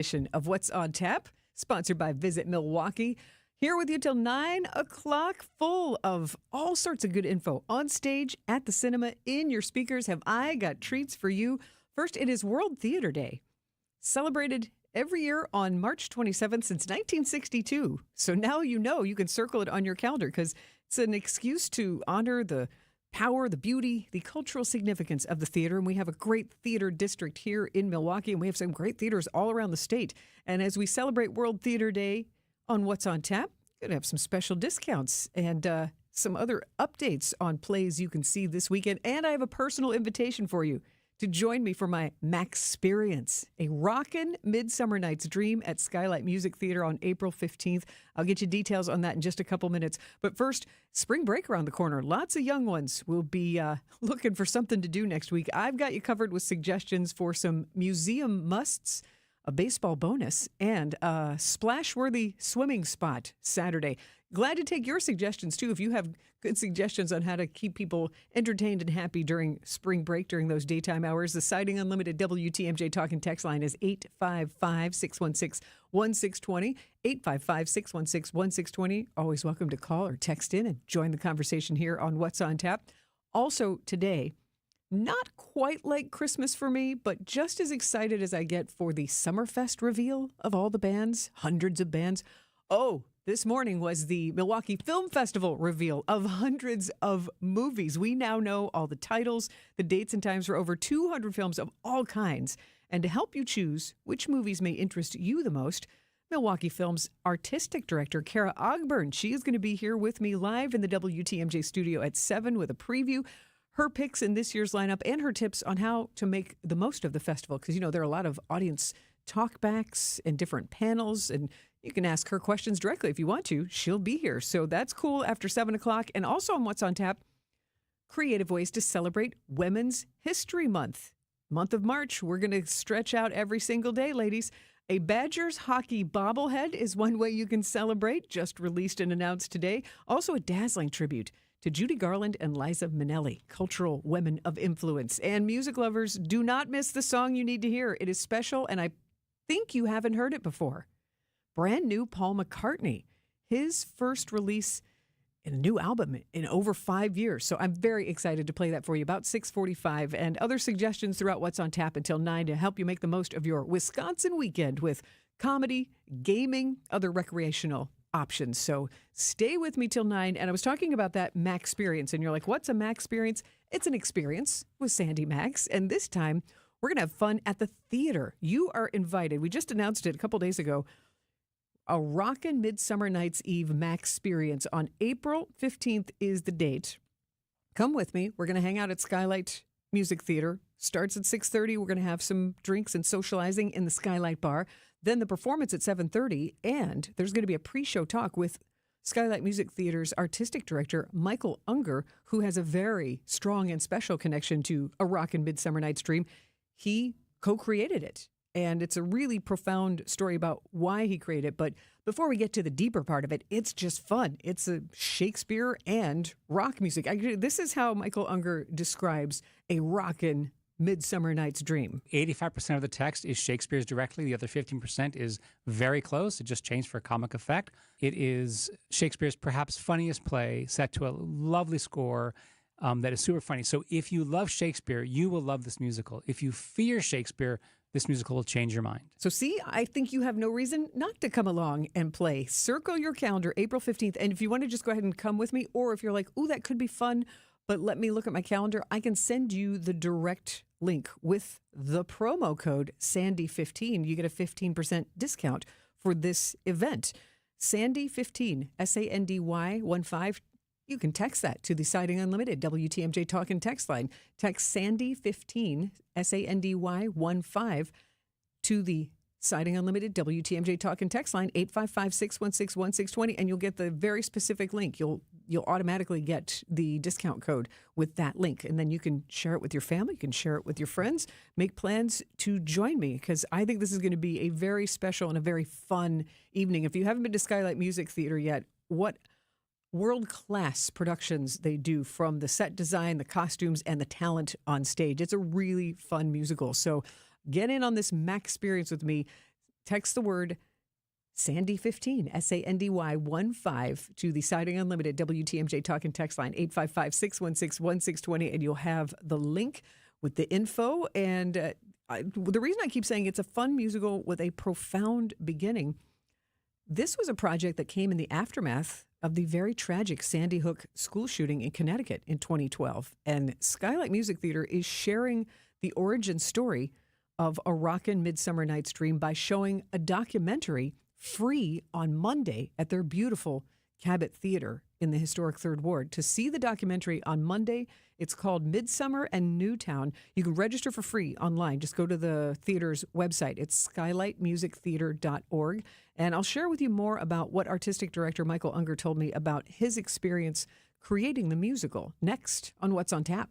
Edition of What's on Tap, sponsored by Visit Milwaukee. Here with you till 9 o'clock, full of all sorts of good info on stage, at the cinema, in your speakers. Have I got treats for you? First, it is World Theater Day, celebrated every year on March 27th since 1962. So now you know you can circle it on your calendar because it's an excuse to honor the power, the beauty, the cultural significance of the theater. And we have a great theater district here in Milwaukee, and we have some great theaters all around the state. And as we celebrate World Theater Day on What's on Tap, we're going to have some special discounts and some other updates on plays you can see this weekend. And I have a personal invitation for you to join me for my Maxx experience, a rockin' Midsummer Night's Dream at Skylight Music Theater on April 15th. I'll get you details on that in just a couple minutes. But first, spring break around the corner. Lots of young ones will be looking for something to do next week. I've got you covered with suggestions for some museum musts, a baseball bonus, and a splash-worthy swimming spot Saturday. Glad to take your suggestions, too. If you have good suggestions on how to keep people entertained and happy during spring break, during those daytime hours, the Siding Unlimited WTMJ Talk and Text line is 855-616-1620, 855-616-1620. Always welcome to call or text in and join the conversation here on What's on Tap. Also today, not quite like Christmas for me, but just as excited as I get for the Summerfest reveal of all the bands, hundreds of bands. Oh, this morning was the Milwaukee Film Festival reveal of hundreds of movies. We now know all the titles, the dates and times for over 200 films of all kinds. And to help you choose which movies may interest you the most, Milwaukee Film's artistic director, Kara Ogburn, she is going to be here with me live in the WTMJ studio at 7 with a preview. Her picks in this year's lineup and her tips on how to make the most of the festival. Because, you know, there are a lot of audience talkbacks and different panels, and you can ask her questions directly if you want to. She'll be here. So that's cool after 7 o'clock. And also on What's on Tap, creative ways to celebrate Women's History Month. Month of March, we're going to stretch out every single day, ladies. A Badgers hockey bobblehead is one way you can celebrate, just released and announced today. Also a dazzling tribute to Judy Garland and Liza Minnelli, cultural women of influence. And music lovers, do not miss the song you need to hear. It is special, and I think you haven't heard it before. Brand new Paul McCartney, his first release in a new album in over 5 years. So I'm very excited to play that for you about 6:45, and other suggestions throughout What's on Tap until 9 to help you make the most of your Wisconsin weekend with comedy, gaming, other recreational options. So stay with me till 9. And I was talking about that Maxx experience, and you're like, what's a Maxx experience? It's an experience with Sandy Maxx. And this time we're going to have fun at the theater. You are invited. We just announced it a couple days ago. A rockin' Midsummer Night's Eve Maxx experience on April 15th is the date. Come with me. We're going to hang out at Skylight Music Theater. Starts at 6:30. We're going to have some drinks and socializing in the Skylight Bar. Then the performance at 7:30, and there's going to be a pre-show talk with Skylight Music Theater's artistic director, Michael Unger, who has a very strong and special connection to A Rockin' Midsummer Night's Dream. He co-created it, and it's a really profound story about why he created it. But before we get to the deeper part of it, it's just fun. It's a Shakespeare and rock music. This is how Michael Unger describes a rockin' Midsummer Night's Dream. 85% of the text is Shakespeare's directly. The other 15% is very close. It just changed for comic effect. It is Shakespeare's perhaps funniest play, set to a lovely score that is super funny. So if you love Shakespeare, you will love this musical. If you fear Shakespeare, this musical will change your mind. So see, I think you have no reason not to come along and play. Circle your calendar, April 15th. And if you want to just go ahead and come with me, or if you're like, ooh, that could be fun, but let me look at my calendar, I can send you the direct link with the promo code SANDY15. You get a 15% discount for this event. SANDY15, SANDY15. You can text that to the Siding Unlimited WTMJ Talk and Text line. Text SANDY15, SANDY15, to the Siding Unlimited WTMJ Talk and Text line, 855-616-1620, and you'll get the very specific link. You'll automatically get the discount code with that link, and then you can share it with your family, you can share it with your friends, make plans to join me, because I think this is going to be a very special and a very fun evening. If you haven't been to Skylight Music Theater yet, what world-class productions they do, from the set design, the costumes, and the talent on stage. It's a really fun musical. So get in on this Maxx experience with me. Text the word Sandy15, SANDY15, to the Siding Unlimited WTMJ Talk and Text line, 855-616-1620, and you'll have the link with the info. And the reason I keep saying it's a fun musical with a profound beginning, this was a project that came in the aftermath of the very tragic Sandy Hook school shooting in Connecticut in 2012. And Skylight Music Theater is sharing the origin story of A Rockin' Midsummer Night's Dream by showing a documentary free on Monday at their beautiful Cabot Theater in the historic Third Ward. To see the documentary on Monday, it's called Midsummer and Newtown. You can register for free online. Just go to the theater's website. It's skylightmusictheater.org. And I'll share with you more about what artistic director Michael Unger told me about his experience creating the musical next on What's on Tap.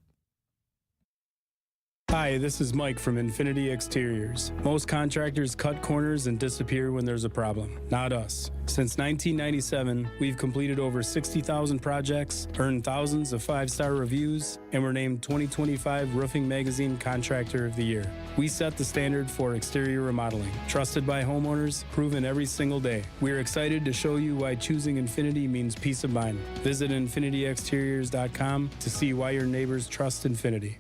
Hi, this is Mike from Infinity Exteriors. Most contractors cut corners and disappear when there's a problem. Not us. Since 1997, we've completed over 60,000 projects, earned thousands of 5-star reviews, and were named 2025 Roofing Magazine Contractor of the Year. We set the standard for exterior remodeling. Trusted by homeowners, proven every single day. We're excited to show you why choosing Infinity means peace of mind. Visit infinityexteriors.com to see why your neighbors trust Infinity.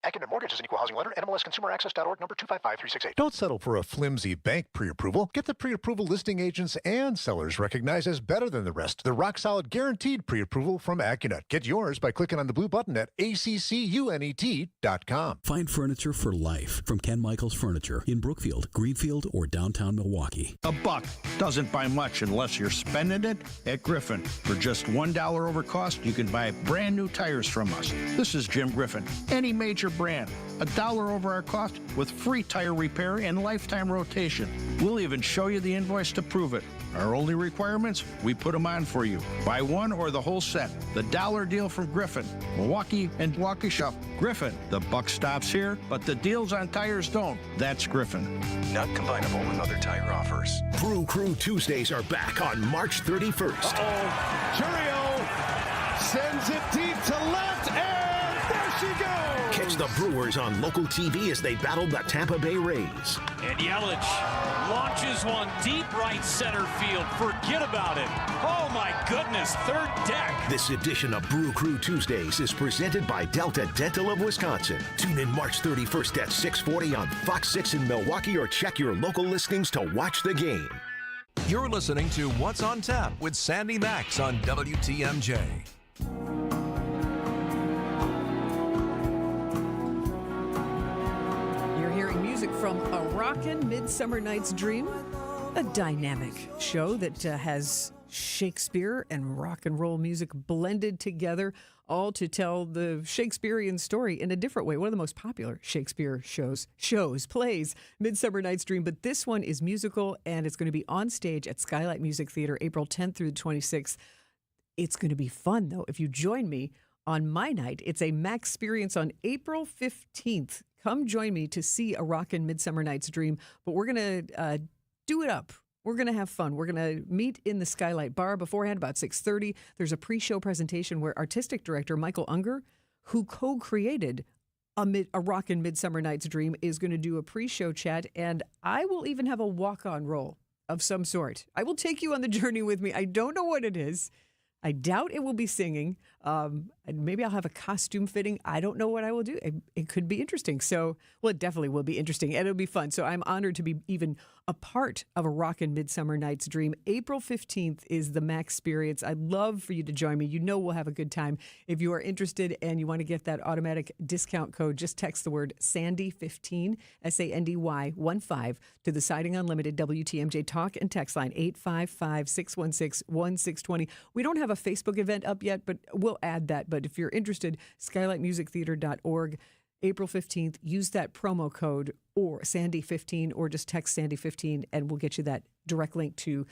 Academic Mortgage is an equal housing lender. NMLSConsumerAccess.org, number 255368. Don't settle for a flimsy bank pre-approval. Get the pre-approval listing agents and sellers recognized as better than the rest. The rock-solid guaranteed pre-approval from AccuNet. Get yours by clicking on the blue button at accunet.com. Find furniture for life from Ken Michaels Furniture in Brookfield, Greenfield, or downtown Milwaukee. $1 doesn't buy much unless you're spending it at Griffin. For just $1 over cost, you can buy brand new tires from us. This is Jim Griffin. Any major brand, $1 over our cost with free tire repair and lifetime rotation. We'll even show you the invoice to prove it. Our only requirements, we put them on for you. Buy one or the whole set. The dollar deal from Griffin. Milwaukee and Waukesha. Griffin. The buck stops here, but the deals on tires don't. That's Griffin. Not combinable with other tire offers. Brew Crew Tuesdays are back on March 31st. Churio sends it deep to left, and there she goes. Catch the Brewers on local TV as they battle the Tampa Bay Rays. And Yelich launches one deep right center field. Forget about it. Oh, my goodness. Third deck. This edition of Brew Crew Tuesdays is presented by Delta Dental of Wisconsin. Tune in March 31st at 6:40 on Fox 6 in Milwaukee or check your local listings to watch the game. You're listening to What's on Tap with Sandy Maxx on WTMJ. Music from A Rockin' Midsummer Night's Dream, a dynamic show that has Shakespeare and rock and roll music blended together, all to tell the Shakespearean story in a different way. One of the most popular Shakespeare plays, Midsummer Night's Dream. But this one is musical, and it's going to be on stage at Skylight Music Theater April 10th through the 26th. It's going to be fun, though. If you join me on my night, it's a Maxx experience on April 15th. Come join me to see A Rockin' Midsummer Night's Dream. But we're going to do it up. We're going to have fun. We're going to meet in the Skylight Bar beforehand, about 6:30. There's a pre-show presentation where artistic director Michael Unger, who co-created A Rockin' Midsummer Night's Dream, is going to do a pre-show chat. And I will even have a walk-on role of some sort. I will take you on the journey with me. I don't know what it is. I doubt it will be singing. Maybe I'll have a costume fitting. I don't know what I will do. It could be interesting. So, well, it definitely will be interesting, and it'll be fun. So I'm honored to be even a part of A Rockin' Midsummer Night's Dream. April 15th is the Maxx experience. I'd love for you to join me. You know we'll have a good time. If you are interested and you want to get that automatic discount code, just text the word SANDY15, SANDY15, to the Siding Unlimited WTMJ Talk and Text line, 855-616-1620. We don't have a Facebook event up yet, but we'll add that. But if you're interested, skylightmusictheater.org, April 15th, use that promo code or Sandy15, or just text Sandy15, and we'll get you that direct link to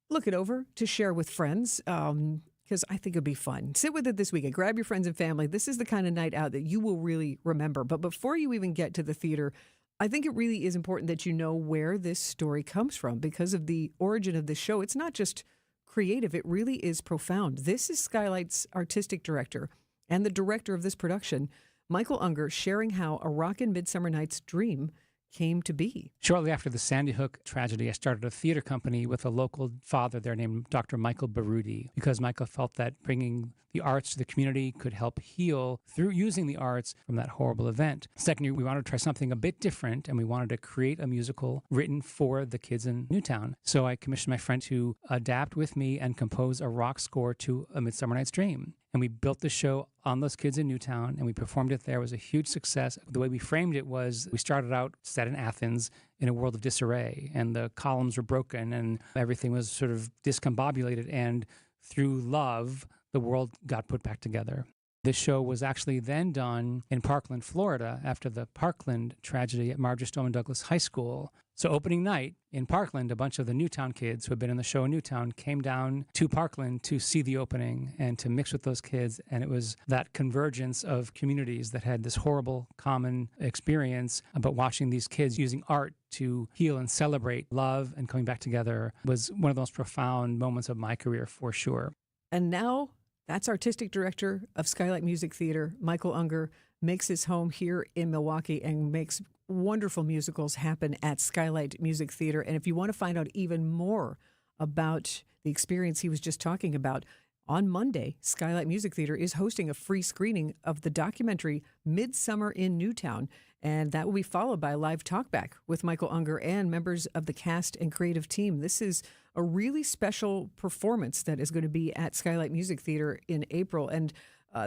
look it over, to share with friends, because I think it'll be fun. Sit with it this weekend. Grab your friends and family. This is the kind of night out that you will really remember. But before you even get to the theater, I think it really is important that you know where this story comes from because of the origin of this show. It's not just creative. It really is profound. This is Skylight's artistic director and the director of this production, Michael Unger, sharing how A Rockin' Midsummer Night's Dream came to be. Shortly after the Sandy Hook tragedy, I started a theater company with a local father there named Dr. Michael Baruti, because Michael felt that bringing the arts to the community could help heal through using the arts from that horrible event. Second year, we wanted to try something a bit different, and we wanted to create a musical written for the kids in Newtown. So I commissioned my friend to adapt with me and compose a rock score to A Midsummer Night's Dream. And we built the show on those kids in Newtown, and we performed it there. It was a huge success. The way we framed it was we started out set in Athens in a world of disarray, and the columns were broken, and everything was sort of discombobulated. And through love, the world got put back together. This show was actually then done in Parkland, Florida, after the Parkland tragedy at Marjorie Stoneman Douglas High School. So opening night in Parkland, a bunch of the Newtown kids who had been in the show in Newtown came down to Parkland to see the opening and to mix with those kids. And it was that convergence of communities that had this horrible common experience about watching these kids using art to heal and celebrate love and coming back together was one of the most profound moments of my career, for sure. And now that's artistic director of Skylight Music Theater, Michael Unger, makes his home here in Milwaukee and makes wonderful musicals happen at Skylight Music Theater. And if you want to find out even more about the experience he was just talking about, on Monday, Skylight Music Theater is hosting a free screening of the documentary Midsummer in Newtown. And that will be followed by a live talkback with Michael Unger and members of the cast and creative team. This is a really special performance that is going to be at Skylight Music Theater in April. And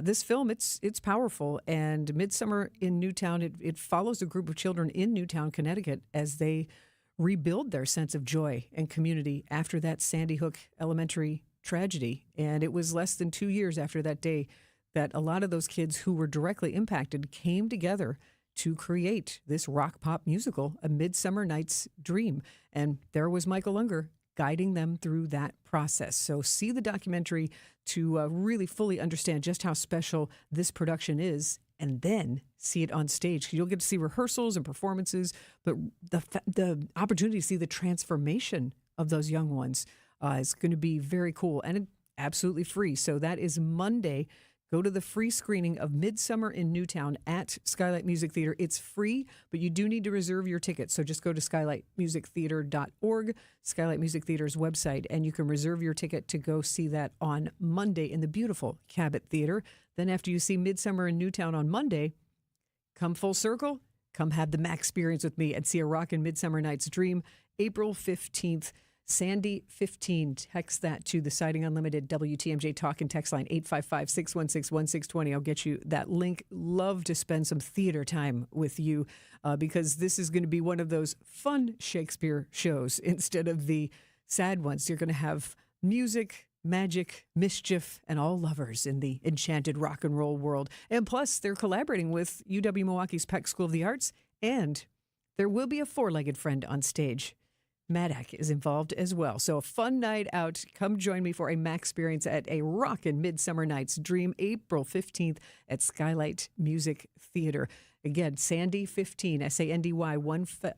this film, it's powerful. And Midsummer in Newtown, it follows a group of children in Newtown, Connecticut, as they rebuild their sense of joy and community after that Sandy Hook Elementary tragedy. And it was less than 2 years after that day that a lot of those kids who were directly impacted came together to create this rock pop musical, A Midsummer Night's Dream. And there was Michael Unger guiding them through that process. So see the documentary to really fully understand just how special this production is, and then see it on stage. You'll get to see rehearsals and performances, but the opportunity to see the transformation of those young ones is going to be very cool and absolutely free. So that is Monday. Go to the free screening of Midsummer in Newtown at Skylight Music Theater. It's free, but you do need to reserve your ticket. So just go to skylightmusictheater.org, Skylight Music Theater's website, and you can reserve your ticket to go see that on Monday in the beautiful Cabot Theater. Then after you see Midsummer in Newtown on Monday, come full circle, come have the Maxx experience with me and see a rockin' Midsummer Night's Dream, April 15th. Sandy 15, text that to the Siding Unlimited WTMJ talk and text line 855-616-1620. I'll get you that link. Love to spend some theater time with you because this is going to be one of those fun Shakespeare shows instead of the sad ones. You're going to have music, magic, mischief, and all lovers in the enchanted rock and roll world. And plus, they're collaborating with UW-Milwaukee's Peck School of the Arts, and there will be a four-legged friend on stage. Maddock is involved as well. So a fun night out. Come join me for a Maxx experience at a rockin' Midsummer Night's Dream, April 15th at Skylight Music Theater. Again, Sandy 15, SANDY 15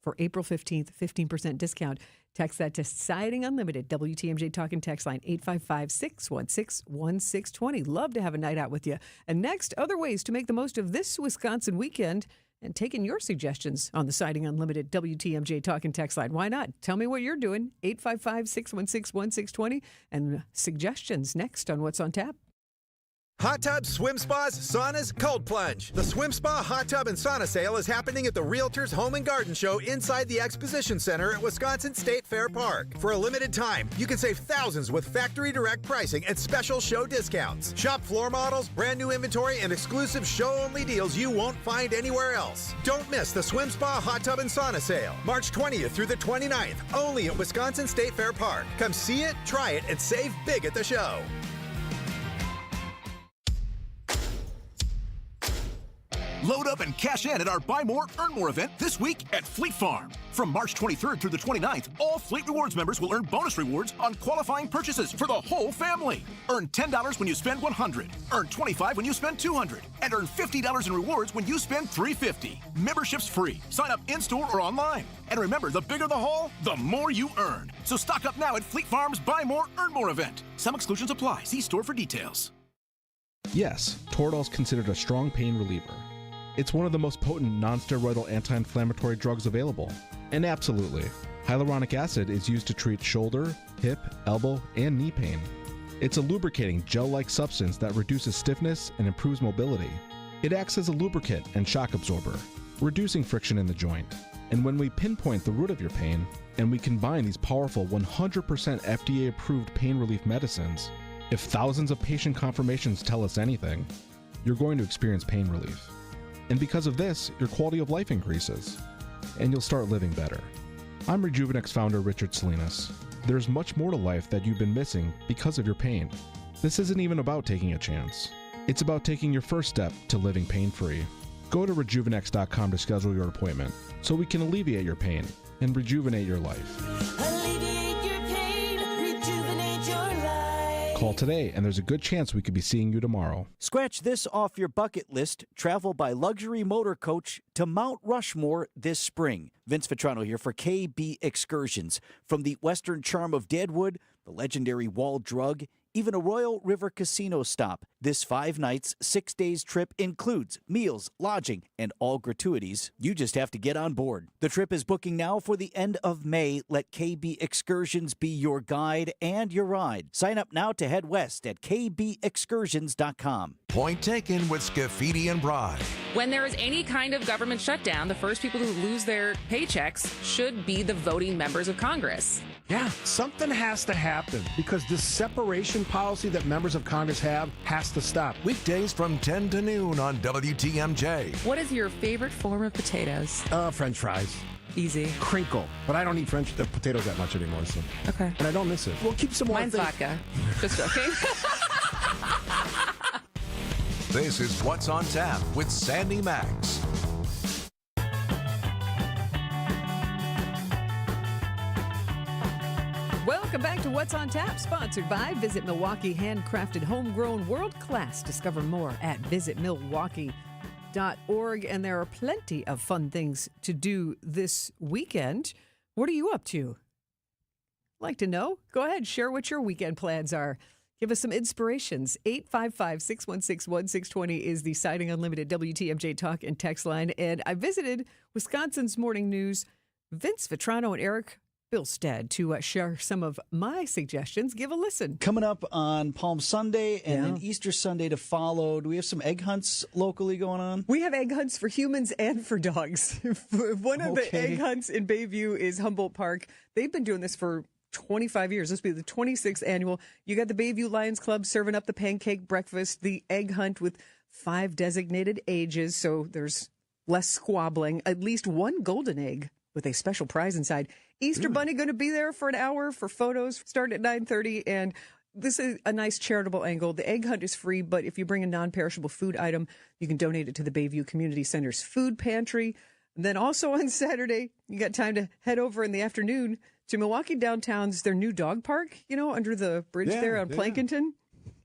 for April 15th, 15% discount. Text that to Siding Unlimited, WTMJ talk and text line 855-616-1620. Love to have a night out with you. And next, other ways to make the most of this Wisconsin weekend and taking your suggestions on the Siding Unlimited WTMJ talk and text line. Why not? Tell me what you're doing. 855-616-1620 and suggestions next on What's on Tap. Hot tubs, swim spas, saunas, cold plunge. The Swim Spa Hot Tub and Sauna Sale is happening at the Realtors Home and Garden Show inside the Exposition Center at Wisconsin State Fair Park. For a limited time, you can save thousands with factory direct pricing and special show discounts. Shop floor models, brand new inventory, and exclusive show-only deals you won't find anywhere else. Don't miss the Swim Spa Hot Tub and Sauna Sale, March 20th through the 29th, only at Wisconsin State Fair Park. Come see it, try it, and save big at the show. Load up and cash in at our Buy More, Earn More event this week at Fleet Farm. From March 23rd through the 29th, all Fleet Rewards members will earn bonus rewards on qualifying purchases for the whole family. Earn $10 when you spend $100, earn $25 when you spend $200, and earn $50 in rewards when you spend $350. Membership's free. Sign up in-store or online. And remember, the bigger the haul, the more you earn. So stock up now at Fleet Farm's Buy More, Earn More event. Some exclusions apply. See store for details. Yes, Toradol is considered a strong pain reliever. It's one of the most potent non-steroidal anti-inflammatory drugs available. And absolutely, hyaluronic acid is used to treat shoulder, hip, elbow, and knee pain. It's a lubricating gel-like substance that reduces stiffness and improves mobility. It acts as a lubricant and shock absorber, reducing friction in the joint. And when we pinpoint the root of your pain, and we combine these powerful 100% FDA-approved pain relief medicines, if thousands of patient confirmations tell us anything, you're going to experience pain relief. And because of this, your quality of life increases, and you'll start living better. I'm Rejuvenex founder Richard Salinas. There's much more to life that you've been missing because of your pain. This isn't even about taking a chance. It's about taking your first step to living pain-free. Go to rejuvenex.com to schedule your appointment so we can alleviate your pain and rejuvenate your life. Alleviate your pain, rejuvenate your life. Call today, and there's a good chance we could be seeing you tomorrow. Scratch this off your bucket list. Travel by luxury motor coach to Mount Rushmore this spring. Vince Vitrano here for KB Excursions. From the western charm of Deadwood, the legendary Wall Drug, even a Royal River Casino stop. This 5 nights, 6 days trip includes meals, lodging, and all gratuities. You just have to get on board. The trip is booking now for the end of May. Let KB Excursions be your guide and your ride. Sign up now to head west at kbexcursions.com. Point taken with Scafidi and Bry. When there is any kind of government shutdown, the first people who lose their paychecks should be the voting members of Congress. Yeah, something has to happen because this separation policy that members of Congress have has to stop. Weekdays from 10 to noon on WTMJ. What is your favorite form of potatoes? French fries. Easy. Crinkle. But I don't eat potatoes that much anymore, so. Okay. And I don't miss it. We'll keep some more. Mine's vodka. Just joking. This is What's on Tap with Sandy Maxx. Welcome back to What's on Tap, sponsored by Visit Milwaukee, handcrafted, homegrown, world class. Discover more at visitmilwaukee.org. And there are plenty of fun things to do this weekend. What are you up to? Like to know? Go ahead, share what your weekend plans are. Give us some inspirations. 855-616-1620 is the Siding Unlimited WTMJ talk and text line. And I visited Wisconsin's Morning News, Vince Vitrano and Eric Bilstead to share some of my suggestions. Give a listen. Coming up on Palm Sunday and then Easter Sunday to follow. Do we have some egg hunts locally going on? We have egg hunts for humans and for dogs. One of the egg hunts in Bayview is Humboldt Park. They've been doing this for 25 years. This will be the 26th annual. You got the Bayview Lions Club serving up the pancake breakfast, the egg hunt with 5 designated ages, so there's less squabbling. At least one golden egg with a special prize inside. Easter Bunny going to be there for an hour for photos, start at 9:30, and this is a nice charitable angle. The egg hunt is free, but if you bring a non-perishable food item, you can donate it to the Bayview Community Center's food pantry. And then also on Saturday, you got time to head over in the afternoon to Milwaukee Downtown's their new dog park, under the bridge there on Plankinton.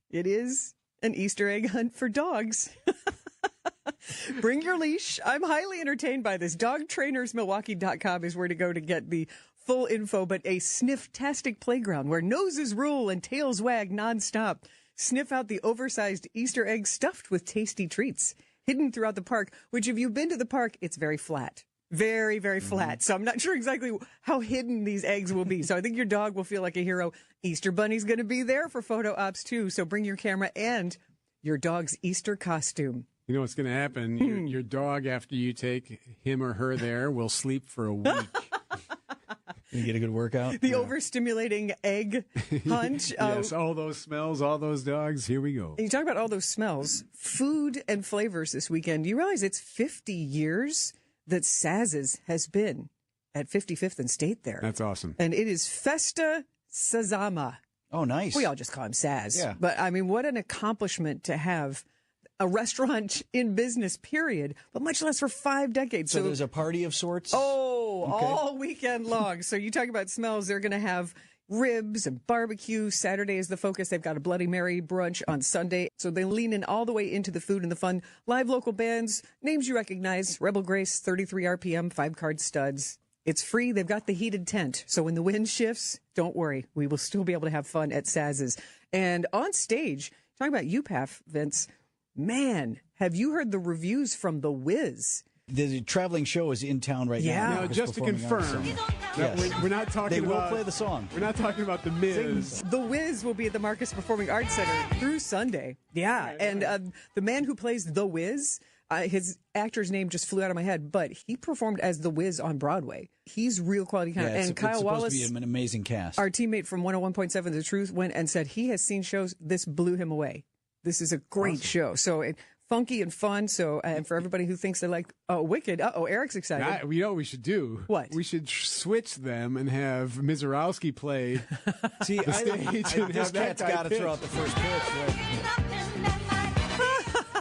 It is an Easter egg hunt for dogs. Bring your leash. I'm highly entertained by this. Dogtrainersmilwaukee.com is where to go to get the full info, but a sniff-tastic playground where noses rule and tails wag nonstop. Sniff out the oversized Easter eggs stuffed with tasty treats. Hidden throughout the park, which if you've been to the park, it's very flat. Very, very flat. So I'm not sure exactly how hidden these eggs will be. So I think your dog will feel like a hero. Easter Bunny's going to be there for photo ops too. So bring your camera and your dog's Easter costume. You know what's going to happen? Your dog, after you take him or her there, will sleep for a week. You get a good workout? The overstimulating egg hunt. Yes, all those smells, all those dogs. Here we go. And you talk about all those smells, food and flavors this weekend. You realize it's 50 years that Saz's has been at 55th and State there. That's awesome. And it is Festa Sazama. Oh, nice. We all just call him Saz. Yeah. But, I mean, what an accomplishment to have a restaurant in business, period, but much less for 5 decades. So there's a party of sorts? Oh, okay. All weekend long. So you talk about smells. They're going to have ribs and barbecue. Saturday is the focus. They've got a Bloody Mary brunch on Sunday. So they lean in all the way into the food and the fun. Live local bands, names you recognize, Rebel Grace, 33 RPM, 5-card studs. It's free. They've got the heated tent. So when the wind shifts, don't worry. We will still be able to have fun at Saz's. And on stage, talking about UPAF, Vince, man, Have you heard the reviews from The Wiz? The traveling show is in town right now. Now, just to confirm, we're not talking they about... will play the song. We're not talking about The Miz. The Wiz will be at the Marcus Performing Arts Center through Sunday. Yeah, and the man who plays The Wiz, his actor's name just flew out of my head, but he performed as The Wiz on Broadway. He's real quality kind and Kyle it's Wallace, supposed to be an amazing cast. our teammate from 101.7 The Truth, went and said he has seen shows. This blew him away. This is a great show. So funky and fun. So, and for everybody who thinks they like Wicked, Eric's excited. We know what we should do. What? We should switch them and have Mizorowski play the stage. And this have that cat's guy got to pitch. throw out the first pitch. Right?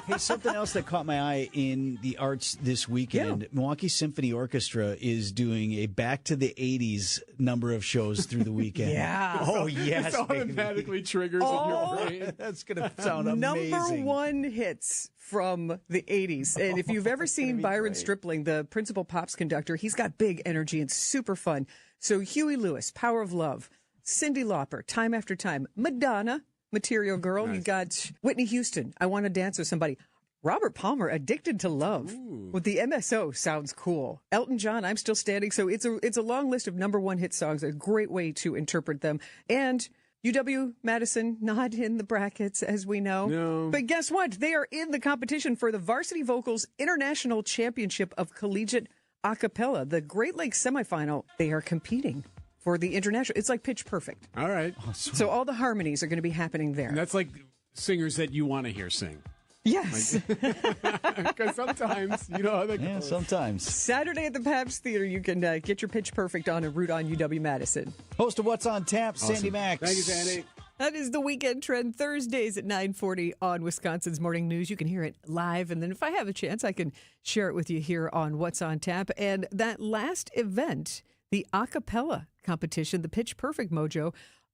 Hey, something else that caught my eye in the arts this weekend. Yeah. Milwaukee Symphony Orchestra is doing a back to the 80s number of shows through the weekend. Yeah. Oh, yes. This automatically triggers in your brain. That's going to sound amazing. Number one hits from the 80s. And if you've ever seen Byron Stripling, the principal Pops conductor, he's got big energy and super fun. So Huey Lewis, Power of Love, Cyndi Lauper, Time After Time, Madonna, Material Girl. You got Whitney Houston, I Want to Dance with Somebody. Robert Palmer, Addicted to Love. With the MSO, sounds cool. Elton John, I'm Still Standing. So it's a long list of number one hit songs, a great way to interpret them. And UW-Madison, not in the brackets, as we know. No. But guess what? They are in the competition for the Varsity Vocals International Championship of Collegiate Acapella, the Great Lakes semifinal. They are competing for the international. It's like Pitch Perfect. All right. So all the harmonies are going to be happening there. And that's like singers that you want to hear sing. Yes. Because sometimes, you know how that goes. Yeah, sometimes. Saturday at the Pabst Theater, you can get your Pitch Perfect on and root on UW-Madison. Host of What's on Tap, Sandy Maxx. Thank you, Sandy. That is the Weekend Trend, Thursdays at 9:40 on Wisconsin's Morning News. You can hear it live, and then if I have a chance, I can share it with you here on What's on Tap. And that last event, the a cappella competition, the Pitch Perfect Mojo,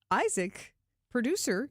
Isaac, producer,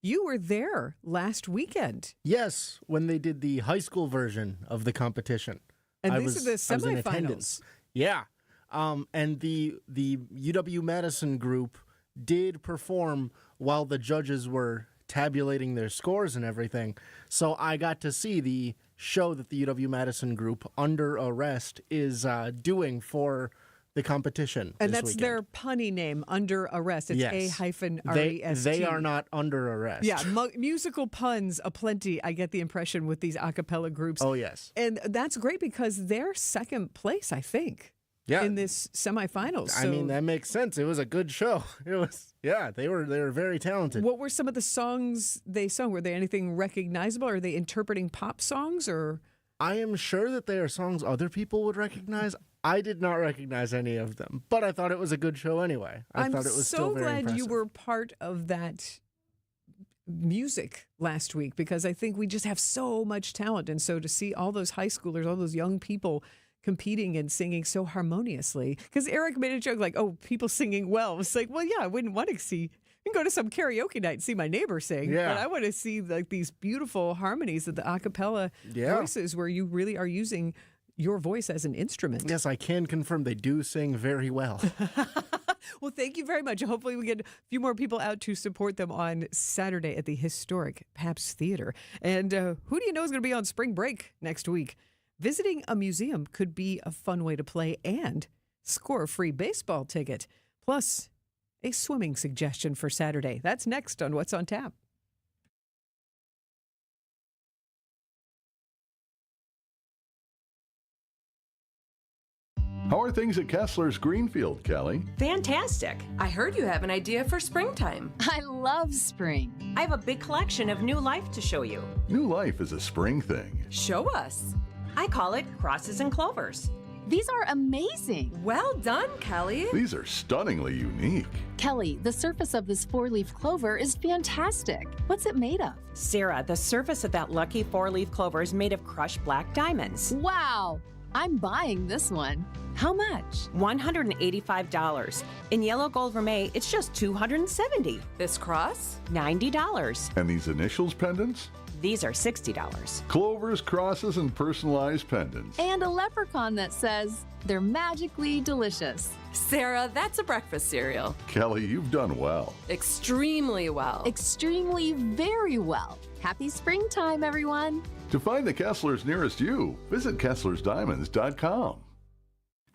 you were there last weekend. Yes, when they did the high school version of the competition. And I these are the I was in semifinals. attendance. Yeah. And the UW-Madison group did perform while the judges were tabulating their scores and everything. So I got to see the show that the UW-Madison group, Under Arrest, is doing for the competition. And this that's weekend. their punny name, Under Arrest. It's Yes. A-R-E-S-T. They are not under arrest. Yeah, musical puns aplenty, I get the impression, with these a cappella groups. Oh, yes. And that's great because they're second place, I think, in this semifinals. I mean, that makes sense. It was a good show. It was, they were very talented. What were some of the songs they sung? Were they anything recognizable? Are they interpreting pop songs or? I am sure that they are songs other people would recognize. I did not recognize any of them, but I thought it was a good show anyway. I thought it was still very glad impressive. you were part of that music last week because I think we just have so much talent. And so to see all those high schoolers, all those young people competing and singing so harmoniously, because Eric made a joke like, oh, people singing well. It's like, well, yeah, I wouldn't want to see, you can go to some karaoke night and see my neighbor sing, but I want to see like these beautiful harmonies of the a cappella voices where you really are using your voice as an instrument. Yes, I can confirm they do sing very well. Well, thank you very much. Hopefully we get a few more people out to support them on Saturday at the historic Pabst Theater. And who do you know is going to be on spring break next week? Visiting a museum could be a fun way to play and score a free baseball ticket. Plus, a swimming suggestion for Saturday. That's next on What's on Tap. How are things at Kessler's Greenfield, Kelly? Fantastic. I heard you have an idea for springtime. I love spring. I have a big collection of new life to show you. New life is a spring thing. Show us. I call it crosses and clovers. These are amazing. Well done, Kelly. These are stunningly unique. Kelly, the surface of this 4-leaf clover is fantastic. What's it made of? Sarah, the surface of that lucky 4-leaf clover is made of crushed black diamonds. Wow. I'm buying this one. How much? $185. In yellow gold vermeil, it's just $270. This cross? $90. And these initials pendants? These are $60. Clovers, crosses, and personalized pendants. And a leprechaun that says they're magically delicious. Sarah, that's a breakfast cereal. Kelly, you've done well. Extremely well. Extremely very well. Happy springtime, everyone. To find the Kesslers nearest you, visit KesslersDiamonds.com.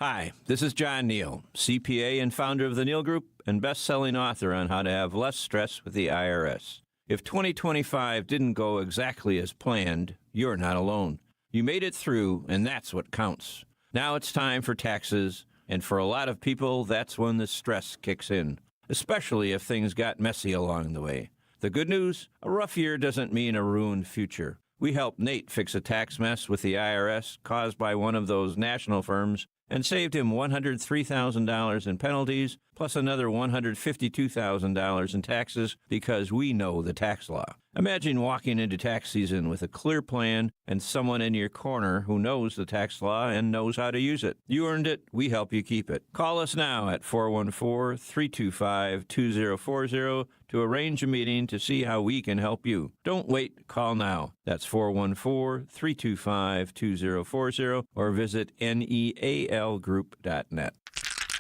Hi, this is John Neal, CPA and founder of the Neal Group and best-selling author on how to have less stress with the IRS. If 2025 didn't go exactly as planned, you're not alone. You made it through, and that's what counts. Now it's time for taxes, and for a lot of people, that's when the stress kicks in, especially if things got messy along the way. The good news, a rough year doesn't mean a ruined future. We helped Nate fix a tax mess with the IRS caused by one of those national firms and saved him $103,000 in penalties, plus another $152,000 in taxes because we know the tax law. Imagine walking into tax season with a clear plan and someone in your corner who knows the tax law and knows how to use it. You earned it, we help you keep it. Call us now at 414-325-2040 to arrange a meeting to see how we can help you. Don't wait, call now. That's 414-325-2040 or visit nealgroup.net.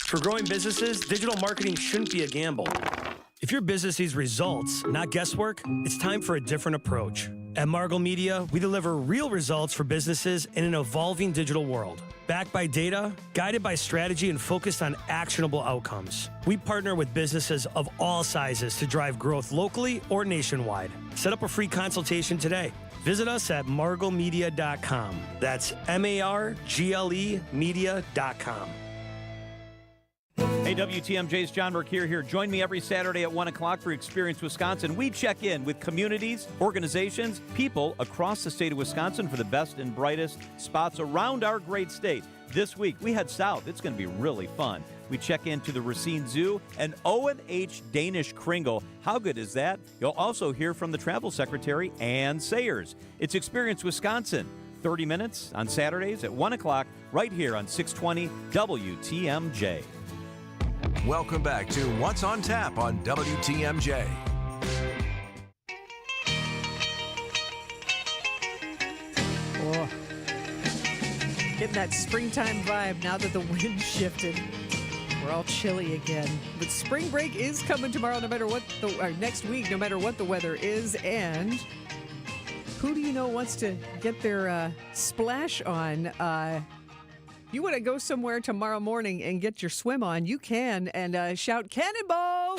For growing businesses, digital marketing shouldn't be a gamble. If your business needs results, not guesswork, it's time for a different approach. At Margle Media, we deliver real results for businesses in an evolving digital world. Backed by data, guided by strategy, and focused on actionable outcomes. We partner with businesses of all sizes to drive growth locally or nationwide. Set up a free consultation today. Visit us at marglemedia.com. That's MARGLE media.com. Hey, WTMJ's John Mercure here. Join me every Saturday at 1 o'clock for Experience Wisconsin. We check in with communities, organizations, people across the state of Wisconsin for the best and brightest spots around our great state. This week, we head south. It's going to be really fun. We check into the Racine Zoo and Owen H. Danish Kringle. How good is that? You'll also hear from the Travel Secretary, Ann Sayers. It's Experience Wisconsin. 30 minutes on Saturdays at 1 o'clock right here on 620 WTMJ. Welcome back to What's on Tap on WTMJ. Oh. Getting that springtime vibe now that the wind shifted. We're all chilly again. But spring break is coming tomorrow, no matter what or next week, no matter what the weather is. And who do you know wants to get their splash on? You want to go somewhere tomorrow morning and get your swim on, you can, and shout, "Cannonball!"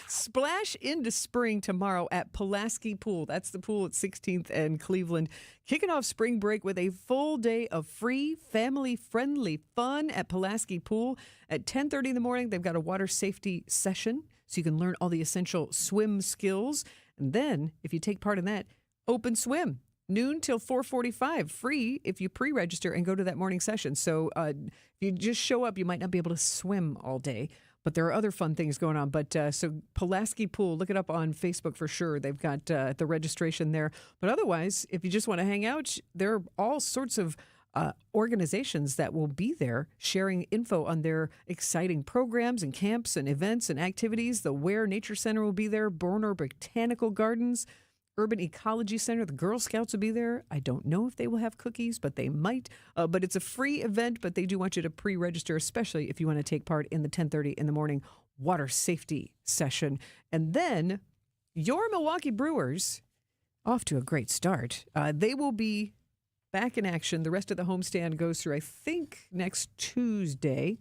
Splash into spring tomorrow at Pulaski Pool. That's the pool at 16th and Cleveland. Kicking off spring break with a full day of free, family-friendly fun at Pulaski Pool. At 10:30 in the morning, they've got a water safety session, so you can learn all the essential swim skills. And then, if you take part in that, open swim. Noon till 4:45, free if you pre-register and go to that morning session. So if you just show up, you might not be able to swim all day. But there are other fun things going on. But so Pulaski Pool, look it up on Facebook for sure. They've got the registration there. But otherwise, if you just want to hang out, there are all sorts of organizations that will be there sharing info on their exciting programs and camps and events and activities. The Ware Nature Center will be there, Borner Botanical Gardens, Urban Ecology Center. The Girl Scouts will be there. I don't know if they will have cookies, but they might. But it's a free event, but they do want you to pre-register, especially if you want to take part in the 10:30 in the morning water safety session. And then your Milwaukee Brewers, off to a great start. They will be back in action. The rest of the homestand goes through, I think, next Tuesday.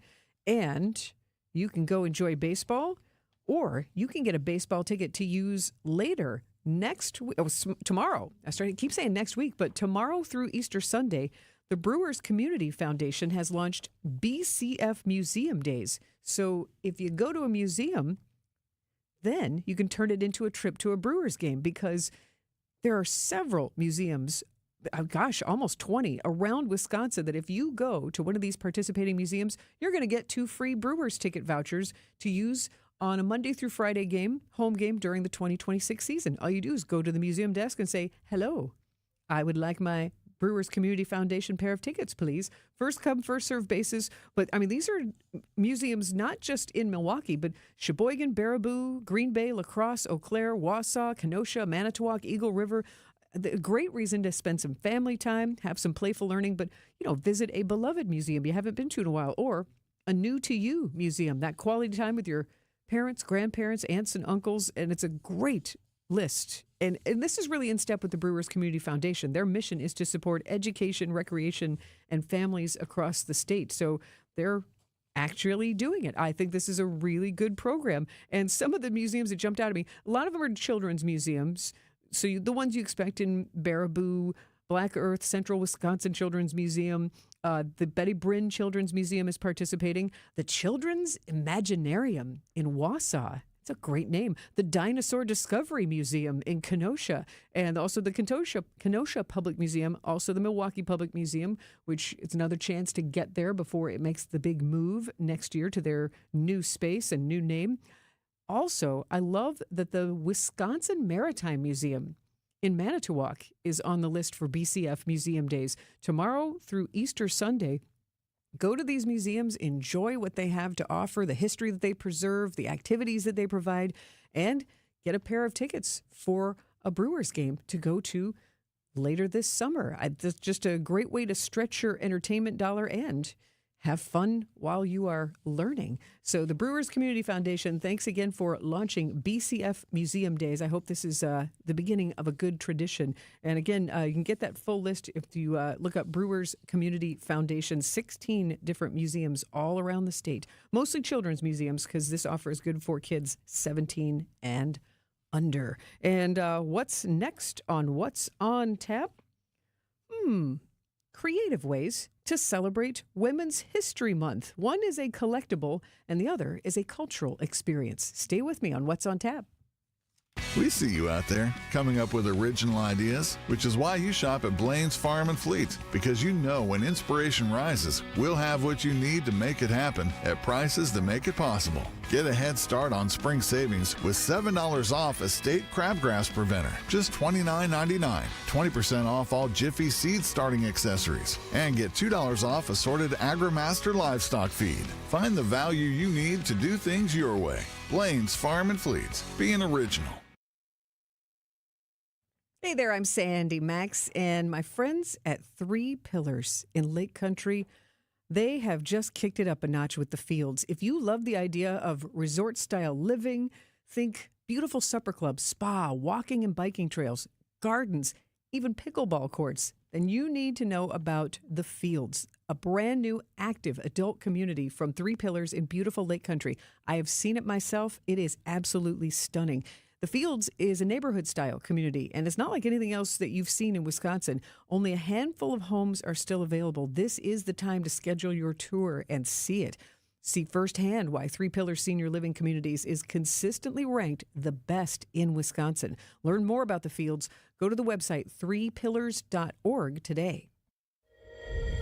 And you can go enjoy baseball, or you can get a baseball ticket to use later next week. Tomorrow. Keep saying next week, but tomorrow through Easter Sunday, the Brewers Community Foundation has launched BCF Museum Days. So if you go to a museum, then you can turn it into a trip to a Brewers game, because there are several museums, almost 20 around Wisconsin, that if you go to one of these participating museums, you're going to get 2 free Brewers ticket vouchers to use on a Monday through Friday game, home game during the 2026 season. All you do is go to the museum desk and say, "Hello, I would like my Brewers Community Foundation pair of tickets, please." First come, first serve basis. But I mean, these are museums not just in Milwaukee, but Sheboygan, Baraboo, Green Bay, La Crosse, Eau Claire, Wausau, Kenosha, Manitowoc, Eagle River. A great reason to spend some family time, have some playful learning, but, visit a beloved museum you haven't been to in a while, or a new to you museum, that quality time with your parents, grandparents, aunts and uncles. And it's a great list. And this is really in step with the Brewers Community Foundation. Their mission is to support education, recreation, and families across the state. So they're actually doing it. I think this is a really good program. And some of the museums that jumped out at me, a lot of them are children's museums. So the ones you expect in Baraboo, Black Earth, Central Wisconsin Children's Museum, the Betty Bryn Children's Museum is participating. The Children's Imaginarium in Wausau. It's a great name. The Dinosaur Discovery Museum in Kenosha, and also the Kenosha Public Museum, also the Milwaukee Public Museum, which is another chance to get there before it makes the big move next year to their new space and new name. Also, I love that the Wisconsin Maritime Museum in Manitowoc is on the list for BCF Museum Days. Tomorrow through Easter Sunday, go to these museums, enjoy what they have to offer, the history that they preserve, the activities that they provide, and get a pair of tickets for a Brewers game to go to later this summer. That's just a great way to stretch your entertainment dollar and have fun while you are learning. So the Brewers Community Foundation, thanks again for launching BCF Museum Days. I hope this is the beginning of a good tradition. And again, you can get that full list if you look up Brewers Community Foundation, 16 different museums all around the state, mostly children's museums, because this offer is good for kids 17 and under. And what's next on What's on Tap? Creative ways to celebrate Women's History Month. One is a collectible and the other is a cultural experience. Stay with me on What's on Tap. We see you out there coming up with original ideas, which is why you shop at Blaine's Farm and Fleet, because you know when inspiration rises, we'll have what you need to make it happen at prices that make it possible. Get a head start on spring savings with $7 off Estate Crabgrass Preventer, just $29.99, 20% off all Jiffy Seed starting accessories, and get $2 off assorted AgriMaster livestock feed. Find the value you need to do things your way. Blaine's Farm and Fleet, being original. Hey there, I'm Sandy Maxx, and my friends at 3 Pillars in Lake Country, they have just kicked it up a notch with the fields. If you love the idea of resort-style living, think beautiful supper clubs, spa, walking and biking trails, gardens, even pickleball courts, then you need to know about The Fields, a brand new active adult community from 3 Pillars in beautiful Lake Country. I have seen it myself. It is absolutely stunning. The Fields is a neighborhood-style community, and it's not like anything else that you've seen in Wisconsin. Only a handful of homes are still available. This is the time to schedule your tour and see it. See firsthand why 3 Pillars Senior Living Communities is consistently ranked the best in Wisconsin. Learn more about The Fields. Go to the website 3pillars.org today.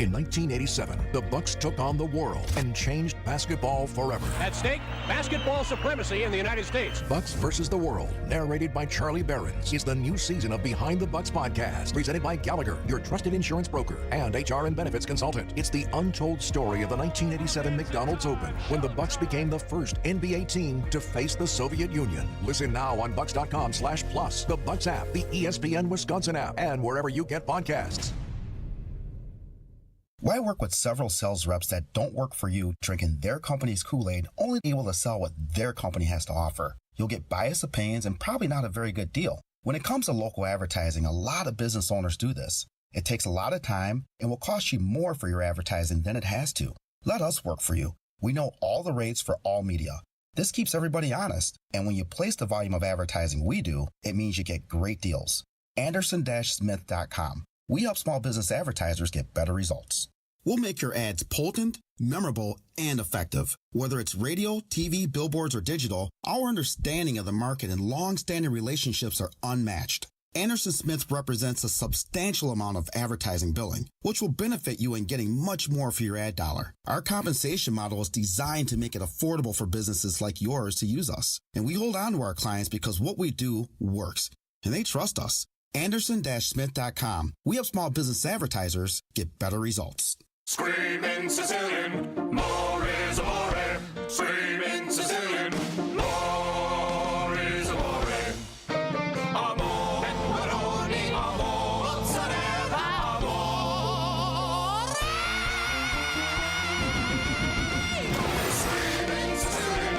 In 1987, the Bucks took on the world and changed basketball forever. At stake, basketball supremacy in the United States. Bucks versus the World, narrated by Charlie Behrens, is the new season of Behind the Bucks podcast, presented by Gallagher, your trusted insurance broker and HR and benefits consultant. It's the untold story of the 1987 McDonald's Open, when the Bucks became the first NBA team to face the Soviet Union. Listen now on Bucks.com/plus, the Bucks app, the ESPN Wisconsin app, and wherever you get podcasts. Why work with several sales reps that don't work for you, drinking their company's Kool-Aid, only able to sell what their company has to offer? You'll get biased opinions and probably not a very good deal. When it comes to local advertising, a lot of business owners do this. It takes a lot of time and will cost you more for your advertising than it has to. Let us work for you. We know all the rates for all media. This keeps everybody honest, and when you place the volume of advertising we do, it means you get great deals. Anderson-Smith.com. We help small business advertisers get better results. We'll make your ads potent, memorable, and effective. Whether it's radio, TV, billboards, or digital, our understanding of the market and long-standing relationships are unmatched. Anderson Smith represents a substantial amount of advertising billing, which will benefit you in getting much more for your ad dollar. Our compensation model is designed to make it affordable for businesses like yours to use us. And we hold on to our clients because what we do works, and they trust us. Anderson-Smith.com. We help small business advertisers get better results. Screaming Sicilian, more is amore. Screaming Sicilian, more is amore. Amore, pepperoni, amore, mozzarella, amore. Screaming Sicilian,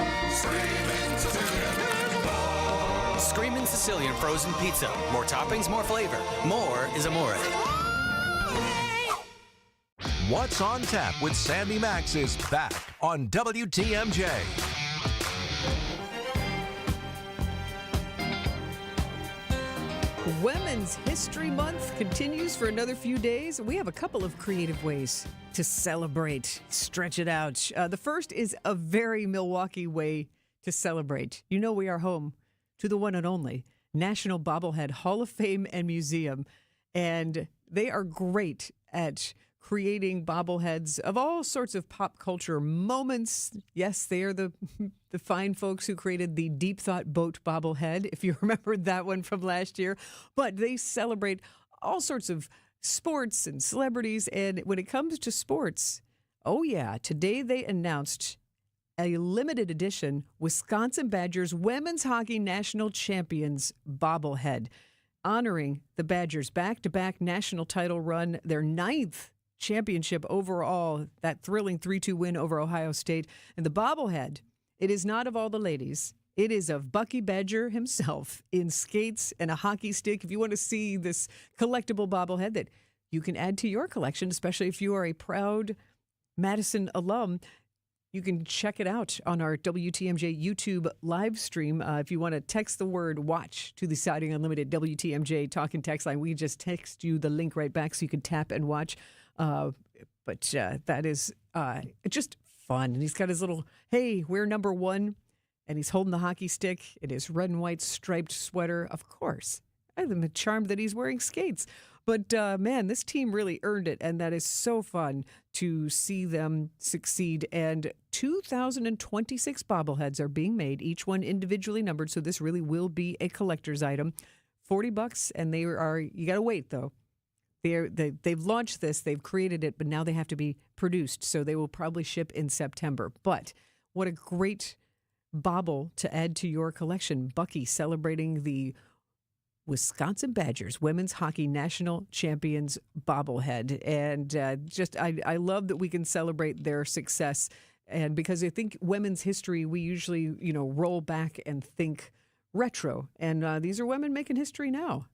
Screamin' Sicilian frozen pizza. More toppings, more flavor. More is amore. What's on Tap with Sandy Maxx is back on WTMJ. Women's History Month continues for another few days. We have a couple of creative ways to celebrate, stretch it out. The first is a very Milwaukee way to celebrate. You know, we are home to the one and only National Bobblehead Hall of Fame and Museum, and they are great at creating bobbleheads of all sorts of pop culture moments. Yes, they are the fine folks who created the Deep Thought Boat bobblehead, if you remembered that one from last year. But they celebrate all sorts of sports and celebrities. And when it comes to sports, oh yeah, today they announced a limited edition Wisconsin Badgers Women's Hockey National Champions bobblehead, honoring the Badgers' back-to-back national title run, their 9th championship overall, that thrilling 3-2 win over Ohio State. And the bobblehead, it is not of all the ladies. It is of Bucky Badger himself in skates and a hockey stick. If you want to see this collectible bobblehead that you can add to your collection, especially if you are a proud Madison alum, you can check it out on our WTMJ YouTube live stream. If you want to text the word WATCH to the Siding Unlimited WTMJ talk and text line, we just text you the link right back so you can tap and watch. But that is just fun. And he's got his little, hey, we're number one. And he's holding the hockey stick in his red and white striped sweater. Of course, I'm charmed that he's wearing skates. But man, this team really earned it. And that is so fun to see them succeed. And 2,026 bobbleheads are being made, each one individually numbered. So this really will be a collector's item. $40. And they are, you got to wait though. They've launched this, they've created it, but now they have to be produced. So they will probably ship in September. But what a great bobble to add to your collection. Bucky celebrating the Wisconsin Badgers Women's Hockey National Champions bobblehead. And I love that we can celebrate their success. And because I think women's history, we usually, roll back and think retro. And these are women making history now.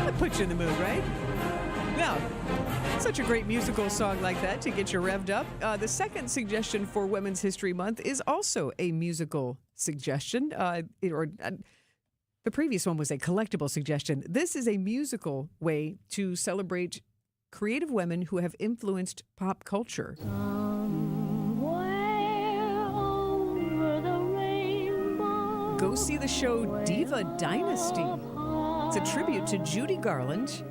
That puts you in the mood, right? Now, such a great musical song like that to get you revved up. The second suggestion for Women's History Month is also a musical suggestion. The previous one was a collectible suggestion. This is a musical way to celebrate creative women who have influenced pop culture. Go see the show Diva Dynasty. It's a tribute to Judy Garland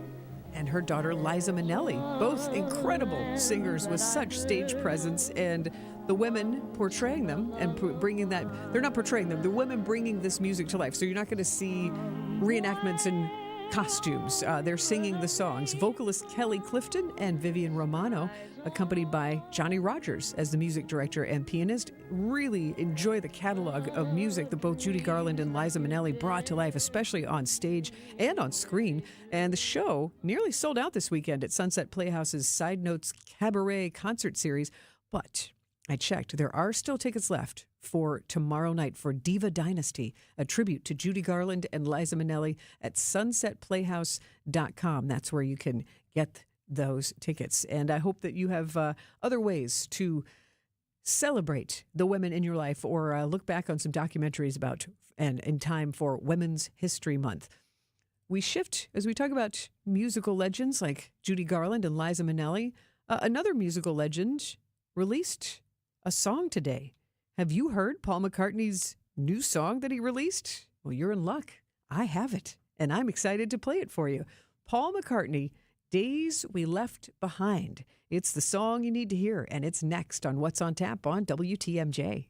and her daughter Liza Minnelli, both incredible singers with such stage presence, and the women portraying them and bringing that, they're not portraying them, the women bringing this music to life. So you're not going to see reenactments in costumes. They're singing the songs. Vocalist Kelly Clifton and Vivian Romano, accompanied by Johnny Rogers as the music director and pianist, really enjoy the catalog of music that both Judy Garland and Liza Minnelli brought to life, especially on stage and on screen. And the show nearly sold out this weekend at Sunset Playhouse's Side Notes Cabaret concert series. But I checked, there are still tickets left for tomorrow night for Diva Dynasty, a tribute to Judy Garland and Liza Minnelli at sunsetplayhouse.com. That's where you can get those tickets. And I hope that you have other ways to celebrate the women in your life or look back on some documentaries about and in time for Women's History Month. We shift as we talk about musical legends like Judy Garland and Liza Minnelli. Another musical legend released a song today. Have you heard Paul McCartney's new song that he released? Well, you're in luck. I have it, and I'm excited to play it for you. Paul McCartney, Days We Left Behind. It's the song you need to hear, and it's next on What's on Tap on WTMJ.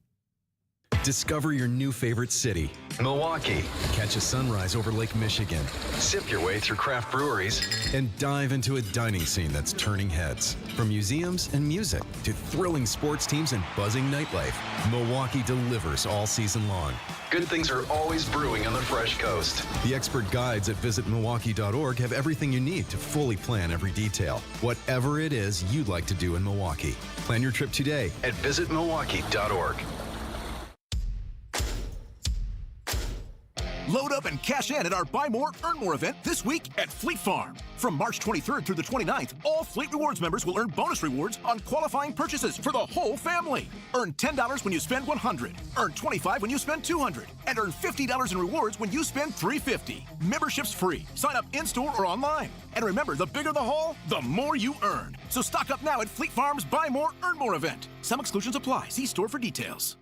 Discover your new favorite city, Milwaukee. Catch a sunrise over Lake Michigan. Sip your way through craft breweries and dive into a dining scene that's turning heads. From museums and music to thrilling sports teams and buzzing nightlife, Milwaukee delivers all season long. Good things are always brewing on the fresh coast. The expert guides at visitmilwaukee.org have everything you need to fully plan every detail. Whatever it is you'd like to do in Milwaukee. Plan your trip today at visitmilwaukee.org. Load up and cash in at our Buy More, Earn More event this week at Fleet Farm. From March 23rd through the 29th, all Fleet Rewards members will earn bonus rewards on qualifying purchases for the whole family. Earn $10 when you spend $100, earn $25 when you spend $200, and earn $50 in rewards when you spend $350. Membership's free. Sign up in-store or online. And remember, the bigger the haul, the more you earn. So stock up now at Fleet Farm's Buy More, Earn More event. Some exclusions apply. See store for details.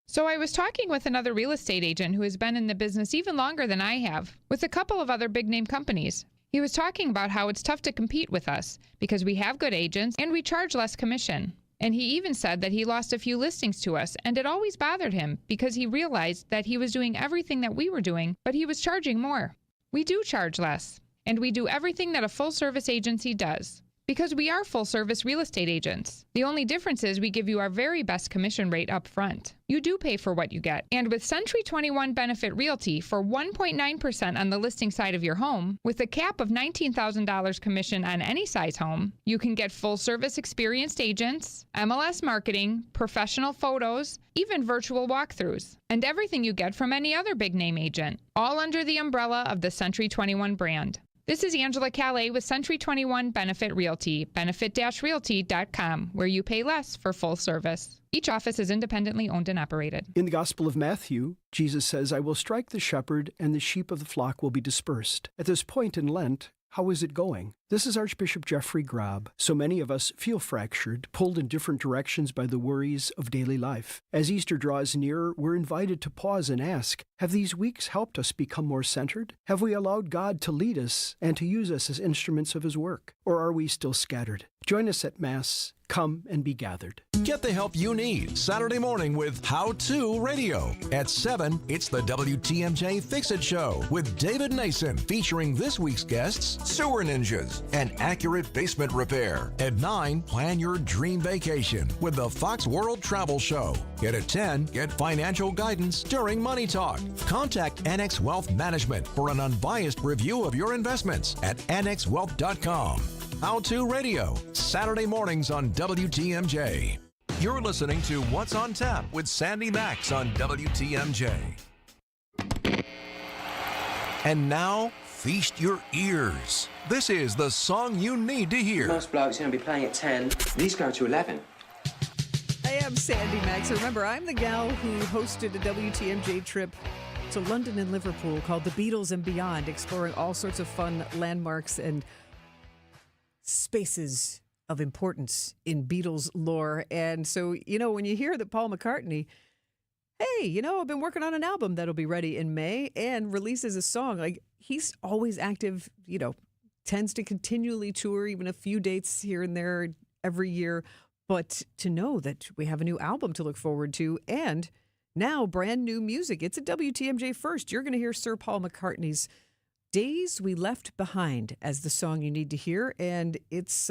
So I was talking with another real estate agent who has been in the business even longer than I have, with a couple of other big-name companies. He was talking about how it's tough to compete with us because we have good agents and we charge less commission. And he even said that he lost a few listings to us, and it always bothered him because he realized that he was doing everything that we were doing, but he was charging more. We do charge less, and we do everything that a full-service agency does. Because we are full-service real estate agents. The only difference is we give you our very best commission rate up front. You do pay for what you get. And with Century 21 Benefit Realty for 1.9% on the listing side of your home, with a cap of $19,000 commission on any size home, you can get full-service experienced agents, MLS marketing, professional photos, even virtual walkthroughs, and everything you get from any other big-name agent, all under the umbrella of the Century 21 brand. This is Angela Calais with Century 21 Benefit Realty, benefit-realty.com, where you pay less for full service. Each office is independently owned and operated. In the Gospel of Matthew, Jesus says, "I will strike the shepherd, and the sheep of the flock will be dispersed." At this point in Lent, how is it going? This is Archbishop Jeffrey Grob. So many of us feel fractured, pulled in different directions by the worries of daily life. As Easter draws nearer, we're invited to pause and ask, have these weeks helped us become more centered? Have we allowed God to lead us and to use us as instruments of His work? Or are we still scattered? Join us at Mass. Come and be gathered. Get the help you need Saturday morning with How To Radio. At 7, it's the WTMJ Fix-It Show with David Nason, featuring this week's guests, Sewer Ninjas, and Accurate Basement Repair. At 9, plan your dream vacation with the Fox World Travel Show. Yet at 10, get financial guidance during Money Talk. Contact Annex Wealth Management for an unbiased review of your investments at annexwealth.com. How To Radio, Saturday mornings on WTMJ. You're listening to What's on Tap with Sandy Maxx on WTMJ. And now, feast your ears. This is the song you need to hear. Most blokes are going to be playing at 10. These go to 11. I am Sandy Maxx. Remember, I'm the gal who hosted a WTMJ trip to London and Liverpool called The Beatles and Beyond, exploring all sorts of fun landmarks and spaces of importance in Beatles lore. And so, when you hear that Paul McCartney, hey, I've been working on an album that'll be ready in May and releases a song, like he's always active, tends to continually tour, even a few dates here and there every year. But to know that we have a new album to look forward to and now brand new music, it's a WTMJ first. You're going to hear Sir Paul McCartney's Days We Left Behind as the song you need to hear. And it's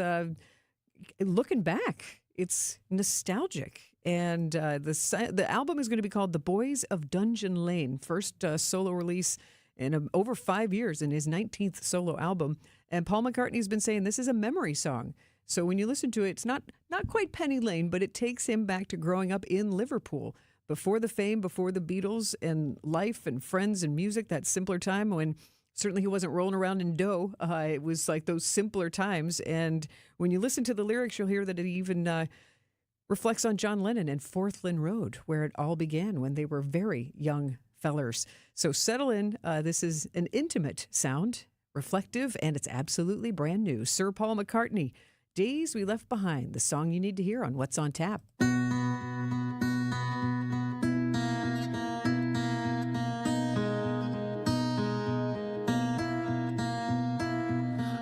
looking back, it's nostalgic. And the album is going to be called The Boys of Dungeon Lane, first solo release in over 5 years, in his 19th solo album. And Paul McCartney's been saying this is a memory song. So when you listen to it, it's not quite Penny Lane, but it takes him back to growing up in Liverpool, before the fame, before the Beatles, and life and friends and music, that simpler time when certainly he wasn't rolling around in dough. It was like those simpler times. And when you listen to the lyrics, you'll hear that it even reflects on John Lennon and Forthlin Road, where it all began when they were very young fellers. So settle in. This is an intimate sound, reflective, and it's absolutely brand new. Sir Paul McCartney, Days We Left Behind, the song you need to hear on What's on Tap.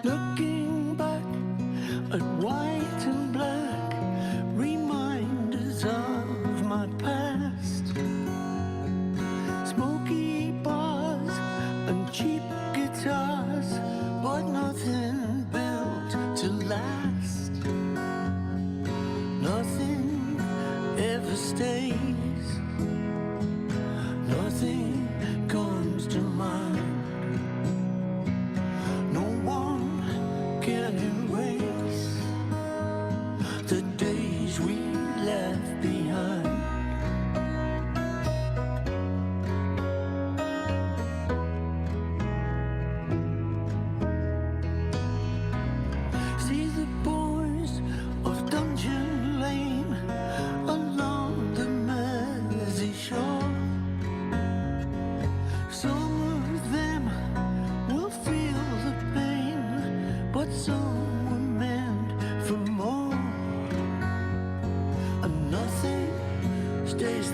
Looking back at white and black, reminders of my past. Smoky bars and cheap guitars, but nothing built to last. Nothing ever stays. Nothing comes to mind. No one can erase the days we left behind.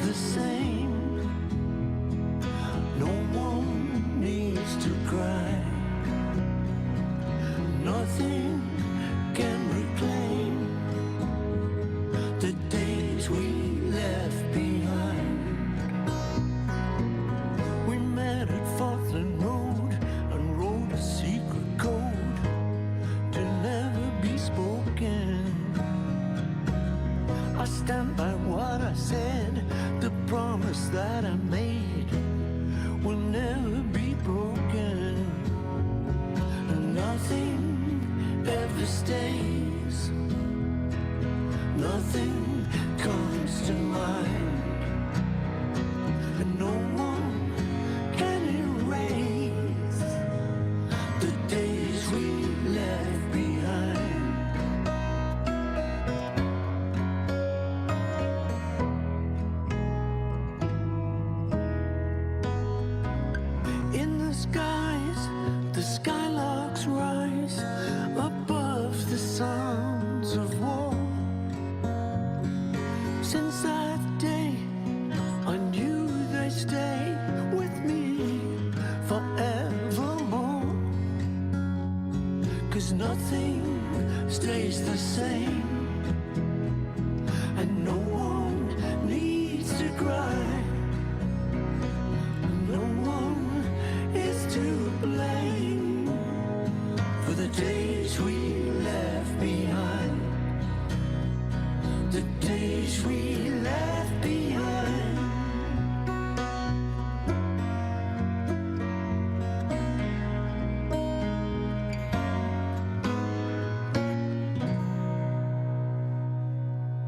the same. No one needs to cry. Nothing can reclaim the days we left behind. We met at Fortland Road and wrote a secret code to never be spoken. I stand by what I said, the promise that I made will never be broken. Nothing ever stays, nothing comes to mind, and no one can erase the days we left behind. In the skies, the skylarks rise above the sounds of war. Since that day, I knew they'd stay with me forevermore. 'Cause nothing stays the same, and no one needs to cry. No one is to blame for the days we left behind. The days we left behind.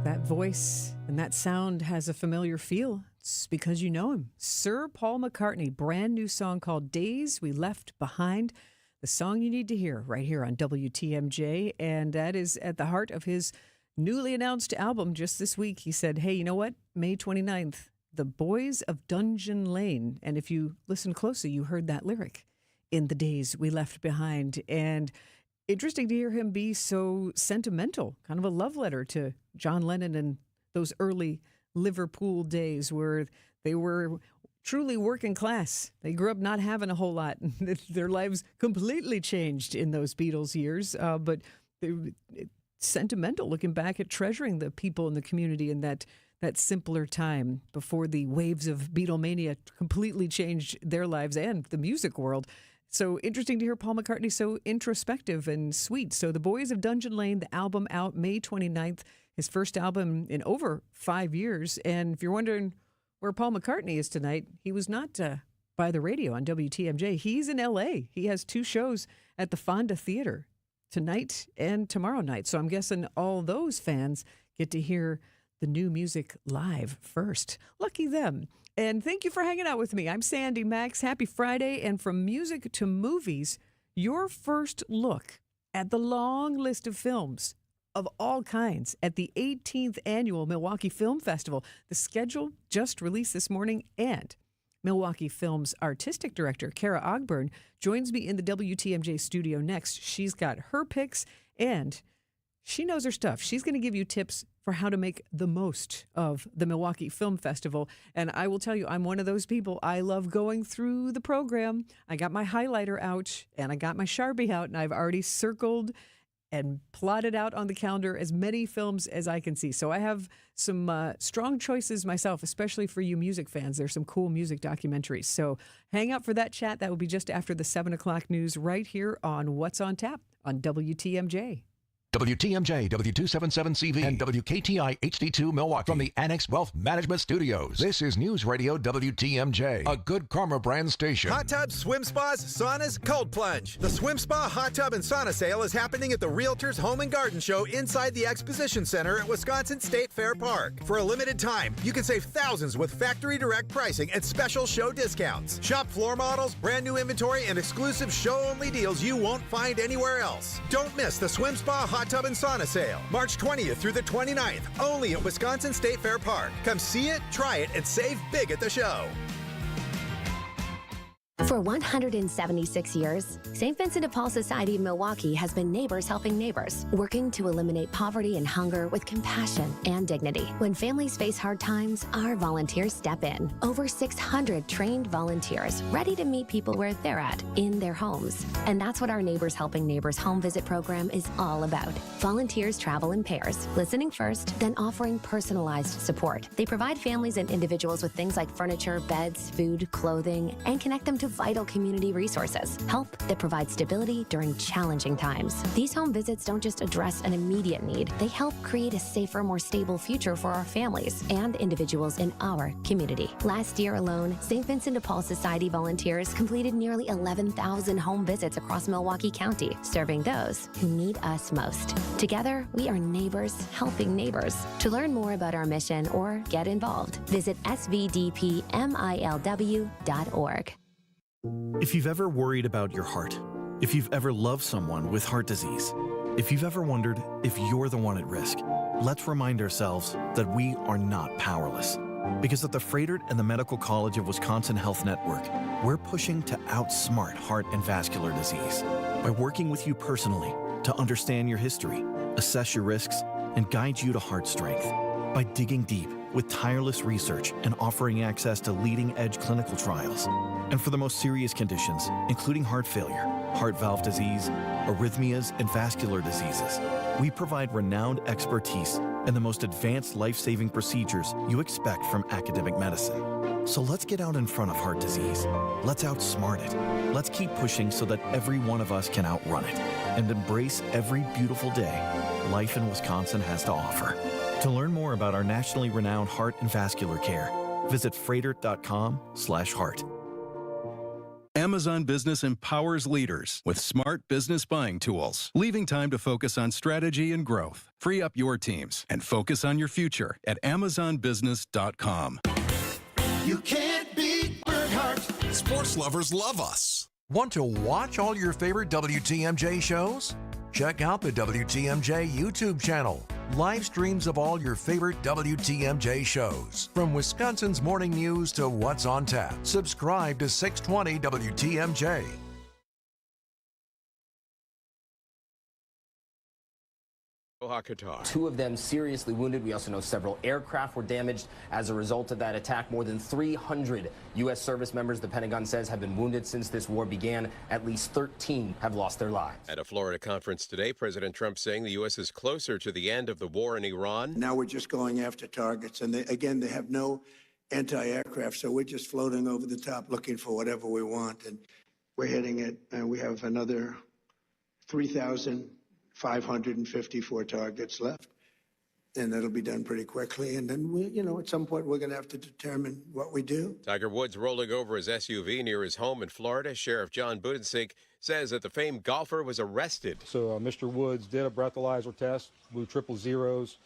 That voice and that sound has a familiar feel. It's because you know him. Sir Paul McCartney, brand new song called Days We Left Behind. The song you need to hear right here on WTMJ. And that is at the heart of his newly announced album just this week. He said, hey, you know what? May 29th, The Boys of Dungeon Lane. And if you listen closely, you heard that lyric, in the days we left behind. And interesting to hear him be so sentimental, kind of a love letter to John Lennon and those early Liverpool days where they were truly working class. They grew up not having a whole lot. Their lives completely changed in those Beatles years, but it's sentimental looking back at treasuring the people in the community in that simpler time before the waves of Beatlemania completely changed their lives and the music world. So interesting to hear Paul McCartney so introspective and sweet. So The Boys of Dungeon Lane, the album out May 29th, his first album in over 5 years. And if you're wondering where Paul McCartney is tonight, he was not by the radio on WTMJ. He's in L.A. He has 2 shows at the Fonda Theater tonight and tomorrow night. So I'm guessing all those fans get to hear the new music live first. Lucky them. And thank you for hanging out with me. I'm Sandy Maxx. Happy Friday. And from music to movies, your first look at the long list of films of all kinds at the 18th Annual Milwaukee Film Festival. The schedule just released this morning, and Milwaukee Film's artistic director, Kara Ogburn, joins me in the WTMJ studio next. She's got her picks, and she knows her stuff. She's going to give you tips for how to make the most of the Milwaukee Film Festival. And I will tell you, I'm one of those people. I love going through the program. I got my highlighter out, and I got my Sharpie out, and I've already circled and plotted out on the calendar as many films as I can see. So I have some strong choices myself, especially for you music fans. There's some cool music documentaries. So hang out for that chat. That will be just after the 7 o'clock news right here on What's on Tap on WTMJ. WTMJ, W277CV, and WKTI HD2 Milwaukee. From the Annex Wealth Management Studios, this is News Radio WTMJ, a Good Karma brand station. Hot tubs, swim spas, saunas, cold plunge. The Swim Spa Hot Tub and Sauna Sale is happening at the Realtors Home and Garden Show inside the Exposition Center at Wisconsin State Fair Park. For a limited time, you can save thousands with factory direct pricing and special show discounts. Shop floor models, brand new inventory, and exclusive show-only deals you won't find anywhere else. Don't miss the Swim Spa Hot Tub and Sauna Sale, March 20th through the 29th, only at Wisconsin State Fair Park. Come see it, try it, and save big at the show. For 176 years, St. Vincent de Paul Society of Milwaukee has been neighbors helping neighbors, working to eliminate poverty and hunger with compassion and dignity. When families face hard times, our volunteers step in. Over 600 trained volunteers ready to meet people where they're at, in their homes. And that's what our Neighbors Helping Neighbors home visit program is all about. Volunteers travel in pairs, listening first, then offering personalized support. They provide families and individuals with things like furniture, beds, food, clothing, and connect them to vital community resources. Help that provides stability during challenging times. These home visits don't just address an immediate need, they help create a safer, more stable future for our families and individuals in our community. Last year alone, St. Vincent de Paul Society volunteers completed nearly 11,000 home visits across Milwaukee County, serving those who need us most. Together, we are neighbors helping neighbors. To learn more about our mission or get involved, visit svdpmilw.org. If you've ever worried about your heart, if you've ever loved someone with heart disease, if you've ever wondered if you're the one at risk, let's remind ourselves that we are not powerless. Because at the Froedtert and the Medical College of Wisconsin Health Network, we're pushing to outsmart heart and vascular disease by working with you personally to understand your history, assess your risks, and guide you to heart strength. By digging deep with tireless research and offering access to leading-edge clinical trials. And for the most serious conditions, including heart failure, heart valve disease, arrhythmias, and vascular diseases, we provide renowned expertise and the most advanced life-saving procedures you expect from academic medicine. So let's get out in front of heart disease. Let's outsmart it. Let's keep pushing so that every one of us can outrun it and embrace every beautiful day life in Wisconsin has to offer. To learn more about our nationally renowned heart and vascular care, visit froedtert.com/heart. Amazon Business empowers leaders with smart business buying tools, leaving time to focus on strategy and growth. Free up your teams and focus on your future at amazonbusiness.com. You can't beat Berghardt. Sports lovers love us. Want to watch all your favorite WTMJ shows? Check out the WTMJ YouTube channel. Live streams of all your favorite WTMJ shows. From Wisconsin's morning news to what's on tap. Subscribe to 620 WTMJ. Qatar. 2 of them seriously wounded. We also know several aircraft were damaged as a result of that attack. More than 300 U.S. service members, the Pentagon says, have been wounded since this war began. At least 13 have lost their lives. At a Florida conference today, President Trump saying the U.S. is closer to the end of the war in Iran. Now we're just going after targets. And they have no anti-aircraft, so we're just floating over the top looking for whatever we want. And we're hitting it, and we have another 3,554 targets left, and that'll be done pretty quickly. And then at some point, we're going to have to determine what we do. Tiger Woods rolling over his SUV near his home in Florida. Sheriff John Budensink says that the famed golfer was arrested. So Mr. Woods did a breathalyzer test, blew 000s,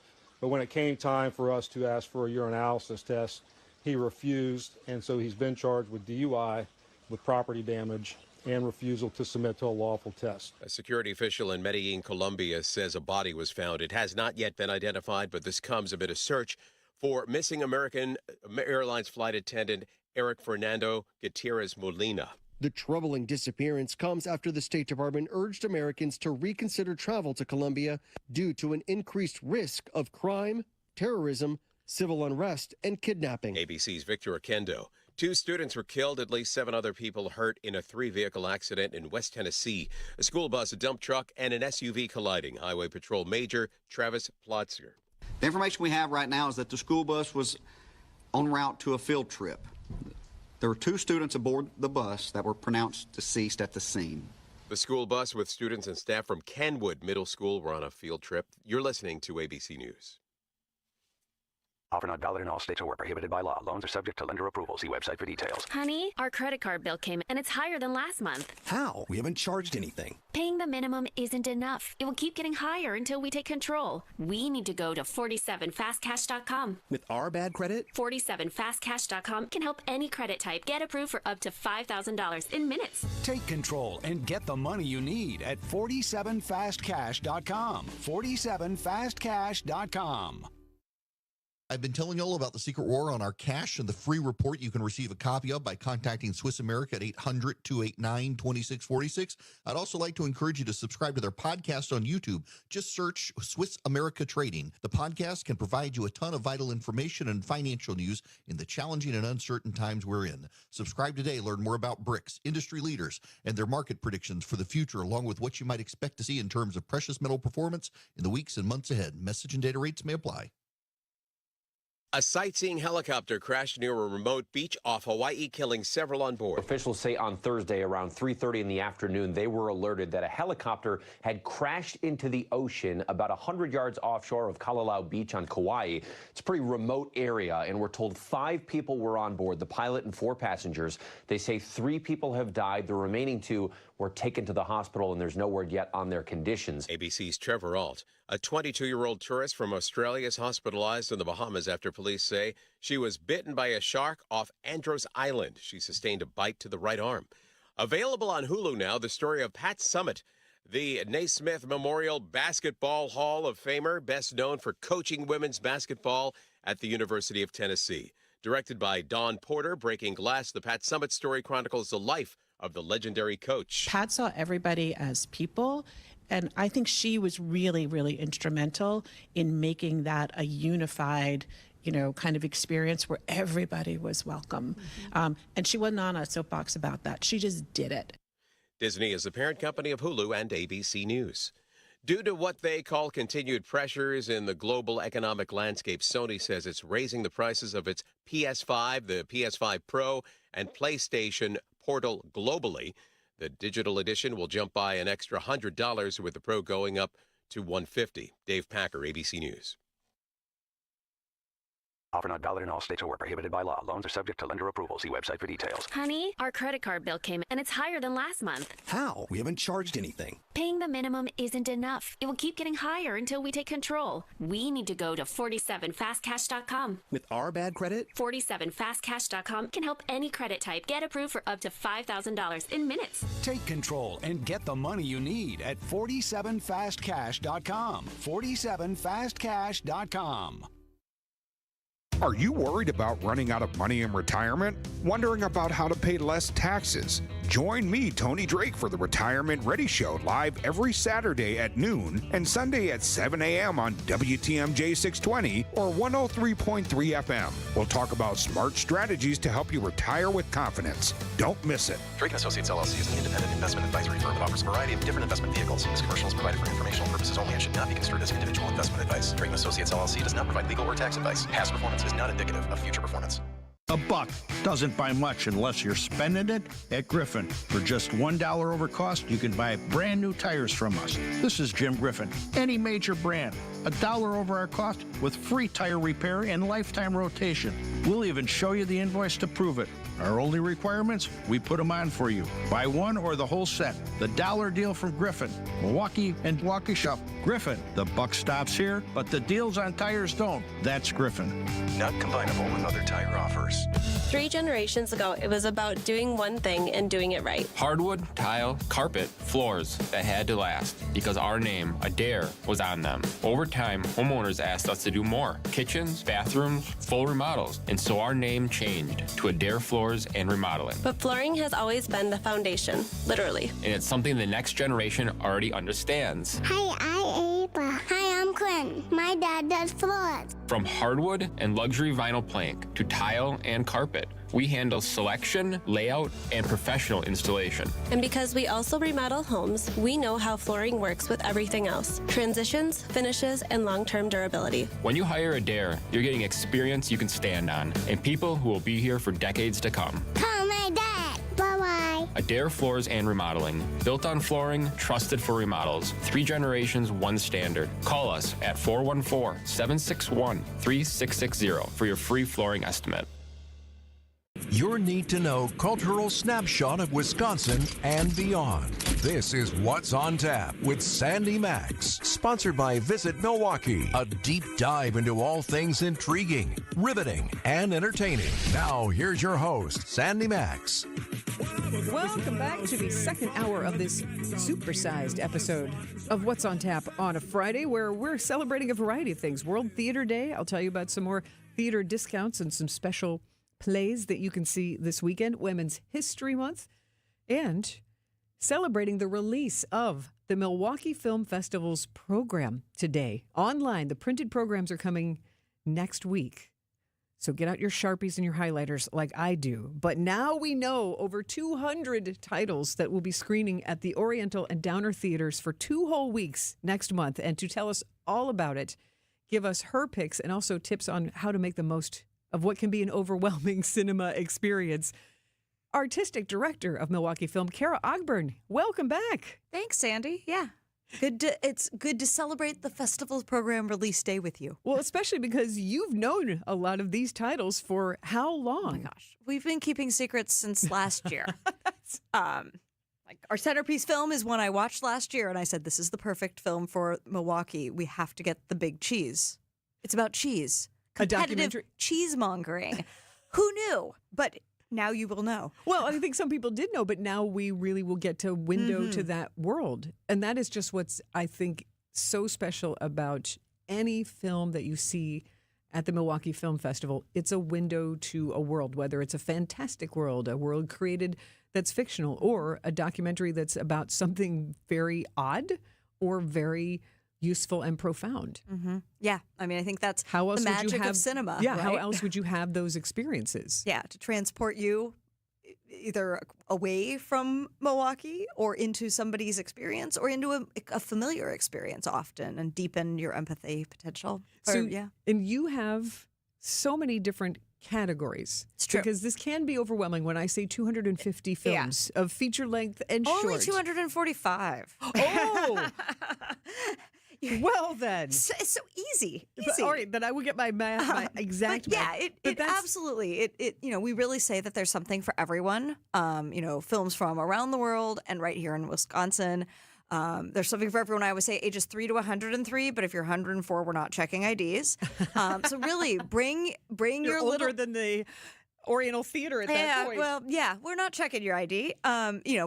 but when it came time for us to ask for a urinalysis test, he refused, and so he's been charged with DUI, with property damage, and refusal to submit to a lawful test. A security official in Medellin, Colombia, says a body was found. It has not yet been identified, but this comes amid a search for missing American Airlines flight attendant Eric Fernando Gutierrez Molina. The troubling disappearance comes after the State Department urged Americans to reconsider travel to Colombia due to an increased risk of crime, terrorism, civil unrest, and kidnapping. ABC's Victor Akendo. 2 students were killed, at least 7 other people hurt in a 3-vehicle accident in West Tennessee. A school bus, a dump truck, and an SUV colliding. Highway Patrol Major Travis Plotzer. The information we have right now is that the school bus was en route to a field trip. There were 2 students aboard the bus that were pronounced deceased at the scene. The school bus with students and staff from Kenwood Middle School were on a field trip. You're listening to ABC News. Offer not valid in all states or where prohibited by law. Loans are subject to lender approval. See website for details. Honey, our credit card bill came and it's higher than last month. How? We haven't charged anything. Paying the minimum isn't enough. It will keep getting higher until we take control. We need to go to 47fastcash.com. With our bad credit? 47fastcash.com can help any credit type get approved for up to $5,000 in minutes. Take control and get the money you need at 47fastcash.com. 47fastcash.com. I've been telling you all about the Secret War on our cash and the free report you can receive a copy of by contacting Swiss America at 800-289-2646. I'd also like to encourage you to subscribe to their podcast on YouTube. Just search Swiss America Trading. The podcast can provide you a ton of vital information and financial news in the challenging and uncertain times we're in. Subscribe today. Learn more about BRICS, industry leaders, and their market predictions for the future, along with what you might expect to see in terms of precious metal performance in the weeks and months ahead. Message and data rates may apply. A sightseeing helicopter crashed near a remote beach off Hawaii, killing several on board. Officials say on Thursday around 3:30 in the afternoon, they were alerted that a helicopter had crashed into the ocean about 100 yards offshore of Kalalau Beach on Kauai. It's a pretty remote area, and we're told 5 people were on board, the pilot and 4 passengers. They say 3 people have died. The remaining 2 were taken to the hospital, and there's no word yet on their conditions. ABC's Trevor Alt. A 22-year-old tourist from Australia is hospitalized in the Bahamas after police say she was bitten by a shark off Andros Island. She sustained a bite to the right arm. Available on Hulu now, the story of Pat Summitt, the Naismith Memorial Basketball Hall of Famer, best known for coaching women's basketball at the University of Tennessee. Directed by Dawn Porter, Breaking Glass, the Pat Summitt story chronicles the life of the legendary coach. Pat saw everybody as people, and I think she was really, really instrumental in making that a unified, kind of experience where everybody was welcome. And she wasn't on a soapbox about that. She just did it. Disney is the parent company of Hulu and ABC News. Due to what they call continued pressures in the global economic landscape, Sony says it's raising the prices of its PS5, the PS5 Pro, and PlayStation Portal globally. The digital edition will jump by an extra $100, with the Pro going up to $150. Dave Packer, ABC News. Offer not valid in all states or where prohibited by law. Loans are subject to lender approval. See website for details. Honey, our credit card bill came and it's higher than last month. How? We haven't charged anything. Paying the minimum isn't enough. It will keep getting higher until we take control. We need to go to 47fastcash.com. With our bad credit? 47fastcash.com can help any credit type get approved for up to $5,000 in minutes. Take control and get the money you need at 47fastcash.com. 47fastcash.com. Are you worried about running out of money in retirement? Wondering about how to pay less taxes? Join me, Tony Drake, for the Retirement Ready Show, live every Saturday at noon and Sunday at 7 a.m. on WTMJ 620 or 103.3 FM. We'll talk about smart strategies to help you retire with confidence. Don't miss it. Drake & Associates LLC is an independent investment advisory firm that offers a variety of different investment vehicles. This commercial is provided for informational purposes only and should not be construed as individual investment advice. Drake & Associates LLC does not provide legal or tax advice. Past performance is not indicative of future performance. A buck doesn't buy much unless you're spending it at Griffin. For just $1 over cost, you can buy brand new tires from us. This is Jim Griffin. Any major brand, $1 over our cost with free tire repair and lifetime rotation. We'll even show you the invoice to prove it. Our only requirements, we put them on for you. Buy one or the whole set. The dollar deal from Griffin. Milwaukee and Waukesha. Griffin. The buck stops here, but the deals on tires don't. That's Griffin. Not combinable with other tire offers. 3 generations ago, it was about doing one thing and doing it right. Hardwood, tile, carpet, floors that had to last because our name, Adair, was on them. Over time, homeowners asked us to do more. Kitchens, bathrooms, full remodels. And so our name changed to Adair Floors and Remodeling. But flooring has always been the foundation, literally. And it's something the next generation already understands. Hi, I'm Ava. Hi, I'm Quinn. My dad does floors. From hardwood and luxury vinyl plank to tile and carpet, we handle selection, layout, and professional installation. And because we also remodel homes, we know how flooring works with everything else. Transitions, finishes, and long-term durability. When you hire Adair, you're getting experience you can stand on and people who will be here for decades to come. Call my dad. Bye-bye. Adair Floors and Remodeling. Built on flooring, trusted for remodels. 3 generations, 1 standard. Call us at 414-761-3660 for your free flooring estimate. Your need-to-know cultural snapshot of Wisconsin and beyond. This is What's on Tap with Sandy Maxx, sponsored by Visit Milwaukee. A deep dive into all things intriguing, riveting, and entertaining. Now, here's your host, Sandy Maxx. Welcome back to the second hour of this supersized episode of What's on Tap on a Friday, where we're celebrating a variety of things. World Theater Day. I'll tell you about some more theater discounts and some special plays that you can see this weekend. Women's History Month. And celebrating the release of the Milwaukee Film Festival's program today. Online, the printed programs are coming next week. So get out your Sharpies and your highlighters like I do. But now we know over 200 titles that will be screening at the Oriental and Downer Theaters for 2 whole weeks next month. And to tell us all about it, give us her picks and also tips on how to make the most of what can be an overwhelming cinema experience. Artistic Director of Milwaukee Film, Kara Ogburn. Welcome back. Thanks, Sandy. Yeah. It's good to celebrate the festival's program release day with you. Well, especially because you've known a lot of these titles for how long? Oh my gosh. We've been keeping secrets since last year. Like our centerpiece film is one I watched last year, and I said, this is the perfect film for Milwaukee. We have to get the big cheese. It's about cheese. Competitive cheesemongering. Who knew? But now you will know. Well, I think some people did know, but now we really will get to window to that world. And that is just what's, I think, so special about any film that you see at the Milwaukee Film Festival. It's a window to a world, whether it's a fantastic world, a world created that's fictional, or a documentary that's about something very odd or very useful and profound. Mm-hmm. Yeah. I mean, I think that's how else the magic would you have, of cinema. Yeah. Right? How else would you have those experiences? Yeah. To transport you either away from Milwaukee or into somebody's experience or into a familiar experience often, and deepen your empathy potential. And you have so many different categories. It's true. Because this can be overwhelming when I say 250 films of feature length and short. Only 245. Oh! Well, then. It's so easy. But, all right, then I will get my exact math. Yeah, it absolutely. We really say that there's something for everyone. Films from around the world and right here in Wisconsin. There's something for everyone. I always say ages 3 to 103, but if you're 104, we're not checking IDs. So really, bring your older little than the Oriental Theater at that point. Well, yeah, we're not checking your ID.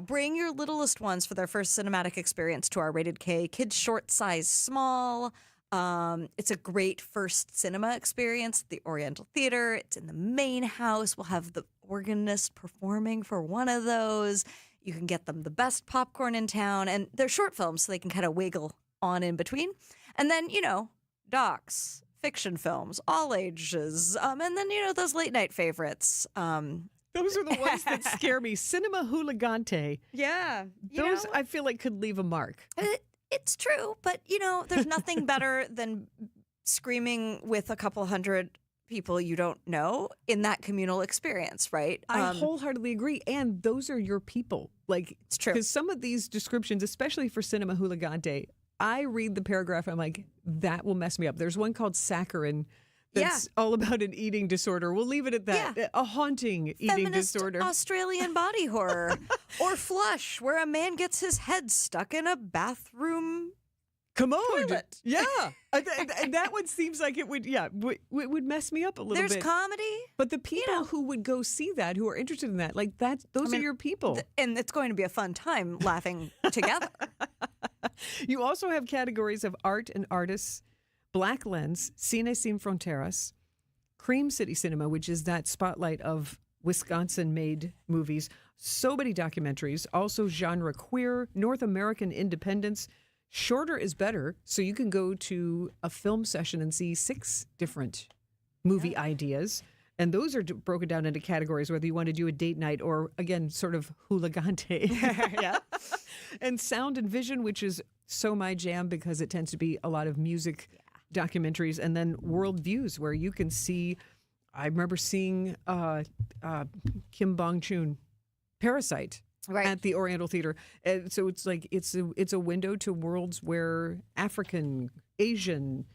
Bring your littlest ones for their first cinematic experience to our Rated K Kids Short Size Small. It's a great first cinema experience at the Oriental Theater. It's in the main house. We'll have the organist performing for one of those. You can get them the best popcorn in town, and they're short films, so they can kind of wiggle on in between. And then, docs, fiction films, all ages, and then, those late night favorites. Those are the ones that scare me. Cinema Hooligante. Yeah. Those I feel like could leave a mark. It's true, but, there's nothing better than screaming with a couple hundred people you don't know in that communal experience, right? I wholeheartedly agree. And those are your people. Like, it's true. Because some of these descriptions, especially for Cinema Hooligante, I read the paragraph, I'm like, that will mess me up. There's one called Saccharin that's all about an eating disorder. We'll leave it at that. Yeah. A haunting eating disorder. Australian body horror. Or Flush, where a man gets his head stuck in a bathroom commode. Toilet. Yeah. And that one seems like it would, would mess me up a little bit. There's comedy. But the people who would go see that, who are interested in that, like those are your people. And it's going to be a fun time laughing together. You also have categories of art and artists, Black Lens, Cine Sin Fronteras, Cream City Cinema, which is that spotlight of Wisconsin-made movies, so many documentaries, also genre queer, North American independence. Shorter is better, so you can go to a film session and see 6 different movie ideas. And those are broken down into categories, whether you want to do a date night or, again, sort of hooligante. Yeah. And sound and vision, which is so my jam because it tends to be a lot of music documentaries. And then world views, where you can see, I remember seeing Kim Bong-chun, Parasite. Right. At the Oriental Theater. And so it's like it's a window to worlds where African, Asian,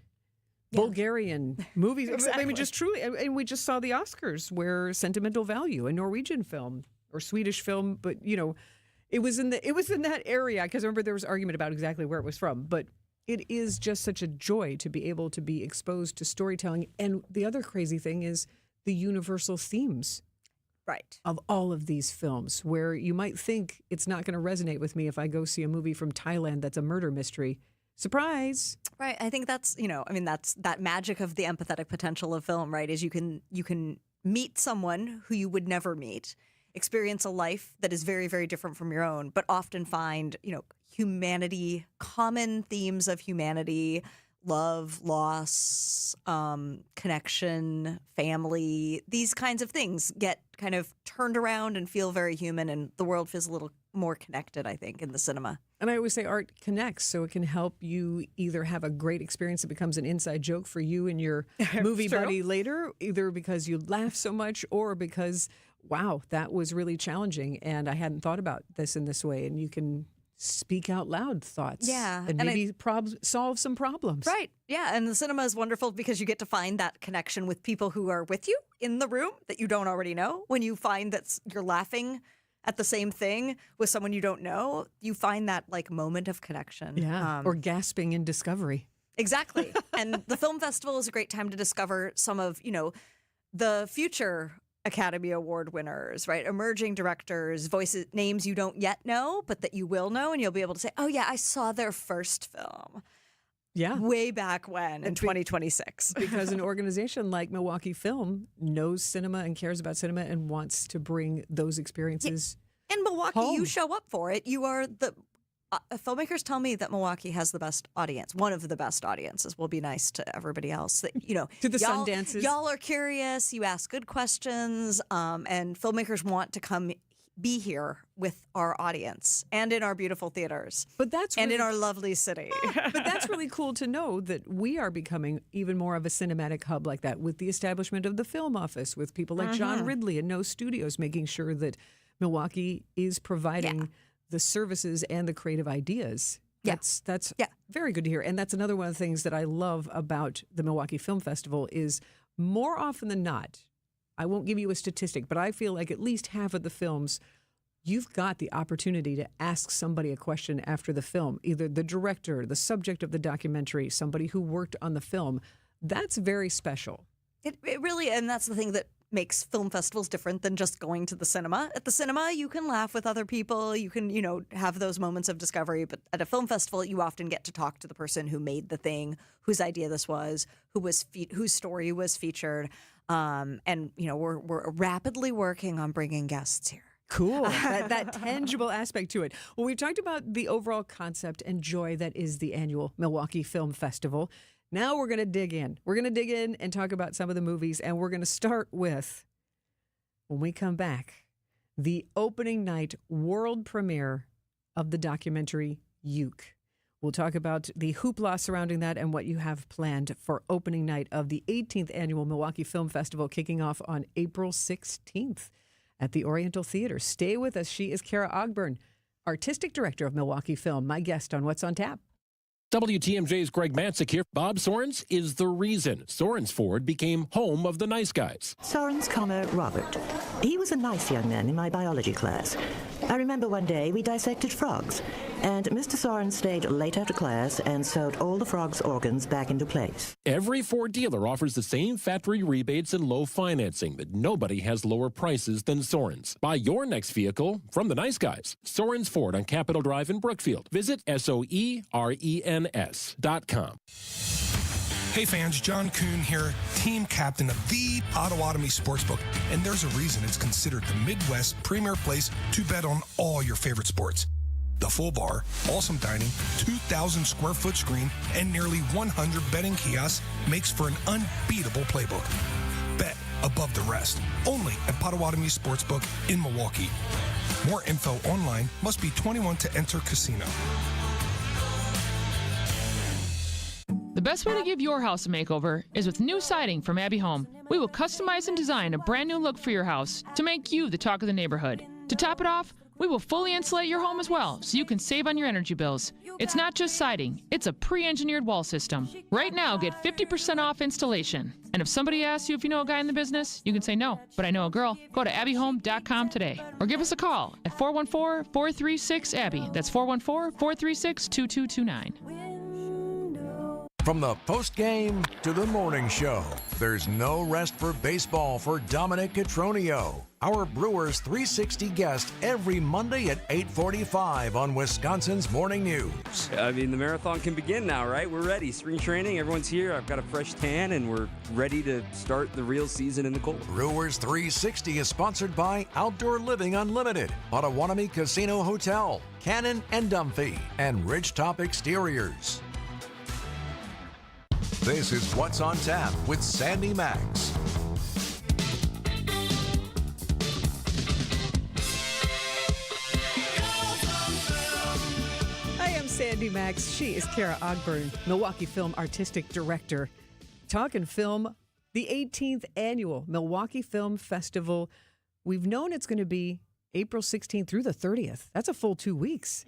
Bulgarian movies. Exactly. I mean, just truly. And we just saw the Oscars where Sentimental Value, a Norwegian film or Swedish film, but it was in that area, because I remember there was argument about exactly where it was from. But it is just such a joy to be able to be exposed to storytelling. And the other crazy thing is the universal themes Right. of all of these films, where you might think it's not going to resonate with me if I go see a movie from Thailand that's a murder mystery. Surprise. Right. I think that's, that's that magic of the empathetic potential of film, right? Is you can meet someone who you would never meet, experience a life that is very, very different from your own, but often find, humanity, common themes of humanity, love, loss, connection, family, these kinds of things get kind of turned around and feel very human, and the world feels a little more connected, I think, in the cinema. And I always say art connects, so it can help you either have a great experience that becomes an inside joke for you and your movie buddy later, either because you laugh so much or because, wow, that was really challenging and I hadn't thought about this in this way. And you can speak out loud thoughts. Yeah. And maybe solve some problems. Right. Yeah. And the cinema is wonderful because you get to find that connection with people who are with you in the room that you don't already know. When you find that you're laughing at the same thing with someone you don't know, you find that like moment of connection. Yeah. Or gasping in discovery. Exactly. And the film festival is a great time to discover some of, the future Academy Award winners, right? Emerging directors, voices, names you don't yet know, but that you will know. And you'll be able to say, oh yeah, I saw their first film. Yeah. Way back when in 2026. Because an organization like Milwaukee Film knows cinema and cares about cinema and wants to bring those experiences in Milwaukee, home. You show up for it. You are the filmmakers tell me that Milwaukee has the best audience. One of the best audiences. Will be nice to everybody else. That, to the Sundances. Y'all are curious. You ask good questions. And filmmakers want to come be here with our audience and in our beautiful theaters. And in our lovely city. But that's really cool to know that we are becoming even more of a cinematic hub like that with the establishment of the film office, with people like John Ridley and No Studios, making sure that Milwaukee is providing the services and the creative ideas. That's very good to hear. And that's another one of the things that I love about the Milwaukee Film Festival is more often than not, I won't give you a statistic, but I feel like at least half of the films, you've got the opportunity to ask somebody a question after the film, either the director, the subject of the documentary, somebody who worked on the film. That's very special. It really, and that's the thing that makes film festivals different than just going to the cinema. At the cinema, you can laugh with other people. You can, have those moments of discovery. But at a film festival, you often get to talk to the person who made the thing, whose idea this was, whose story was featured. And we're rapidly working on bringing guests here. Cool. that tangible aspect to it. Well, we've talked about the overall concept and joy that is the annual Milwaukee Film Festival. Now we're going to dig in. We're going to dig in and talk about some of the movies, and we're going to start with, when we come back, the opening night world premiere of the documentary Uke. We'll talk about the hoopla surrounding that and what you have planned for opening night of the 18th Annual Milwaukee Film Festival, kicking off on April 16th at the Oriental Theater. Stay with us. She is Kara Ogburn, Artistic Director of Milwaukee Film, my guest on What's on Tap. WTMJ's Greg Matzik here. Bob Sorens is the reason Sorens Ford became home of the nice guys. Sorens, Robert. He was a nice young man in my biology class. I remember one day we dissected frogs, and Mr. Sorens stayed late after class and sewed all the frogs' organs back into place. Every Ford dealer offers the same factory rebates and low financing, but nobody has lower prices than Sorens. Buy your next vehicle from the nice guys. Sorens Ford on Capitol Drive in Brookfield. Visit SOERENS.com. Hey fans, John Kuhn here, team captain of the Potawatomi Sportsbook, and there's a reason it's considered the Midwest premier place to bet on all your favorite sports. The full bar, awesome dining, 2,000 square foot screen, and nearly 100 betting kiosks makes for an unbeatable playbook. Bet above the rest, only at Potawatomi Sportsbook in Milwaukee. More info online. Must be 21 to enter casino. The best way to give your house a makeover is with new siding from Abbey Home. We will customize and design a brand new look for your house to make you the talk of the neighborhood. To top it off, we will fully insulate your home as well so you can save on your energy bills. It's not just siding, it's a pre-engineered wall system. Right now, get 50% off installation. And if somebody asks you if you know a guy in the business, you can say no, but I know a girl. Go to abbyhome.com today or give us a call at 414-436-ABBY. That's 414-436-2229. From the post-game to the morning show, there's no rest for baseball for Dominic Cotroneo, our Brewers 360 guest every Monday at 8:45 on Wisconsin's Morning News. I mean, the marathon can begin now, right? We're ready. Spring training, everyone's here. I've got a fresh tan, and we're ready to start the real season in the cold. Brewers 360 is sponsored by Outdoor Living Unlimited, Potawatomi Casino Hotel, Cannon and Dunphy, and Ridgetop Exteriors. This is What's on Tap with Sandy Maxx. I am Sandy Maxx. She is Kara Ogburn, Milwaukee Film Artistic Director. Talking film, the 18th annual Milwaukee Film Festival. We've known it's going to be April 16th through the 30th. That's a full 2 weeks.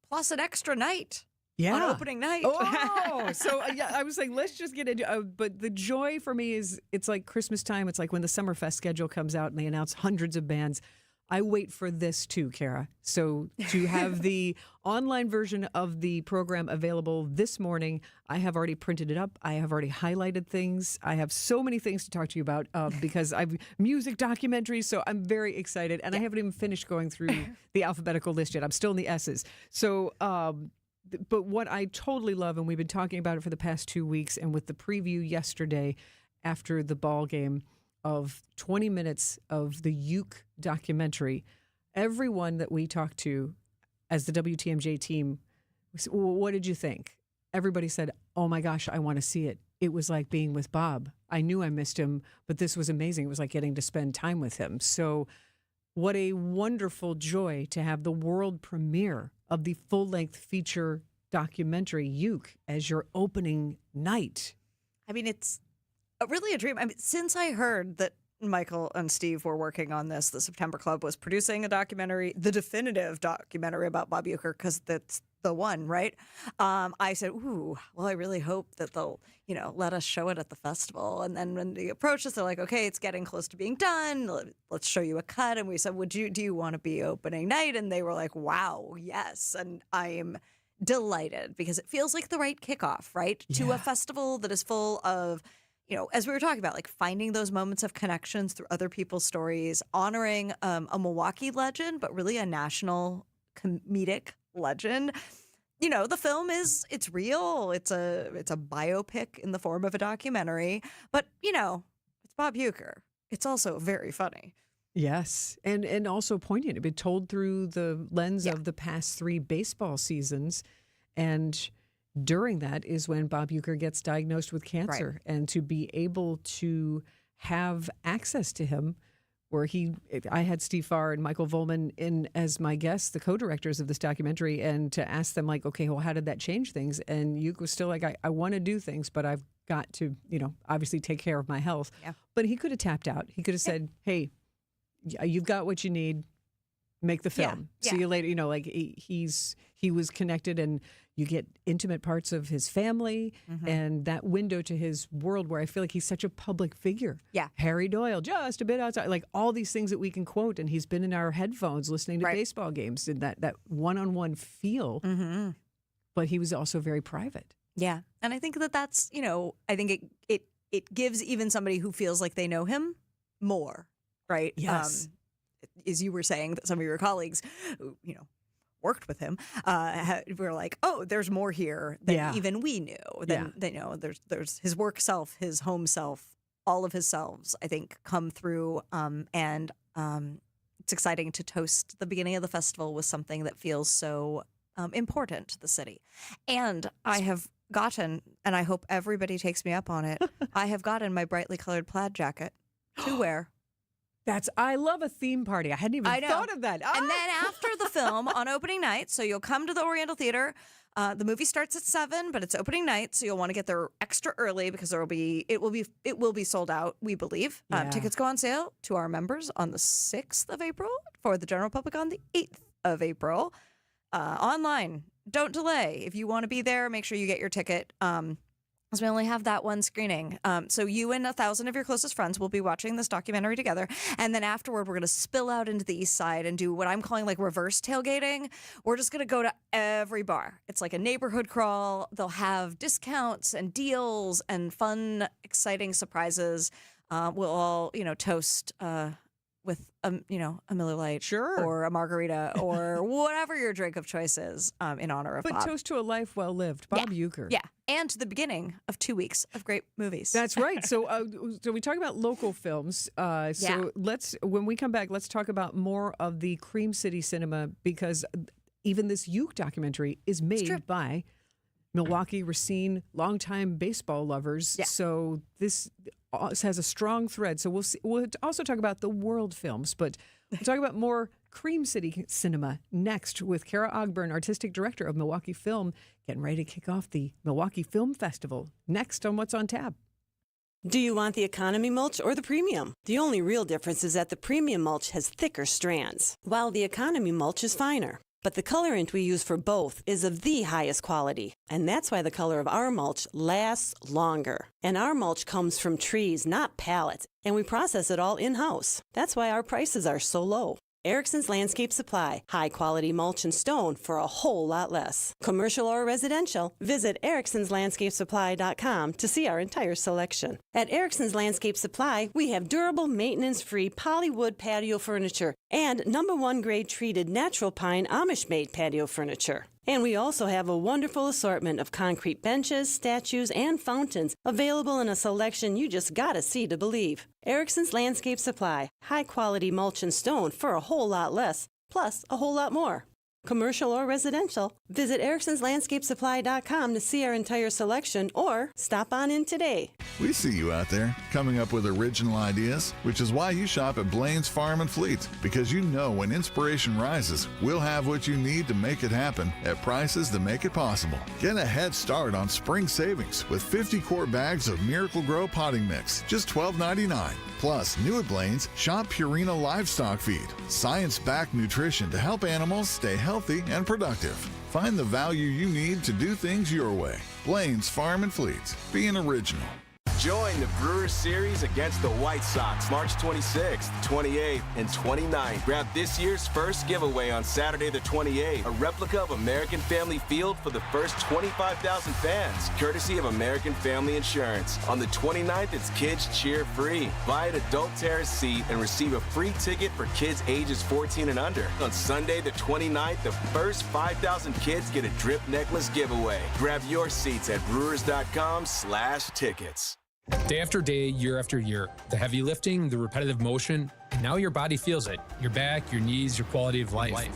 Plus an extra night. Yeah. On opening night. Oh, so yeah, I was like, let's just get into but the joy for me is it's like Christmas time. It's like when the Summerfest schedule comes out and they announce hundreds of bands. I wait for this too, Kara. So to have the online version of the program available this morning, I have already printed it up. I have already highlighted things. I have so many things to talk to you about because I've music documentaries. So I'm very excited. And I haven't even finished going through the alphabetical list yet. I'm still in the S's. So, but what I totally love, and we've been talking about it for the past 2 weeks, and with the preview yesterday after the ball game of 20 minutes of the Uke documentary, everyone that we talked to as the WTMJ team, we said, well, what did you think? Everybody said, oh my gosh, I want to see it. It was like being with Bob. I knew I missed him, but this was amazing. It was like getting to spend time with him. So what a wonderful joy to have the world premiere of the full-length feature documentary Uke as your opening night. I mean, it's really a dream. I mean, since I heard that Michael and Steve were working on this, the September Club was producing a documentary, the definitive documentary about Bob Uecker, because that's the one, right? I said, ooh, well, I really hope that they'll, let us show it at the festival. And then when they approached us, they're like, okay, it's getting close to being done. Let's show you a cut. And we said, do you want to be opening night? And they were like, wow, yes. And I am delighted because it feels like the right kickoff, right? Yeah. To a festival that is full of, as we were talking about, like finding those moments of connections through other people's stories, honoring a Milwaukee legend, but really a national comedic legend. The film it's real. It's a biopic in the form of a documentary, but it's Bob Uecker. It's also very funny. Yes, and also poignant. It's been told through the lens of the past 3 baseball seasons, and during that is when Bob Uecker gets diagnosed with cancer, right. And to be able to have access to him, where I had Steve Farr and Michael Volman in as my guests, the co-directors of this documentary, and to ask them like, okay, well, how did that change things? And Uecker was still like, I want to do things, but I've got to, obviously take care of my health. Yeah. But he could have tapped out. He could have said, hey, you've got what you need. Make the film. Yeah. See you later. He was connected, and you get intimate parts of his family and that window to his world where I feel like he's such a public figure. Yeah. Harry Doyle, just a bit outside, like all these things that we can quote. And he's been in our headphones listening to baseball games and that one-on-one feel. Mm-hmm. But he was also very private. Yeah. And I think that's, I think it gives even somebody who feels like they know him more, right? Yes. As you were saying, that some of your colleagues who, worked with him, were like, oh, there's more here than even we knew. There's his work self, his home self, all of his selves, I think, come through. And it's exciting to toast the beginning of the festival with something that feels so important to the city. And I have gotten, and I hope everybody takes me up on it, I have gotten my brightly colored plaid jacket to wear. I love a theme party. I hadn't even thought of that. And then after the film on opening night, so you'll come to the Oriental Theater. The movie starts at 7, but it's opening night, so you'll want to get there extra early because it will be sold out, we believe. Yeah. Tickets go on sale to our members on the 6th of April, for the general public on the 8th of April. Online, don't delay. If you want to be there, make sure you get your ticket. because we only have that one screening. So you and 1,000 of your closest friends will be watching this documentary together. And then afterward, we're going to spill out into the east side and do what I'm calling like reverse tailgating. We're just going to go to every bar. It's like a neighborhood crawl. They'll have discounts and deals and fun, exciting surprises. We'll all, toast with a Miller Lite, or a margarita, or whatever your drink of choice is, in honor of Bob. But toast to a life well lived, Bob Uecker. Yeah, and to the beginning of 2 weeks of great movies. That's right. So, so we talk about local films. So when we come back, let's talk about more of the Cream City cinema, because even this Uke documentary is made by Milwaukee, Racine, longtime baseball lovers. Yeah. So this has a strong thread. So we'll also talk about the world films, but we'll talk about more Cream City cinema next with Kara Ogburn, artistic director of Milwaukee Film, getting ready to kick off the Milwaukee Film Festival. Next on What's on Tap. Do you want the economy mulch or the premium? The only real difference is that the premium mulch has thicker strands, while the economy mulch is finer. But the colorant we use for both is of the highest quality, and that's why the color of our mulch lasts longer. And our mulch comes from trees, not pallets, and we process it all in-house. That's why our prices are so low. Erickson's Landscape Supply, high-quality mulch and stone for a whole lot less. Commercial or residential, visit ericksonslandscapesupply.com to see our entire selection. At Erickson's Landscape Supply, we have durable, maintenance-free polywood patio furniture and #1 grade treated natural pine Amish-made patio furniture. And we also have a wonderful assortment of concrete benches, statues, and fountains available in a selection you just gotta see to believe. Erickson's Landscape Supply, high-quality mulch and stone for a whole lot less, plus a whole lot more. Commercial or residential, visit ericksonslandscapesupply.com to see our entire selection or stop on in today. We see you out there coming up with original ideas, which is why you shop at Blaine's Farm and Fleet, because you know when inspiration rises, we'll have what you need to make it happen at prices that make it possible. Get a head start on spring savings with 50 quart bags of Miracle Grow potting mix, just $12.99. Plus, new at Blaine's, shop Purina Livestock Feed, science-backed nutrition to help animals stay healthy and productive. Find the value you need to do things your way. Blaine's Farm and Fleet. Be an original. Join the Brewers Series against the White Sox March 26th, 28th, and 29th. Grab this year's first giveaway on Saturday the 28th, a replica of American Family Field for the first 25,000 fans, courtesy of American Family Insurance. On the 29th, it's Kids Cheer Free. Buy an adult terrace seat and receive a free ticket for kids ages 14 and under. On Sunday the 29th, the first 5,000 kids get a drip necklace giveaway. Grab your seats at brewers.com/tickets. Day after day, year after year, the heavy lifting, the repetitive motion, and now your body feels it. Your back, your knees, your quality of life.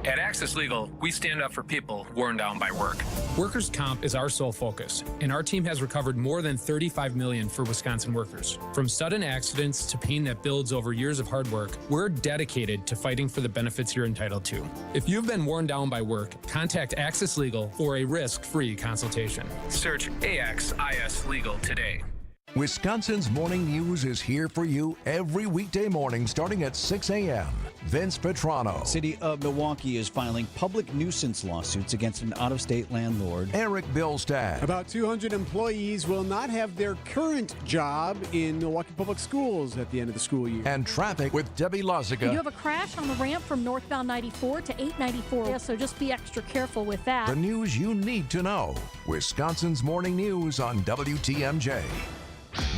At Access Legal, we stand up for people worn down by work. Workers' comp is our sole focus, and our team has recovered more than $35 million for Wisconsin workers. From sudden accidents to pain that builds over years of hard work, we're dedicated to fighting for the benefits you're entitled to. If you've been worn down by work, contact Access Legal for a risk-free consultation. Search AXIS Legal today. Wisconsin's Morning News is here for you every weekday morning starting at 6 a.m. Vince Petrano. City of Milwaukee is filing public nuisance lawsuits against an out-of-state landlord. Eric Billstad. About 200 employees will not have their current job in Milwaukee Public Schools at the end of the school year. And traffic with Debbie Lozica. You have a crash on the ramp from northbound 94 to 894. Yeah, so just be extra careful with that. The news you need to know. Wisconsin's Morning News on WTMJ.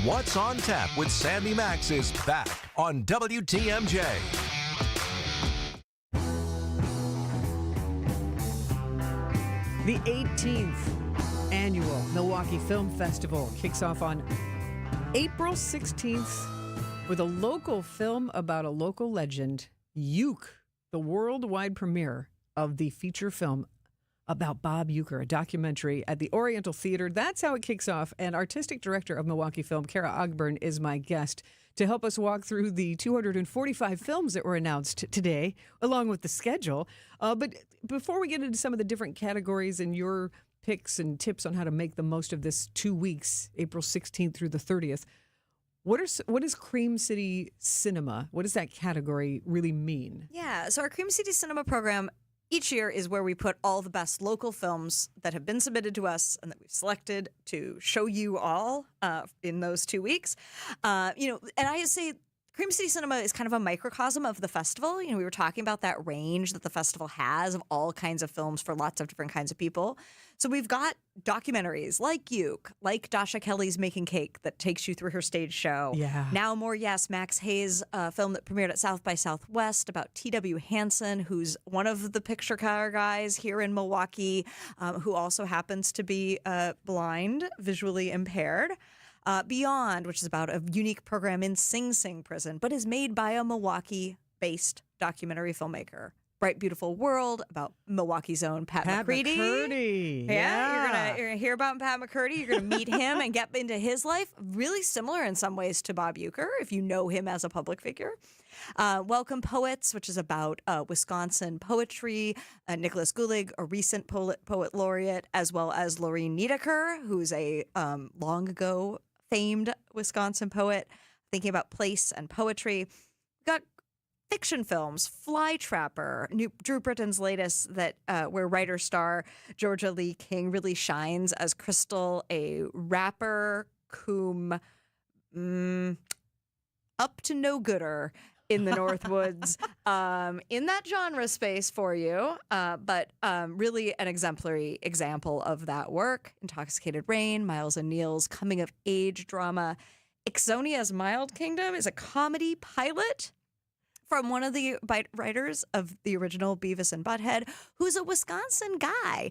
What's on Tap with Sandy Maxx is back on WTMJ. The 18th annual Milwaukee Film Festival kicks off on April 16th with a local film about a local legend, Uke, the worldwide premiere of the feature film about Bob Uecker, a documentary at the Oriental Theater. That's how it kicks off. And artistic director of Milwaukee Film, Kara Ogburn, is my guest to help us walk through the 245 films that were announced today, along with the schedule. But before we get into some of the different categories and your picks and tips on how to make the most of this 2 weeks, April 16th through the 30th, what is Cream City Cinema? What does that category really mean? Yeah, so our Cream City Cinema program each year is where we put all the best local films that have been submitted to us and that we've selected to show you all in those 2 weeks. And I say Cream City Cinema is kind of a microcosm of the festival. We were talking about that range that the festival has of all kinds of films for lots of different kinds of people. So we've got documentaries like Uke, like Dasha Kelly's Making Cake that takes you through her stage show. Yeah. Now More Yes, Max Hayes' film that premiered at South by Southwest about T.W. Hansen, who's one of the picture car guys here in Milwaukee, who also happens to be blind, visually impaired. Beyond, which is about a unique program in Sing Sing prison, but is made by a Milwaukee-based documentary filmmaker. Bright Beautiful World, about Milwaukee's own Pat McCready. Yeah. You're gonna hear about Pat McCready. You're gonna meet him and get into his life. Really similar in some ways to Bob Uecker, if you know him as a public figure. Welcome Poets, which is about Wisconsin poetry. Nicholas Gulig, a recent poet laureate, as well as Laureen Niedecker, who's a long ago famed Wisconsin poet, thinking about place and poetry. We've got fiction films, Fly Trapper, Drew Britton's latest, that where writer star Georgia Lee King really shines as Crystal, a rapper whom up to no gooder in the Northwoods, in that genre space for you, but really an exemplary example of that work. Intoxicated Rain, Miles and Neil's coming-of-age drama. Ixonia's Mild Kingdom is a comedy pilot from one of the writers of the original Beavis and Butthead, who's a Wisconsin guy,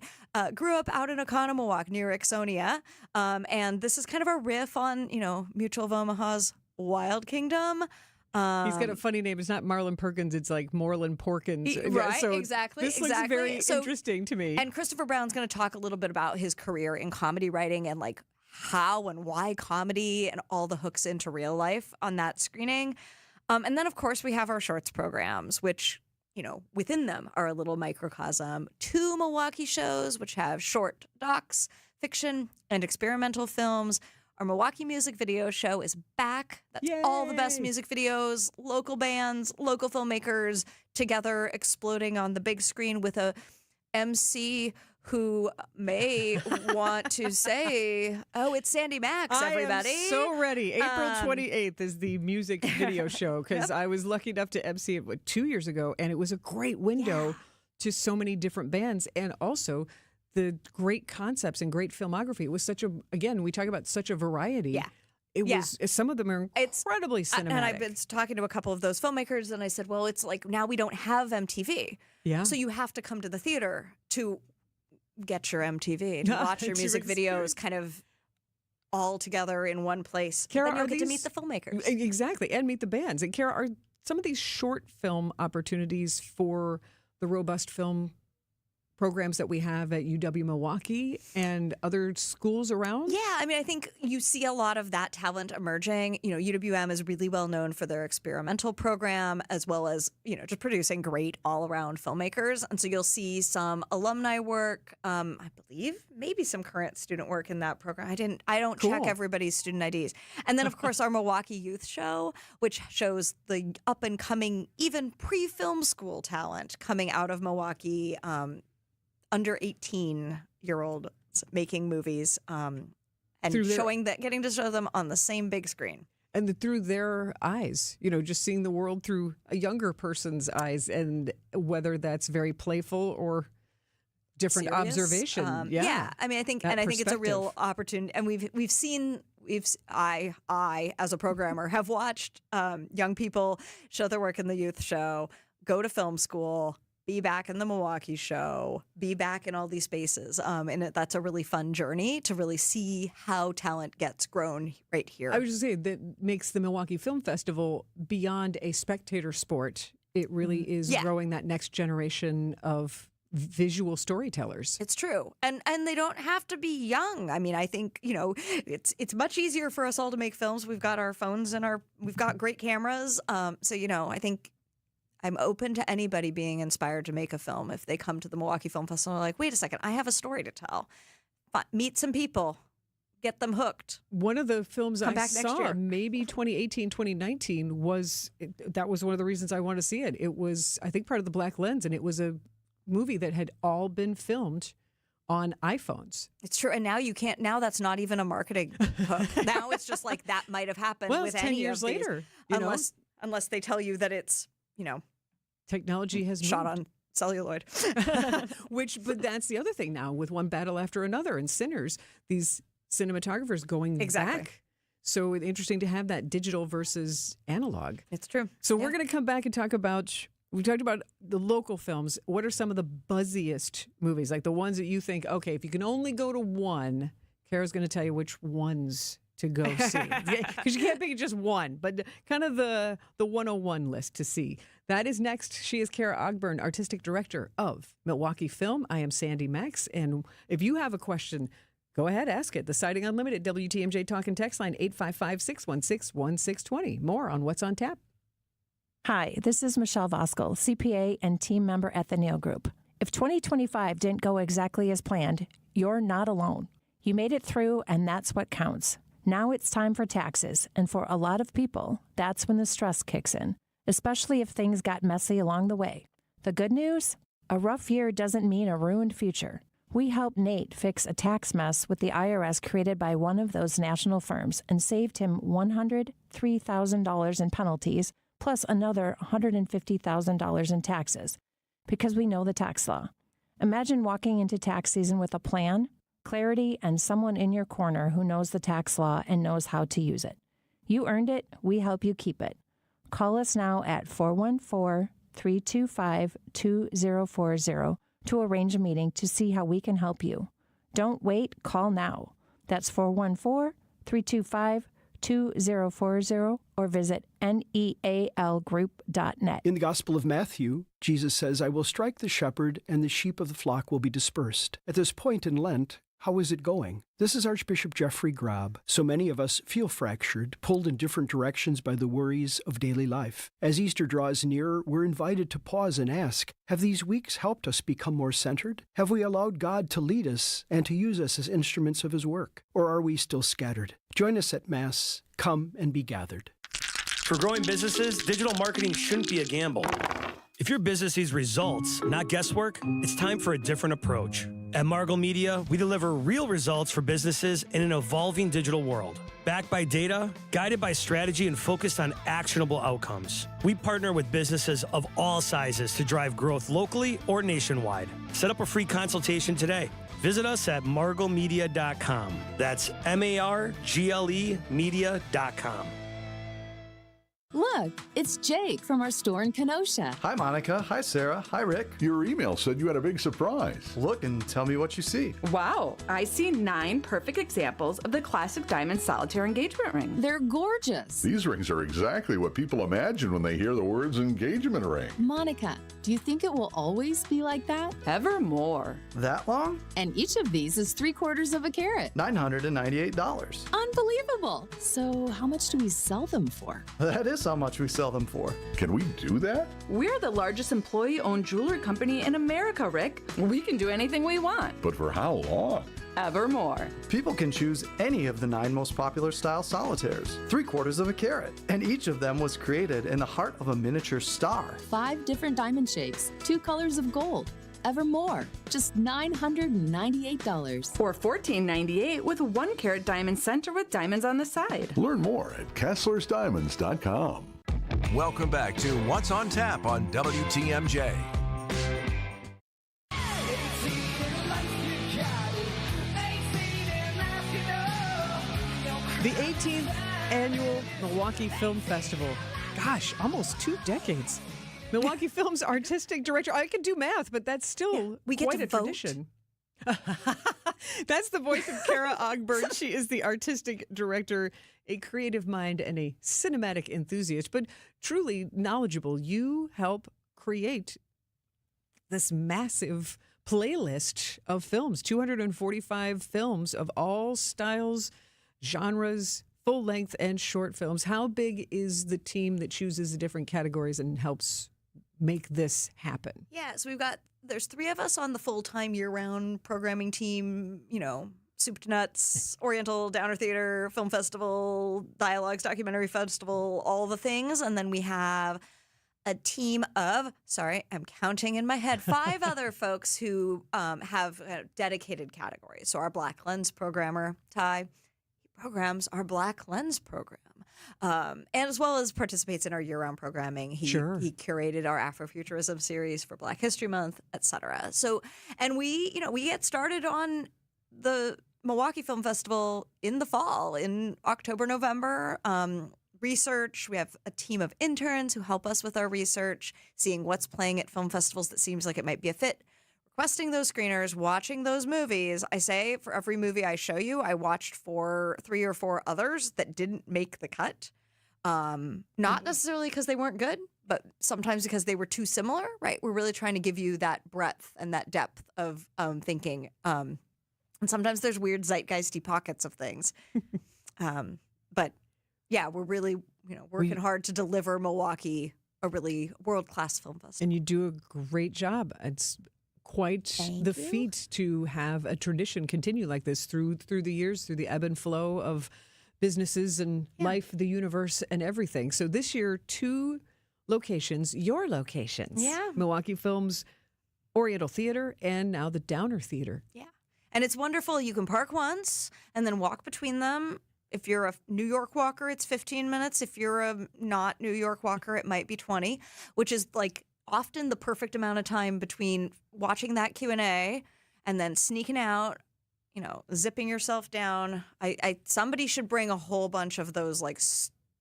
grew up out in Oconomowoc near Ixonia, and this is kind of a riff on, Mutual of Omaha's Wild Kingdom. He's got a funny name. It's not Marlon Perkins. It's like Moreland Porkins. Right, so exactly. This looks very interesting to me. And Christopher Brown's going to talk a little bit about his career in comedy writing and like how and why comedy and all the hooks into real life on that screening. And then, of course, we have our shorts programs, which, within them are a little microcosm. 2 Milwaukee shows, which have short docs, fiction, and experimental films. Our Milwaukee Music Video Show is back. That's all the best music videos, local bands, local filmmakers together exploding on the big screen with a MC who may want to say, oh, it's Sandy Maxx, everybody. I am so ready. April 28th is the music video show because I was lucky enough to MC it 2 years ago, and it was a great window to so many different bands and also the great concepts and great filmography. It was such a, again, we talk about such a variety. Yeah. It was, some of them are incredibly cinematic. And I've been talking to a couple of those filmmakers, and I said, well, it's like now we don't have MTV. Yeah. So you have to come to the theater to get your MTV, to watch your music videos kind of all together in one place. Kara, then you'll get to meet the filmmakers. Exactly, and meet the bands. And Kara, are some of these short film opportunities for the robust film programs that we have at UW Milwaukee and other schools around? Yeah, I mean, I think you see a lot of that talent emerging. UWM is really well known for their experimental program as well as, just producing great all-around filmmakers. And so you'll see some alumni work, I believe, maybe some current student work in that program. I don't check everybody's student IDs. And then, of course, our Milwaukee Youth Show, which shows the up-and-coming, even pre-film school talent coming out of Milwaukee, under 18-year-olds making movies and getting to show them on the same big screen. And through their eyes, just seeing the world through a younger person's eyes, and whether that's very playful or different Serious? observation. I mean, I think it's a real opportunity. And I as a programmer have watched young people show their work in the youth show, go to film school, be back in the Milwaukee show, be back in all these spaces. And that's a really fun journey to really see how talent gets grown right here. I was just saying that makes the Milwaukee Film Festival beyond a spectator sport. It really is growing that next generation of visual storytellers. It's true. And they don't have to be young. I mean, I think, it's much easier for us all to make films. We've got our phones and we've got great cameras. So, I think I'm open to anybody being inspired to make a film. If they come to the Milwaukee Film Festival and are like, wait a second, I have a story to tell. Meet some people. Get them hooked. One of the films I saw, maybe 2018, 2019, that was one of the reasons I wanted to see it. It was, I think, part of the Black Lens, and it was a movie that had all been filmed on iPhones. It's true. And now you can't, now that's not even a marketing hook. Now it's just like that might have happened Well, with it's 10 any years of these, later, unless they tell you that it's, technology has shot moved. on celluloid. But that's the other thing now with One Battle After Another and Sinners, these cinematographers going back. So interesting to have that digital versus analog. It's true. So we're going to come back and talk about, we talked about the local films. What are some of the buzziest movies? Like the ones that you think, okay, if you can only go to one, Kara's going to tell you which ones to go see. Because you can't pick just one, but kind of the 101 list to see. That is next. She is Kara Ogburn, Artistic Director of Milwaukee Film. I am Sandy Maxx. And if you have a question, go ahead, ask it. The Sighting Unlimited WTMJ Talk and Text line 855-616-1620. More on What's on Tap. Hi, this is Michelle Voskel, CPA and team member at the Nail Group. If 2025 didn't go exactly as planned, you're not alone. You made it through, and that's what counts. Now it's time for taxes, and for a lot of people, that's when the stress kicks in, especially if things got messy along the way. The good news? A rough year doesn't mean a ruined future. We helped Nate fix a tax mess with the IRS created by one of those national firms and saved him $103,000 in penalties, plus another $150,000 in taxes, because we know the tax law. Imagine walking into tax season with a plan, clarity, and someone in your corner who knows the tax law and knows how to use it. You earned it. We help you keep it. Call us now at 414-325-2040 to arrange a meeting to see how we can help you. Don't wait. Call now. That's 414-325-2040 or visit nealgroup.net. In the Gospel of Matthew, Jesus says, I will strike the shepherd, and the sheep of the flock will be dispersed. At this point in Lent, how is it going? This is Archbishop Jeffrey Grob. So many of us feel fractured, pulled in different directions by the worries of daily life. As Easter draws nearer, we're invited to pause and ask, have these weeks helped us become more centered? Have we allowed God to lead us and to use us as instruments of His work? Or are we still scattered? Join us at Mass. Come and be gathered. For growing businesses, digital marketing shouldn't be a gamble. If your business needs results, not guesswork, it's time for a different approach. At Margle Media, we deliver real results for businesses in an evolving digital world. Backed by data, guided by strategy, and focused on actionable outcomes. We partner with businesses of all sizes to drive growth locally or nationwide. Set up a free consultation today. Visit us at marglemedia.com. That's MARGLE media.com. Look, it's Jake from our store in Kenosha. Hi, Monica. Hi, Sarah. Hi, Rick. Your email said you had a big surprise. Look and tell me what you see. Wow, I see 9 perfect examples of the classic diamond solitaire engagement ring. They're gorgeous. These rings are exactly what people imagine when they hear the words engagement ring. Monica, do you think it will always be like that? Ever more. That long? And each of these is 3/4 of a carat. $998. Unbelievable. So how much do we sell them for? That is how much we sell them for. Can we do that? We're the largest employee-owned jewelry company in America, Rick. We can do anything we want. But for how long? Evermore. People can choose any of the 9 most popular style solitaires, 3/4 of a carat, and each of them was created in the heart of a miniature star. 5 different diamond shapes, 2 colors of gold. Evermore, just $998. Or $1498 with a 1-carat diamond center with diamonds on the side. Learn more at KesslersDiamonds.com. Welcome back to What's on Tap on WTMJ. The 18th annual Milwaukee Film Festival. Gosh, almost 2 decades. Milwaukee Film's artistic director. I can do math, but that's still we get quite to a vote. tradition. That's the voice of Kara Ogburn. She is the artistic director, a creative mind, and a cinematic enthusiast, but truly knowledgeable. You help create this massive playlist of films, 245 films of all styles, genres, full length and short films. How big is the team that chooses the different categories and helps make this happen? Yeah, so there's 3 of us on the full-time year-round programming team, Soup to Nuts, Oriental Downer Theater, Film Festival, Dialogues, Documentary Festival, all the things. And then we have a team of, I'm counting in my head, 5 other folks who have dedicated categories. So our Black Lens programmer, Ty, he programs our Black Lens program. And as well as participates in our year-round programming. He curated our Afrofuturism series for Black History Month, etc. So, and we get started on the Milwaukee Film Festival in the fall, in October, November. Research. We have a team of interns who help us with our research, seeing what's playing at film festivals that seems like it might be a fit, requesting those screeners, watching those movies. I say for every movie I show you, I watched 3 or 4 others that didn't make the cut. Not necessarily because they weren't good, but sometimes because they were too similar, right? We're really trying to give you that breadth and that depth of thinking. And sometimes there's weird zeitgeisty pockets of things. But yeah, we're really, working hard to deliver Milwaukee a really world-class film festival. And you do a great job. It's quite feat to have a tradition continue like this through the years, through the ebb and flow of businesses and life, the universe, and everything. So this year, 2 locations, your locations. Yeah. Milwaukee Films Oriental Theater and now the Downer Theater. Yeah. And it's wonderful. You can park once and then walk between them. If you're a New York walker, it's 15 minutes. If you're a not New York walker, it might be 20, which is like often the perfect amount of time between watching that Q&A and then sneaking out, zipping yourself down. Somebody should bring a whole bunch of those like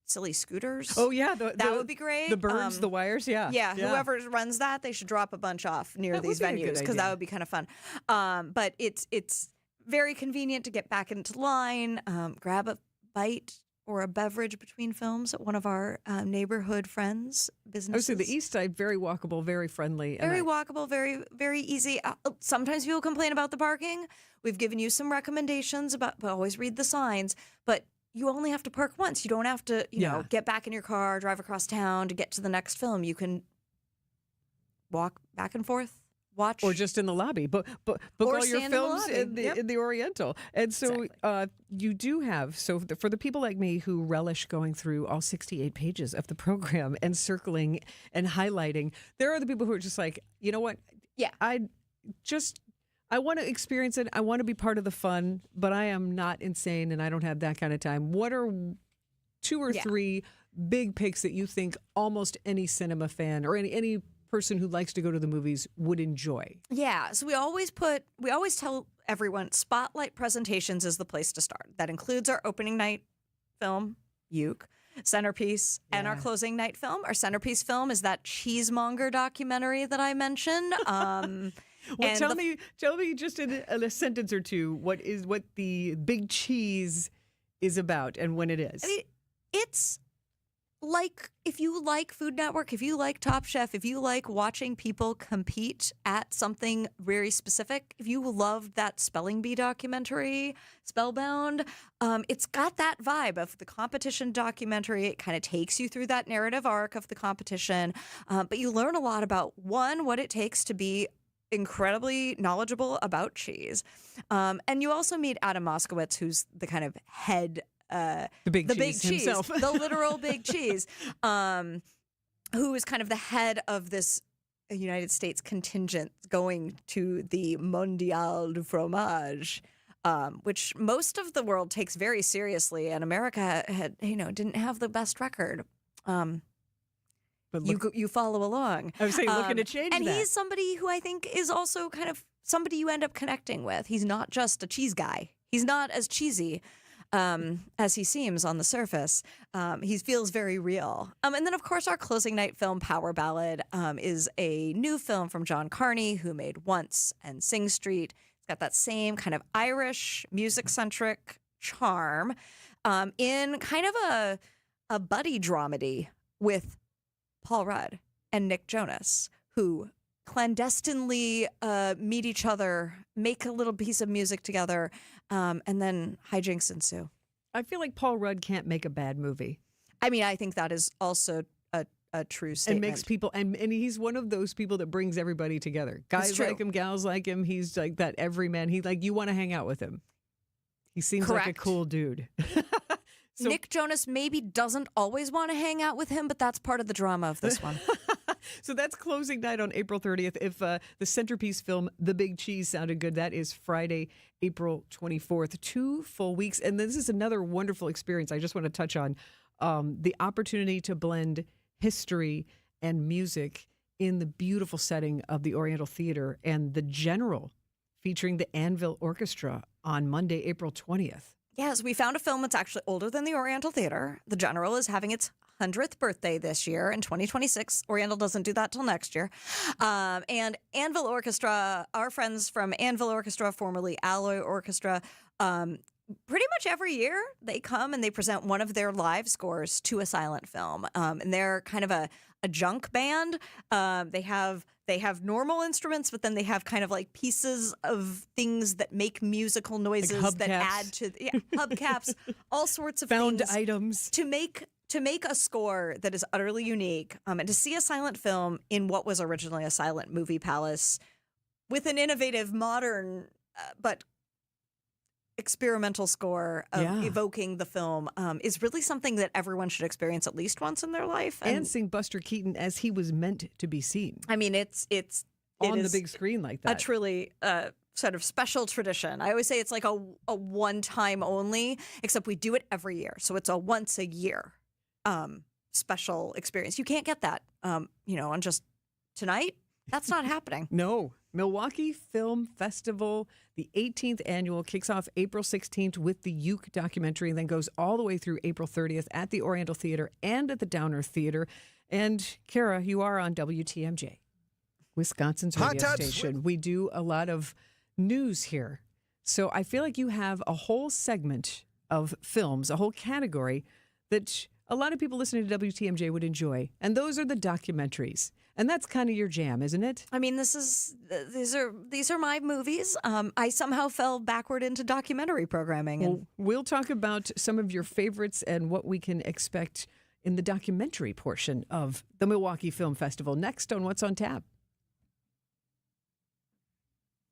silly scooters. Oh, yeah. That would be great. The birds, the wires, yeah. Yeah, whoever runs that, they should drop a bunch off near these venues because that would be kind of fun. But it's very convenient to get back into line, grab a bite or a beverage between films at one of our neighborhood friends' businesses. Oh, so the East Side, very walkable, very friendly. Very walkable, very, very easy. Sometimes people complain about the parking. We've given you some recommendations but always read the signs. But you only have to park once. You don't have to, get back in your car, drive across town to get to the next film. You can walk back and forth. Watch. Or just in the lobby, book all your films in the Oriental. And so you do have, for the people like me who relish going through all 68 pages of the program and circling and highlighting, there are the people who are just like, you know what? Yeah. I want to experience it. I want to be part of the fun, but I am not insane and I don't have that kind of time. What are 2 or 3 big picks that you think almost any cinema fan or any person who likes to go to the movies would enjoy? Yeah, so we always tell everyone Spotlight Presentations is the place to start. That includes our opening night film, Uke, Centerpiece, and our closing night film. Our Centerpiece film is that cheesemonger documentary that I mentioned. Well, tell me just in a sentence or two what the Big Cheese is about and when it is. I mean, it's like if you like Food Network, if you like Top Chef, if you like watching people compete at something very specific, if you loved that spelling bee documentary, Spellbound, it's got that vibe of the competition documentary. It kind of takes you through that narrative arc of the competition, but you learn a lot about, one, what it takes to be incredibly knowledgeable about cheese. And you also meet Adam Moskowitz, who's the kind of head the big cheese himself. The literal big cheese, who is kind of the head of this United States contingent going to the Mondial du Fromage, which most of the world takes very seriously, and America didn't have the best record. But you follow along. I was saying, looking to change and that. He's somebody who I think is also kind of somebody you end up connecting with. He's not just a cheese guy. He's not as cheesy as he seems on the surface. He feels very real. And then, of course, our closing night film, Power Ballad, is a new film from John Carney, who made Once and Sing Street. It's got that same kind of Irish, music-centric charm in kind of a buddy dramedy with Paul Rudd and Nick Jonas, who clandestinely meet each other, make a little piece of music together, and then hijinks ensue. I feel like Paul Rudd can't make a bad movie. I mean, I think that is also a true statement. And makes people, and he's one of those people that brings everybody together. Guys like him, gals like him. He's like that everyman. You want to hang out with him. He seems like a cool dude. So, Nick Jonas maybe doesn't always want to hang out with him, but that's part of the drama of this one. So that's closing night on April 30th. If the centerpiece film, The Big Cheese, sounded good, that is Friday, April 24th. 2 full weeks. And this is another wonderful experience. I just want to touch on the opportunity to blend history and music in the beautiful setting of the Oriental Theater and the General, featuring the Anvil Orchestra on Monday, April 20th. Yes, we found a film that's actually older than the Oriental Theater. The General is having its 100th birthday this year in 2026. Oriental doesn't do that till next year. And Anvil Orchestra, our friends from Anvil Orchestra, formerly Alloy Orchestra, pretty much every year they come and they present one of their live scores to a silent film. And they're kind of a junk band. They have normal instruments, but then they have kind of like pieces of things that make musical noises like that add to hubcaps, all sorts of found things items to make a score that is utterly unique, and to see a silent film in what was originally a silent movie palace with an innovative, modern, but experimental score of evoking the film is really something that everyone should experience at least once in their life. And sing Buster Keaton as he was meant to be seen. I mean, it on is the big screen like that. A truly sort of special tradition. I always say it's like a one-time only, except we do it every year. So it's a once a year special experience. You can't get that, on just tonight. That's not happening. No. Milwaukee Film Festival, the 18th annual, kicks off April 16th with the Uke documentary and then goes all the way through April 30th at the Oriental Theater and at the Downer Theater. And Kara, you are on WTMJ, Wisconsin's radio station. We do a lot of news here. So I feel like you have a whole segment of films, a whole category that a lot of people listening to WTMJ would enjoy. And those are the documentaries. And that's kind of your jam, isn't it? I mean, these are my movies. I somehow fell backward into documentary programming. Well, we'll talk about some of your favorites and what we can expect in the documentary portion of the Milwaukee Film Festival. Next on What's on Tap.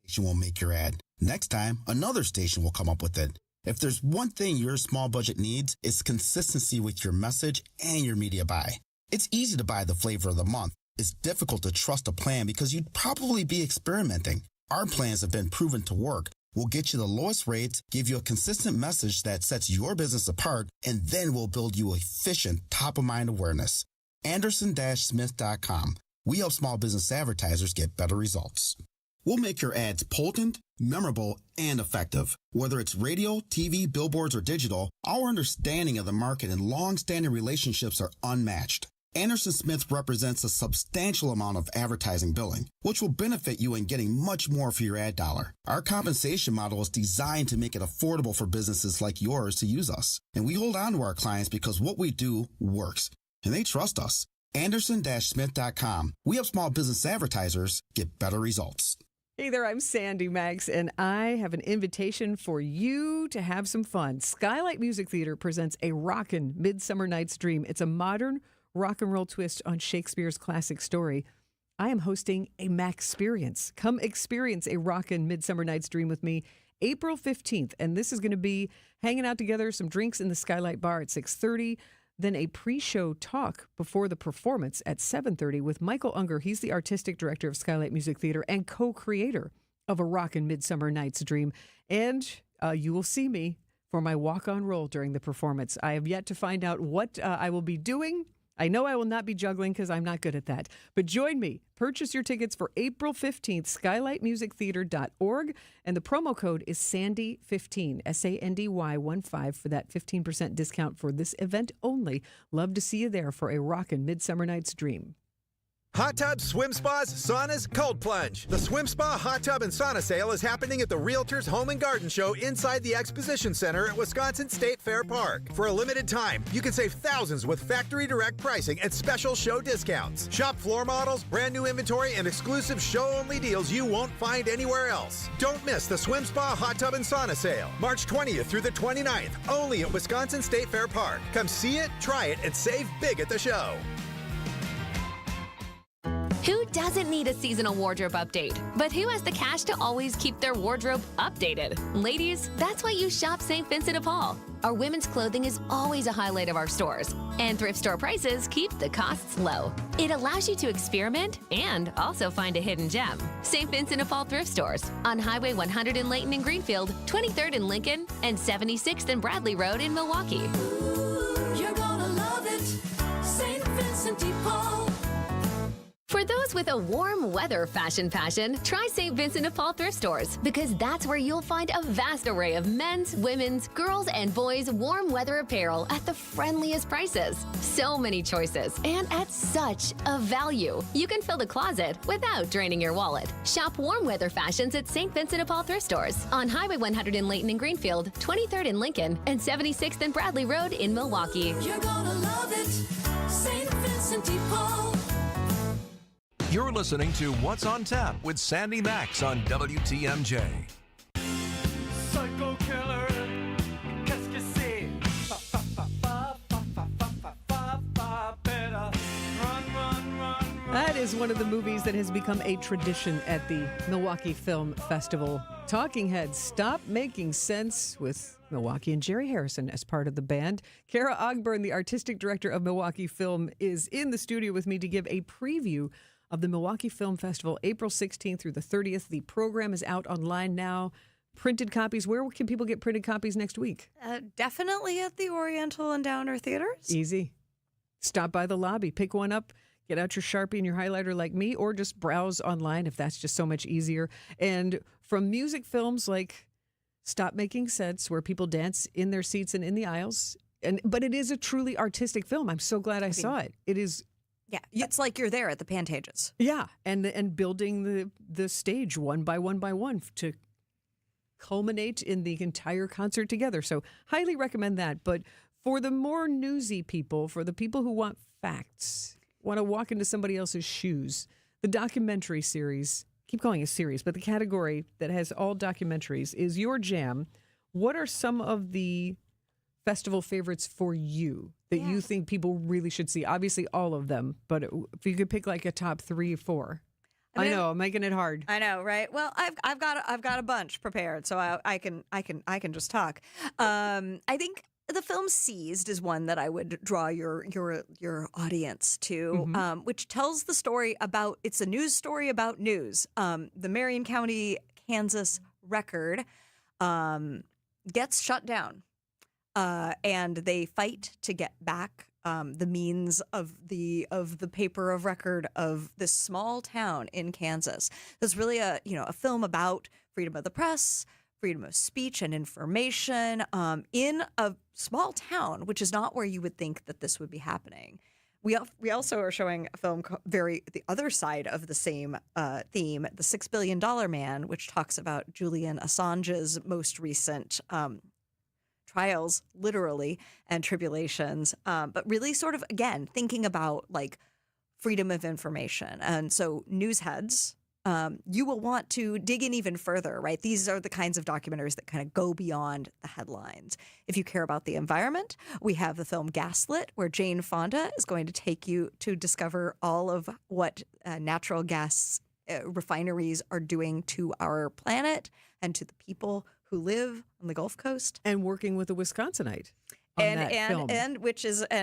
You won't make your ad. Next time, another station will come up with it. If there's one thing your small budget needs, it's consistency with your message and your media buy. It's easy to buy the flavor of the month. It's difficult to trust a plan because you'd probably be experimenting. Our plans have been proven to work. We'll get you the lowest rates, give you a consistent message that sets your business apart, and then we'll build you efficient top-of-mind awareness. Anderson-Smith.com. We help small business advertisers get better results. We'll make your ads potent, memorable, and effective. Whether it's radio, TV, billboards, or digital, our understanding of the market and long-standing relationships are unmatched. Anderson Smith represents a substantial amount of advertising billing, which will benefit you in getting much more for your ad dollar. Our compensation model is designed to make it affordable for businesses like yours to use us. And we hold on to our clients because what we do works, and they trust us. Anderson-Smith.com. We help small business advertisers get better results. Hey there, I'm Sandy Maxx, and I have an invitation for you to have some fun. Skylight Music Theater presents a rockin' Midsummer Night's Dream. It's a modern rock and roll twist on Shakespeare's classic story. I am hosting a Maxx experience. Come experience a rockin' Midsummer Night's Dream with me April 15th. And this is going to be hanging out together, some drinks in the Skylight Bar at 6:30, then a pre-show talk before the performance at 7:30 with Michael Unger. He's the artistic director of Skylight Music Theater and co-creator of A Rockin' Midsummer Night's Dream. And you will see me for my walk-on role during the performance. I have yet to find out what I will be doing. I know I will not be juggling because I'm not good at that. But join me. Purchase your tickets for April 15th, skylightmusictheater.org. And the promo code is SANDY15, SANDY15 for that 15% discount for this event only. Love to see you there for a rockin' Midsummer Night's Dream. Hot tubs, swim spas, saunas, cold plunge. The Swim Spa Hot Tub and Sauna Sale is happening at the Realtors Home and Garden Show inside the Exposition Center at Wisconsin State Fair Park. For a limited time, you can save thousands with factory direct pricing and special show discounts. Shop floor models, brand new inventory, and exclusive show-only deals you won't find anywhere else. Don't miss the Swim Spa Hot Tub and Sauna Sale, March 20th through the 29th, only at Wisconsin State Fair Park. Come see it, try it, and save big at the show. Who doesn't need a seasonal wardrobe update? But who has the cash to always keep their wardrobe updated? Ladies, that's why you shop St. Vincent de Paul. Our women's clothing is always a highlight of our stores, and thrift store prices keep the costs low. It allows you to experiment and also find a hidden gem. St. Vincent de Paul thrift stores on Highway 100 in Layton and Greenfield, 23rd in Lincoln, and 76th and Bradley Road in Milwaukee. You're gonna love it, St. Vincent de Paul. For those with a warm weather fashion passion, try St. Vincent de Paul thrift stores, because that's where you'll find a vast array of men's, women's, girls, and boys' warm weather apparel at the friendliest prices. So many choices, and at such a value. You can fill the closet without draining your wallet. Shop warm weather fashions at St. Vincent de Paul thrift stores on Highway 100 in Layton and Greenfield, 23rd in Lincoln, and 76th and Bradley Road in Milwaukee. You're gonna love it, St. Vincent de Paul. You're listening to What's on Tap with Sandy Maxx on WTMJ. Psycho killer, qu'est-ce que c'est? That is one of the movies that has become a tradition at the Milwaukee Film Festival. Talking Heads, Stop Making Sense, with Milwaukee and Jerry Harrison as part of the band. Kara Ogburn, the artistic director of Milwaukee Film, is in the studio with me to give a preview of the Milwaukee Film Festival, April 16th through the 30th. The program is out online now. Printed copies. Where can people get printed copies next week? Definitely at the Oriental and Downer Theaters. Easy. Stop by the lobby, pick one up, get out your Sharpie and your highlighter like me, or just browse online if that's just so much easier. And from music films like Stop Making Sense, where people dance in their seats and in the aisles, but it is a truly artistic film. I'm so glad I saw it. It is. Yeah, it's like you're there at the Pantages. Yeah, and building the stage one by one to culminate in the entire concert together. So highly recommend that. But for the more newsy people, for the people who want facts, want to walk into somebody else's shoes, the documentary series, keep calling it a series, but the category that has all documentaries is your jam. What are some of the festival favorites for you that you think people really should see? Obviously all of them, but if you could pick like a top 3 or 4. I know, I'm making it hard. I know, right? Well, I've got a bunch prepared, so I can just talk. I think the film Seized is one that I would draw your audience to, which tells the story about, it's a news story about news. The Marion County, Kansas record gets shut down. And they fight to get back the means of the paper of record of this small town in Kansas. It's really a film about freedom of the press, freedom of speech and information in a small town, which is not where you would think that this would be happening. We also are showing a film the other side of the same theme, The $6 Billion Man, which talks about Julian Assange's most recent trials, literally, and tribulations, but really sort of, again, thinking about like freedom of information. And so newsheads, you will want to dig in even further, right? These are the kinds of documentaries that kind of go beyond the headlines. If you care about the environment, we have the film Gaslit, where Jane Fonda is going to take you to discover all of what natural gas refineries are doing to our planet and to the people who live on the Gulf Coast, and working with a Wisconsinite on that film. And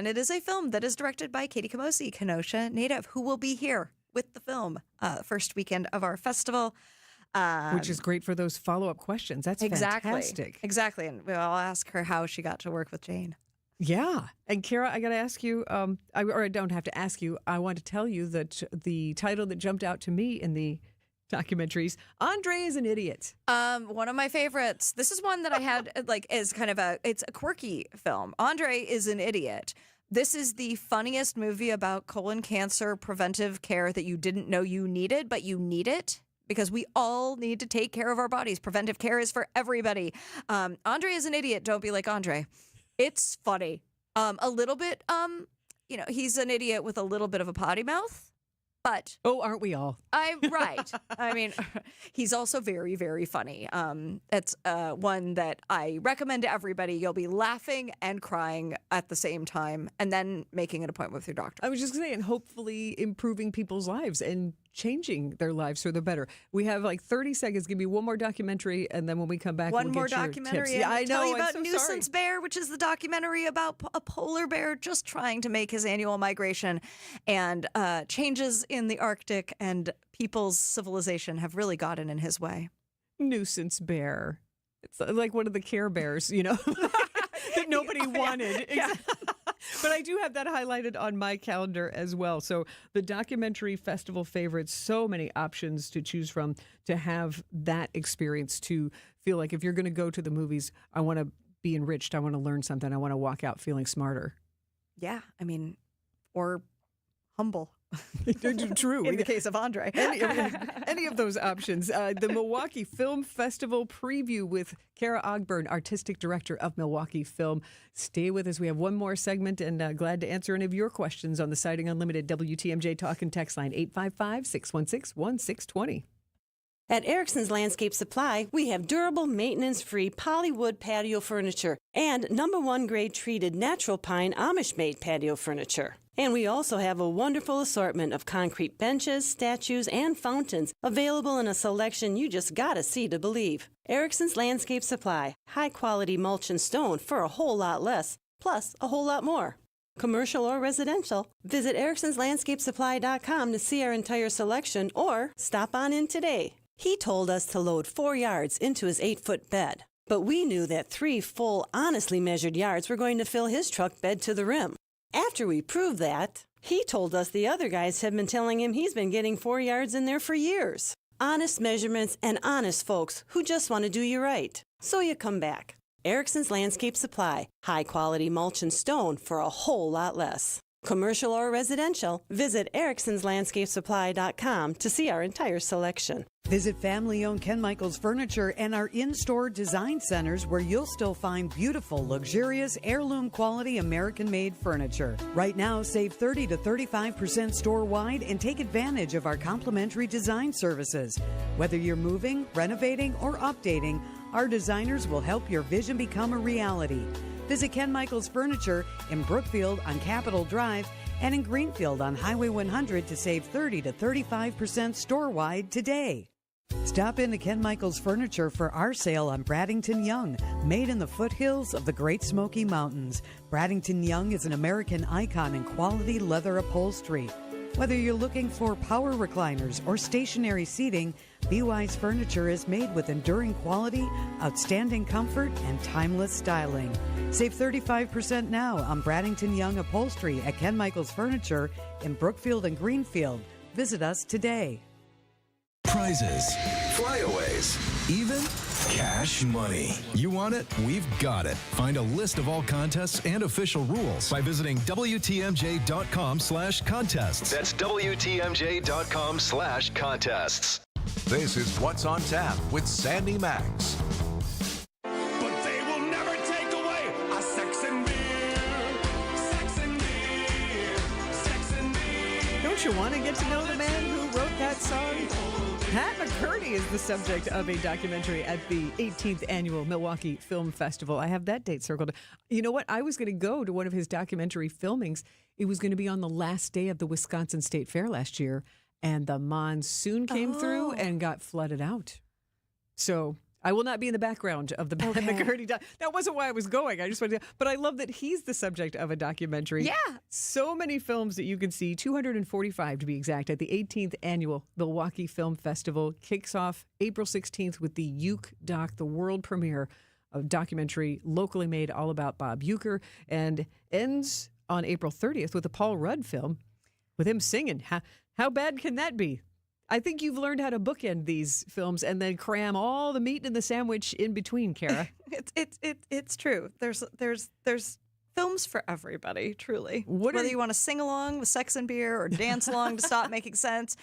it is a film that is directed by Katie Camosi, Kenosha native, who will be here with the film first weekend of our festival, which is great for those follow-up questions. That's fantastic. Exactly, and I'll ask her how she got to work with Jane. Yeah, and Kara, I got to ask you, I don't have to ask you. I want to tell you that the title that jumped out to me in the documentaries, Andre is an Idiot. One of my favorites. This is one that I had as kind of it's a quirky film. Andre is an Idiot. This is the funniest movie about colon cancer preventive care that you didn't know you needed, but you need it because we all need to take care of our bodies. Preventive care is for everybody. Andre is an Idiot. Don't be like Andre. It's funny. A little bit, he's an idiot with a little bit of a potty mouth. But aren't we all? I'm right. I mean, he's also very, very funny. It's one that I recommend to everybody. You'll be laughing and crying at the same time, and then making an appointment with your doctor. I was just saying, hopefully improving people's lives and changing their lives for the better. We have like 30 seconds. Give me one more documentary, and then when we come back, One we'll more get your documentary. tips. Yeah, I know. Tell you I'm about so Nuisance sorry. Bear, which is the documentary about a polar bear just trying to make his annual migration, and changes in the Arctic and people's civilization have really gotten in his way. Nuisance Bear. It's like one of the Care Bears, that nobody wanted. Yeah. But I do have that highlighted on my calendar as well. So the documentary festival favorites, so many options to choose from to have that experience, to feel like if you're going to go to the movies, I want to be enriched. I want to learn something. I want to walk out feeling smarter. Yeah, I mean, or humble. True. In the case of Andre. Any of those options. The Milwaukee Film Festival preview with Kara Ogburn, Artistic Director of Milwaukee Film. Stay with us. We have one more segment, and glad to answer any of your questions on the Sighting Unlimited WTMJ Talk and Text line 855-616-1620. At Erickson's Landscape Supply, we have durable, maintenance-free polywood patio furniture and #1 grade treated natural pine Amish-made patio furniture. And we also have a wonderful assortment of concrete benches, statues, and fountains available in a selection you just gotta see to believe. Erickson's Landscape Supply, high-quality mulch and stone for a whole lot less, plus a whole lot more. Commercial or residential, visit ericksonslandscapesupply.com to see our entire selection or stop on in today. He told us to load 4 yards into his 8-foot bed, but we knew that 3 full, honestly measured yards were going to fill his truck bed to the rim. After we proved that, he told us the other guys have been telling him he's been getting 4 yards in there for years. Honest measurements and honest folks who just want to do you right. So you come back. Erickson's Landscape Supply, high-quality mulch and stone for a whole lot less. Commercial or residential, visit ericksonslandscapesupply.com to see our entire selection. Visit family-owned Ken Michaels Furniture and our in-store design centers where you'll still find beautiful, luxurious, heirloom-quality American-made furniture. Right now, save 30 to 35% store-wide and take advantage of our complimentary design services. Whether you're moving, renovating, or updating, our designers will help your vision become a reality. Visit Ken Michaels Furniture in Brookfield on Capitol Drive and in Greenfield on Highway 100 to save 30 to 35% store-wide today. Stop into Ken Michaels Furniture for our sale on Bradington Young, made in the foothills of the Great Smoky Mountains. Bradington Young is an American icon in quality leather upholstery. Whether you're looking for power recliners or stationary seating, BY's Furniture is made with enduring quality, outstanding comfort, and timeless styling. Save 35% now on Bradington Young upholstery at Ken Michaels Furniture in Brookfield and Greenfield. Visit us today. Prizes, flyaways, even cash money. You want it? We've got it. Find a list of all contests and official rules by visiting WTMJ.com/contests. That's WTMJ.com/contests. This is What's on Tap with Sandy Maxx. But they will never take away our sex and beer. Sex and beer. Sex and beer. Don't you want to get to know the man who wrote that song? Pat McCurdy is the subject of a documentary at the 18th Annual Milwaukee Film Festival. I have that date circled. You know what? I was going to go to one of his documentary filmings. It was going to be on the last day of the Wisconsin State Fair last year, and the monsoon came through and got flooded out. So I will not be in the background of the Pat McCurdy. That wasn't why I was going. I just wanted to, but I love that he's the subject of a documentary. Yeah. So many films that you can see, 245 to be exact, at the 18th Annual Milwaukee Film Festival. Kicks off April 16th with the Uke Doc, the world premiere of documentary locally made all about Bob Uecker, and ends on April 30th with a Paul Rudd film with him singing. How bad can that be? I think you've learned how to bookend these films and then cram all the meat in the sandwich in between, Kara. It's true. There's films for everybody, truly. Whether you want to sing along with Sex and Beer or dance along to Stop Making Sense,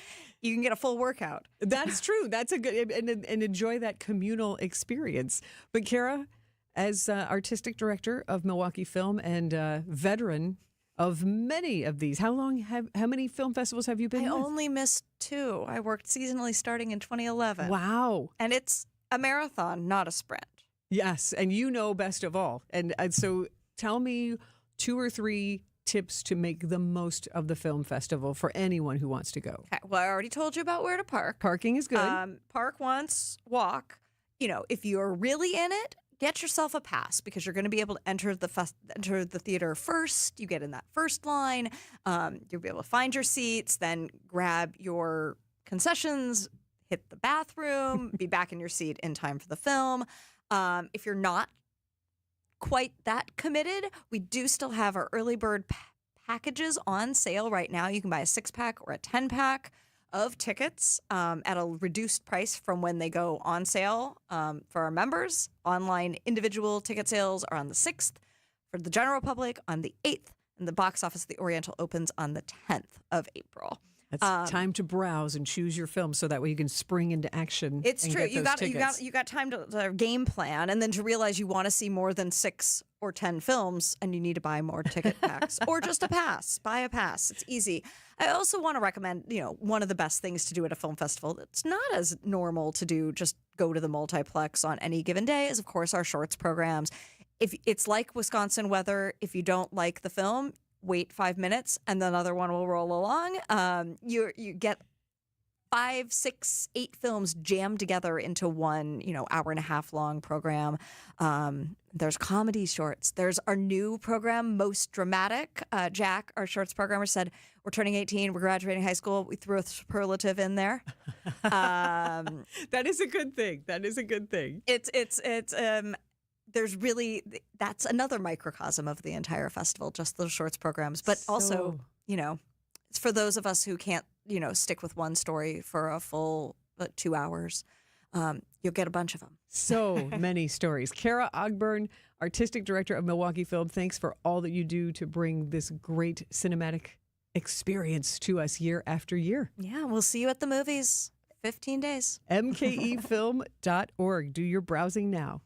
you can get a full workout. That's true. That's a good and enjoy that communal experience. But Kara, as artistic director of Milwaukee Film and veteran of many of these. How many film festivals have you been I with? only missed 2. I worked seasonally starting in 2011. Wow. And it's a marathon, not a sprint. Yes, and you know best of all. And so tell me 2 or 3 tips to make the most of the film festival for anyone who wants to go. Okay. Well, I already told you about where to park. Parking is good. Park once, walk. If you're really in it, get yourself a pass because you're going to be able to enter the theater first. You get in that first line. You'll be able to find your seats, then grab your concessions, hit the bathroom, be back in your seat in time for the film. If you're not quite that committed, we do still have our early bird packages on sale right now. You can buy a 6-pack or a 10-pack of tickets at a reduced price from when they go on sale for our members. Online individual ticket sales are on the 6th, for the general public on the 8th, and the box office of the Oriental opens on the 10th of April. That's time to browse and choose your film so that way you can spring into action. It's and true. Get You got time to game plan, and then to realize you want to see more than 6 or 10 films, and you need to buy more ticket packs or just a pass. Buy a pass. It's easy. I also want to recommend, one of the best things to do at a film festival. It's not as normal to do. Just go to the multiplex on any given day. Is of course our shorts programs. If it's like Wisconsin weather, if you don't like the film, wait 5 minutes and another one will roll along. You get 5, 6, 8 films jammed together into one, hour and a half long program. There's comedy shorts. There's our new program, Most Dramatic. Jack, our shorts programmer, said, we're turning 18. We're graduating high school. We threw a superlative in there. That is a good thing. There's really, that's another microcosm of the entire festival, just those shorts programs. But also, it's for those of us who can't, stick with one story for a full 2 hours. You'll get a bunch of them. So many stories. Kara Ogburn, Artistic Director of Milwaukee Film, thanks for all that you do to bring this great cinematic experience to us year after year. Yeah, we'll see you at the movies. 15 days. MKEfilm.org. Do your browsing now.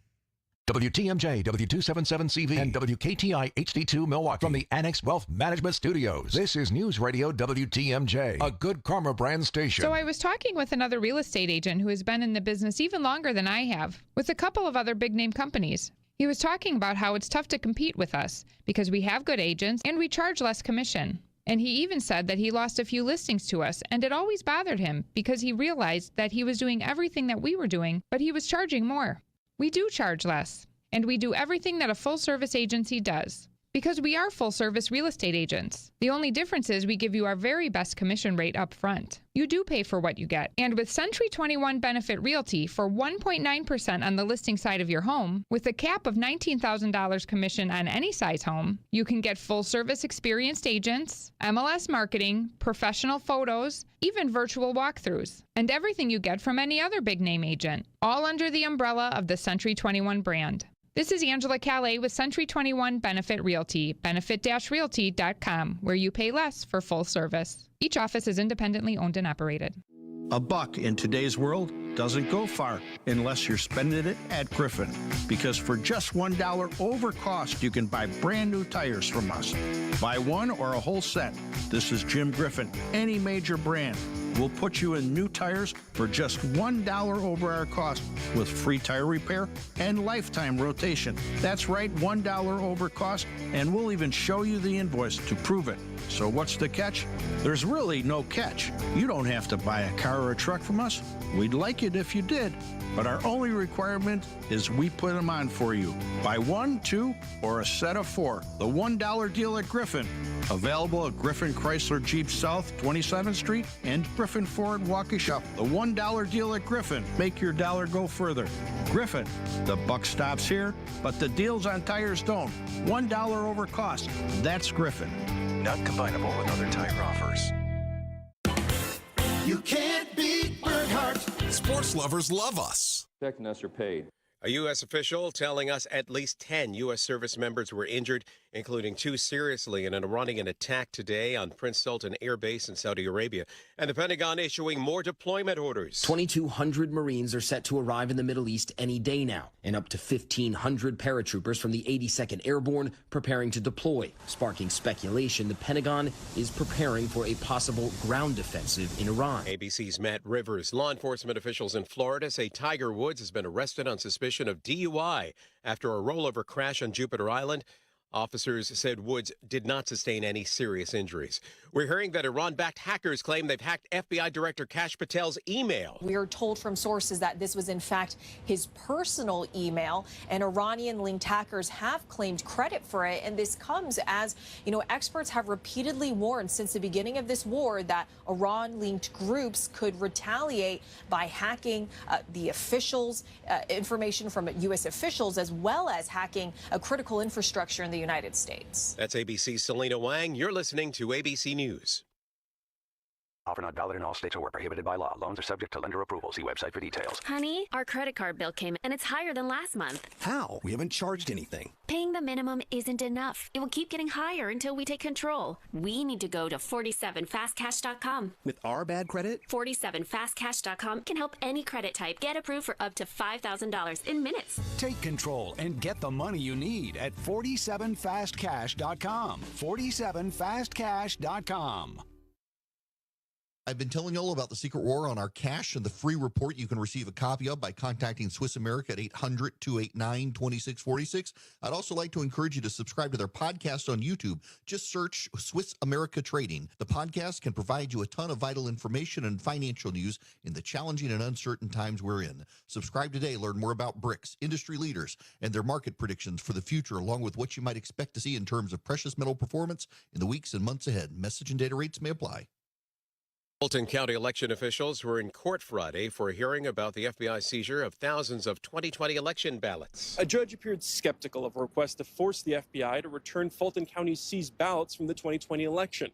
WTMJ, W277CV, and WKTI HD2 Milwaukee from the Annex Wealth Management Studios. This is News Radio WTMJ, a Good Karma brand station. So I was talking with another real estate agent who has been in the business even longer than I have, with a couple of other big-name companies. He was talking about how it's tough to compete with us because we have good agents and we charge less commission. And he even said that he lost a few listings to us, and it always bothered him because he realized that he was doing everything that we were doing, but he was charging more. We do charge less, and we do everything that a full-service agency does, because we are full-service real estate agents. The only difference is we give you our very best commission rate up front. You do pay for what you get, and with Century 21 Benefit Realty for 1.9% on the listing side of your home, with a cap of $19,000 commission on any size home, you can get full-service experienced agents, MLS marketing, professional photos, even virtual walkthroughs, and everything you get from any other big-name agent, all under the umbrella of the Century 21 brand. This is Angela Calais with Century 21 Benefit Realty, benefit-realty.com, where you pay less for full service. Each office is independently owned and operated. A buck in today's world doesn't go far unless you're spending it at Griffin. Because for just $1 over cost, you can buy brand new tires from us. Buy one or a whole set. This is Jim Griffin, any major brand. We'll put you in new tires for just $1 over our cost with free tire repair and lifetime rotation. That's right, $1 over cost, and we'll even show you the invoice to prove it. So what's the catch? There's really no catch. You don't have to buy a car or a truck from us. We'd like it if you did, but our only requirement is we put them on for you. Buy 1, 2, or a set of 4. The $1 deal at Griffin. Available at Griffin Chrysler Jeep South 27th Street and Griffin Ford Waukesha. The $1 deal at Griffin. Make your dollar go further. Griffin, the buck stops here, but the deals on tires don't. $1 over cost. That's Griffin. Not combinable with other tire offers. You can't beat Bernhardt. Sports lovers love us. Protecting us are paid. A U.S. official telling us at least 10 U.S. service members were injured, including 2 seriously in an Iranian attack today on Prince Sultan Air Base in Saudi Arabia. And the Pentagon issuing more deployment orders. 2,200 Marines are set to arrive in the Middle East any day now, and up to 1,500 paratroopers from the 82nd Airborne preparing to deploy, sparking speculation the Pentagon is preparing for a possible ground offensive in Iran. ABC's Matt Rivers. Law enforcement officials in Florida say Tiger Woods has been arrested on suspicion of DUI after a rollover crash on Jupiter Island. Officers said Woods did not sustain any serious injuries. We're hearing that Iran-backed hackers claim they've hacked FBI Director Kash Patel's email. We are told from sources that this was in fact his personal email, and Iranian-linked hackers have claimed credit for it. And this comes as, experts have repeatedly warned since the beginning of this war that Iran-linked groups could retaliate by hacking the officials, information from U.S. officials, as well as hacking a critical infrastructure in the United States. That's ABC's Selena Wang. You're listening to ABC News. Offer not valid in all states or where prohibited by law. Loans are subject to lender approval. See website for details. Honey, our credit card bill came and it's higher than last month. How? We haven't charged anything. Paying the minimum isn't enough. It will keep getting higher until we take control. We need to go to 47fastcash.com. With our bad credit? 47fastcash.com can help any credit type get approved for up to $5,000 in minutes. Take control and get the money you need at 47fastcash.com. 47fastcash.com. I've been telling you all about the secret war on our cash and the free report you can receive a copy of by contacting Swiss America at 800-289-2646. I'd also like to encourage you to subscribe to their podcast on YouTube. Just search Swiss America Trading. The podcast can provide you a ton of vital information and financial news in the challenging and uncertain times we're in. Subscribe today. Learn more about BRICS, industry leaders, and their market predictions for the future, along with what you might expect to see in terms of precious metal performance in the weeks and months ahead. Message and data rates may apply. Fulton County election officials were in court Friday for a hearing about the FBI seizure of thousands of 2020 election ballots. A judge appeared skeptical of a request to force the FBI to return Fulton County's seized ballots from the 2020 election.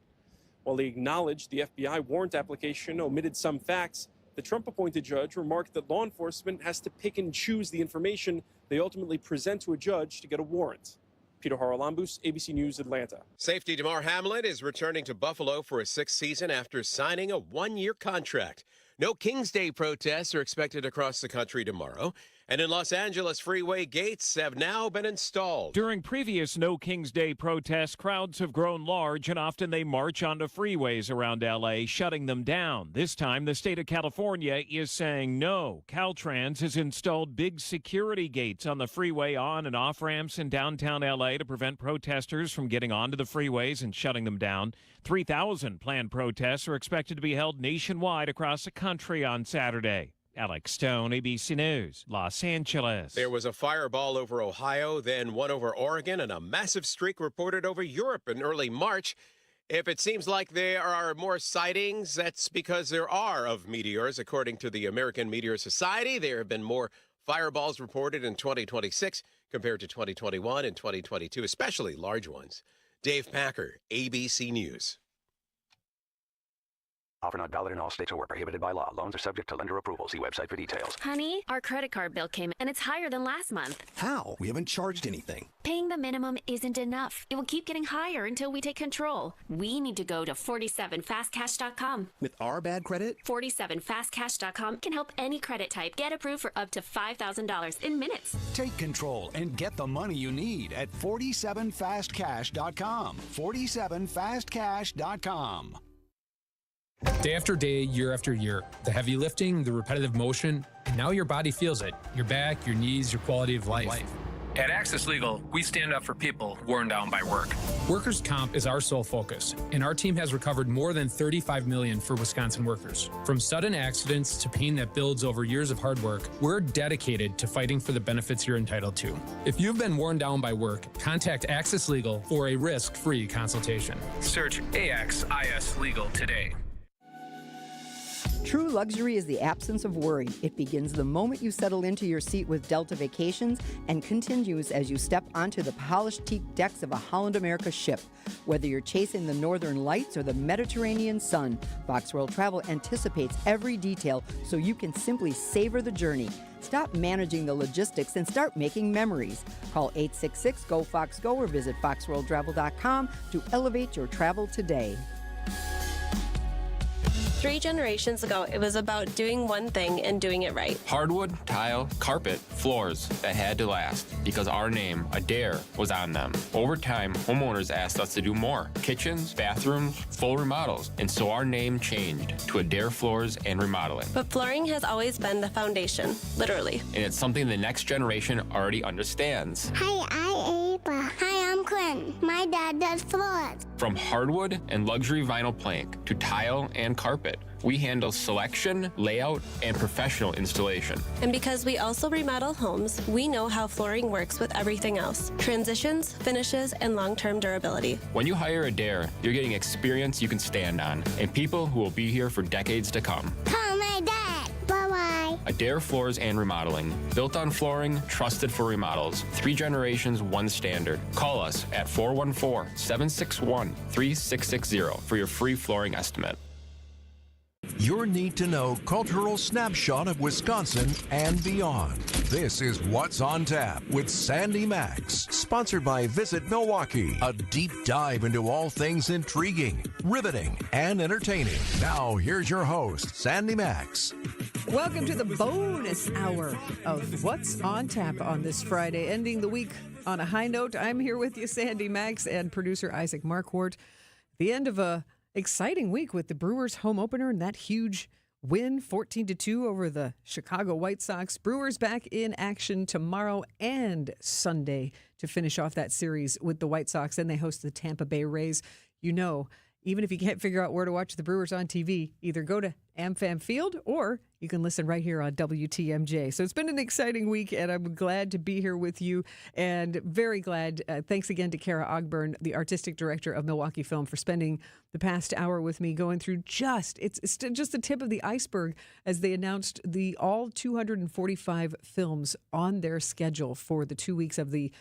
While he acknowledged the FBI warrant application omitted some facts, the Trump-appointed judge remarked that law enforcement has to pick and choose the information they ultimately present to a judge to get a warrant. Peter Haralambous, ABC News, Atlanta. Safety Damar Hamlin is returning to Buffalo for a 6th season after signing a 1-year contract. No King's Day protests are expected across the country tomorrow. And in Los Angeles, freeway gates have now been installed. During previous No King's Day protests, crowds have grown large and often they march onto freeways around L.A., shutting them down. This time, the state of California is saying no. Caltrans has installed big security gates on the freeway on and off ramps in downtown L.A. to prevent protesters from getting onto the freeways and shutting them down. 3,000 planned protests are expected to be held nationwide across the country on Saturday. Alex Stone, ABC News, Los Angeles. There was a fireball over Ohio, then one over Oregon, and a massive streak reported over Europe in early March. If it seems like there are more sightings, that's because there are of meteors. According to the American Meteor Society, there have been more fireballs reported in 2026 compared to 2021 and 2022, especially large ones. Dave Packer, ABC News. Offer not valid in all states or where prohibited by law. Loans are subject to lender approval. See website for details. Honey, our credit card bill came and it's higher than last month. How? We haven't charged anything. Paying the minimum isn't enough. It will keep getting higher until we take control. We need to go to 47fastcash.com. With our bad credit? 47fastcash.com can help any credit type get approved for up to $5,000 in minutes. Take control and get the money you need at 47fastcash.com. 47fastcash.com. Day after day, year after year, the heavy lifting, the repetitive motion, and now your body feels it. Your back, your knees, your quality of life. At Access Legal, we stand up for people worn down by work. Workers' comp is our sole focus, and our team has recovered more than $35 million for Wisconsin workers. From sudden accidents to pain that builds over years of hard work, we're dedicated to fighting for the benefits you're entitled to. If you've been worn down by work, contact Access Legal for a risk-free consultation. Search AXIS Legal today. True luxury is the absence of worry. It begins the moment you settle into your seat with Delta Vacations and continues as you step onto the polished teak decks of a Holland America ship. Whether you're chasing the northern lights or the Mediterranean sun, Fox World Travel anticipates every detail so you can simply savor the journey. Stop managing the logistics and start making memories. Call 866-GO-FOX-GO or visit foxworldtravel.com to elevate your travel today. 3 generations ago, it was about doing one thing and doing it right. Hardwood, tile, carpet, floors that had to last because our name, Adair, was on them. Over time, homeowners asked us to do more. Kitchens, bathrooms, full remodels. And so our name changed to Adair Floors and Remodeling. But flooring has always been the foundation, literally. And it's something the next generation already understands. Hi, I'm Ava. Hi, I'm Quinn. My dad does floors. From hardwood and luxury vinyl plank to tile and carpet, we handle selection, layout, and professional installation. And because we also remodel homes, we know how flooring works with everything else. Transitions, finishes, and long-term durability. When you hire Adair, you're getting experience you can stand on and people who will be here for decades to come. Call my dad. Bye-bye. Adair Floors and Remodeling. Built on flooring, trusted for remodels. 3 generations, 1 standard. Call us at 414-761-3660 for your free flooring estimate. Your need-to-know cultural snapshot of Wisconsin and beyond. This is What's on Tap with Sandy Maxx, sponsored by Visit Milwaukee. A deep dive into all things intriguing, riveting, and entertaining. Now, here's your host, Sandy Maxx. Welcome to the bonus hour of What's on Tap on this Friday, ending the week on a high note. I'm here with you, Sandy Maxx, and producer Isaac Marquardt. The end of a exciting week with the Brewers home opener and that huge win, 14-2 over the Chicago White Sox. Brewers back in action tomorrow and Sunday to finish off that series with the White Sox. Then they host the Tampa Bay Rays. You know, even if you can't figure out where to watch the Brewers on TV, either go to AmFam Field or you can listen right here on WTMJ. So it's been an exciting week, and I'm glad to be here with you, and very glad. Thanks again to Kara Ogburn, the artistic director of Milwaukee Film, for spending the past hour with me going through it's just the tip of the iceberg as they announced the all 245 films on their schedule for the 2 weeks of the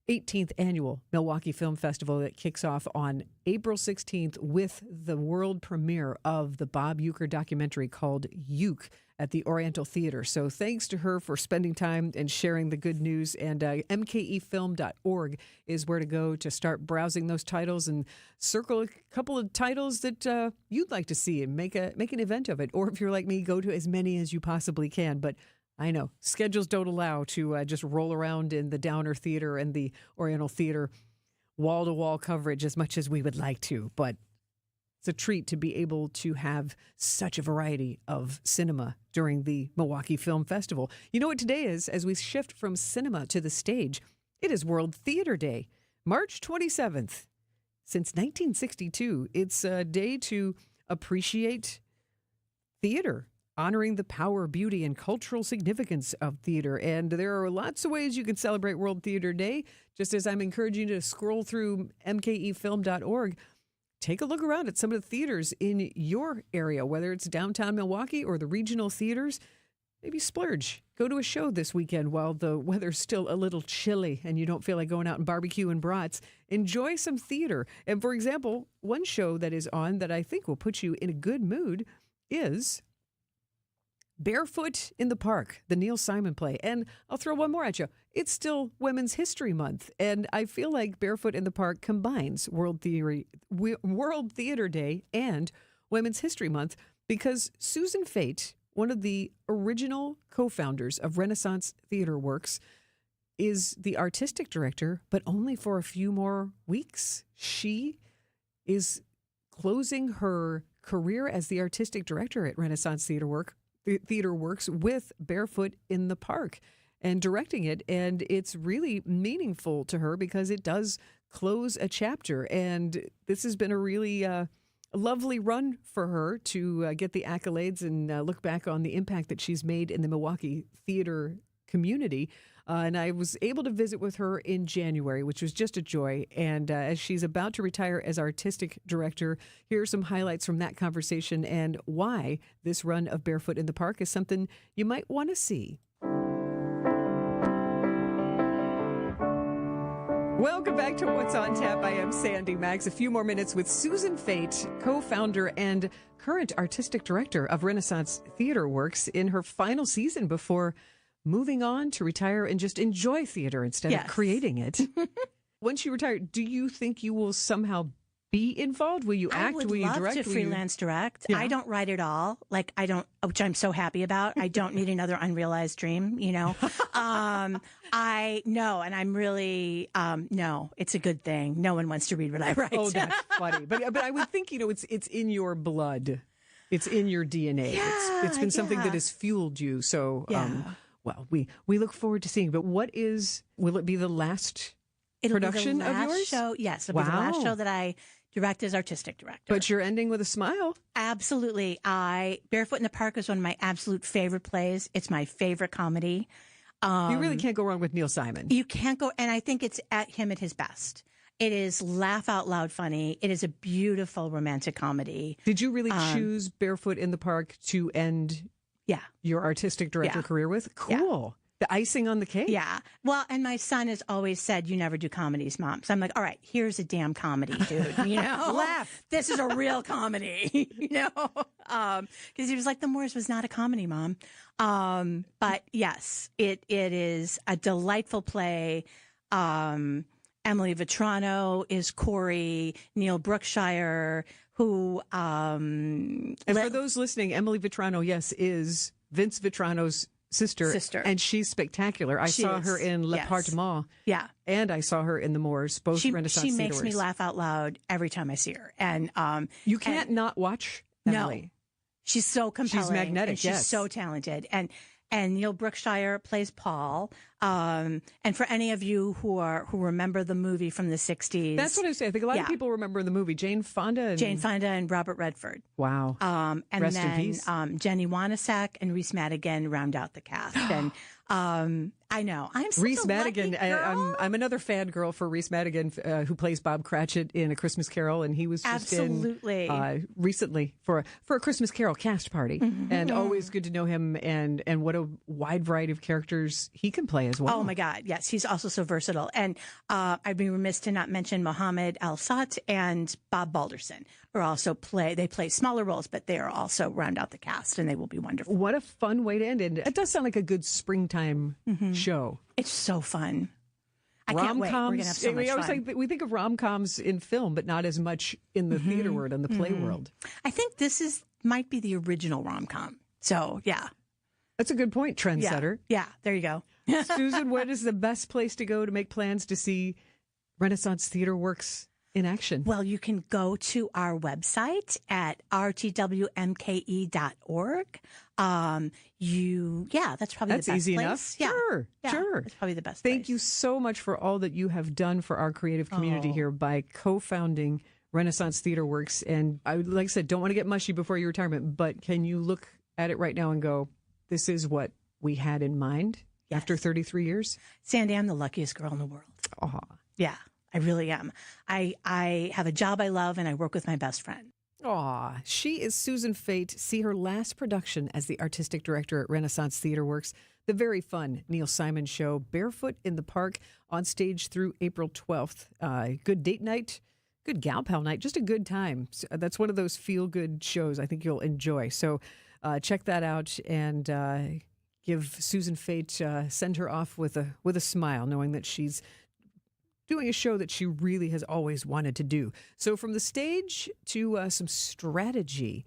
18th annual Milwaukee Film Festival that kicks off on April 16th with the world premiere of the Bob Uecker documentary called Uke at the Oriental Theater. So thanks to her for spending time and sharing the good news. And mkefilm.org is where to go to start browsing those titles and circle a couple of titles that you'd like to see and make an event of it. Or if you're like me, go to as many as you possibly can. But I know schedules don't allow to just roll around in the Downer Theater and the Oriental Theater wall-to-wall coverage as much as we would like to. But it's a treat to be able to have such a variety of cinema during the Milwaukee Film Festival. You know what today is? As we shift from cinema to the stage, it is World Theater Day, March 27th. Since 1962, it's a day to appreciate theater, honoring the power, beauty, and cultural significance of theater. And there are lots of ways you can celebrate World Theater Day. Just as I'm encouraging you to scroll through mkefilm.org, take a look around at some of the theaters in your area, whether it's downtown Milwaukee or the regional theaters. Maybe splurge. Go to a show this weekend while the weather's still a little chilly and you don't feel like going out and barbecuing brats. Enjoy some theater. And for example, one show that is on that I think will put you in a good mood is Barefoot in the Park, the Neil Simon play. And I'll throw one more at you. It's still Women's History Month, and I feel like Barefoot in the Park combines World Theater Day and Women's History Month because Susan Fate, one of the original co-founders of Renaissance Theater Works, is the artistic director, but only for a few more weeks. She is closing her career as the artistic director at Renaissance Theater Works with Barefoot in the Park and directing it. And it's really meaningful to her because it does close a chapter. And this has been a really lovely run for her to get the accolades and look back on the impact that she's made in the Milwaukee theater community. And I was able to visit with her in January, which was just a joy. And as she's about to retire as artistic director, here are some highlights from that conversation and why this run of Barefoot in the Park is something you might want to see. Welcome back to What's on Tap. I am Sandy Maxx. A few more minutes with Susan Fate, co-founder and current artistic director of Renaissance Theater Works, in her final season before moving on to retire and just enjoy theater instead of creating it. Once you retire, do you think you will somehow be involved? Will you act? Will you direct? I would love to freelance direct. Yeah. I don't write at all. Like, I don't, which I'm so happy about. I don't need another unrealized dream, you know? I know, and I'm really, no, it's a good thing. No one wants to read what I write. Oh, that's funny. But I would think, it's in your blood. It's in your DNA. Yeah, it's been something that has fueled you. So, well, we look forward to seeing. But will it be the last production be the last of yours? Show. Yes, it'll be the last show that I direct as artistic director. But you're ending with a smile. Absolutely. Barefoot in the Park is one of my absolute favorite plays. It's my favorite comedy. You really can't go wrong with Neil Simon. You can't go, and I think it's at his best. It is laugh out loud funny. It is a beautiful romantic comedy. Did you really choose Barefoot in the Park to end your artistic director career with? Cool. The icing on the cake. Yeah. Well, and my son has always said, "You never do comedies, Mom." So I'm like, all right, here's a damn comedy, dude. You know, laugh. This is a real comedy. You know, because he was like, "The Moors was not a comedy, Mom." But yes, it is a delightful play. Emily Vitrano is Corey. Neil Brookshire, who and for those listening, Emily Vitrano, yes, is Vince Vitrano's sister, and she's spectacular. I saw her in L'Appartement, and I saw her in The Moors, both Renaissance She theaters. makes me laugh out loud every time I see her, and you can't not watch Emily. No, she's so compelling. She's magnetic. And she's so talented, and Neil Brookshire plays Paul. And for any of you who remember the movie from the 60s, that's what I say. I think a lot of people remember the movie. Jane Fonda and Robert Redford. Wow. And Rest in then peace. Jenny Wanasek and Reese Madigan round out the cast. And I know I'm such Reese a Madigan. lucky girl. I'm another fangirl for Reese Madigan, who plays Bob Cratchit in A Christmas Carol, and he was just in recently for a Christmas Carol cast party, and always good to know him and what a wide variety of characters he can play as well. Oh my God, yes, he's also so versatile. And I'd be remiss to not mention Mohammed Al-Sat and Bob Balderson, who also play smaller roles, but they are also round out the cast, and they will be wonderful. What a fun way to end it. It does sound like a good springtime show. It's so fun. I can't wait. We're going to have so much fun. We think of rom-coms in film, but not as much in the theater world and the play world. I think this might be the original rom-com. So, yeah. That's a good point, trendsetter. Yeah, there you go. Susan, what is the best place to go to make plans to see Renaissance Theater Works in action? Well, you can go to our website at rtwmke.org. That's probably that's the best easy place. enough. Yeah. Sure. That's probably the best Thank you so much for all that you have done for our creative community here by co-founding Renaissance Theater Works. And I, like I said, don't want to get mushy before your retirement, but can you look at it right now and go, this is what we had in mind after 33 years? Sandy, I'm the luckiest girl in the world. Yeah, I really am. I have a job I love, and I work with my best friend. Aw, she is Susan Fate. See her last production as the artistic director at Renaissance Theater Works, the very fun Neil Simon show, Barefoot in the Park, on stage through April 12th. Good date night, good gal pal night, just a good time. So that's one of those feel-good shows I think you'll enjoy. So check that out and give Susan Fate, send her off with a smile, knowing that she's doing a show that she really has always wanted to do. So from the stage to some strategy,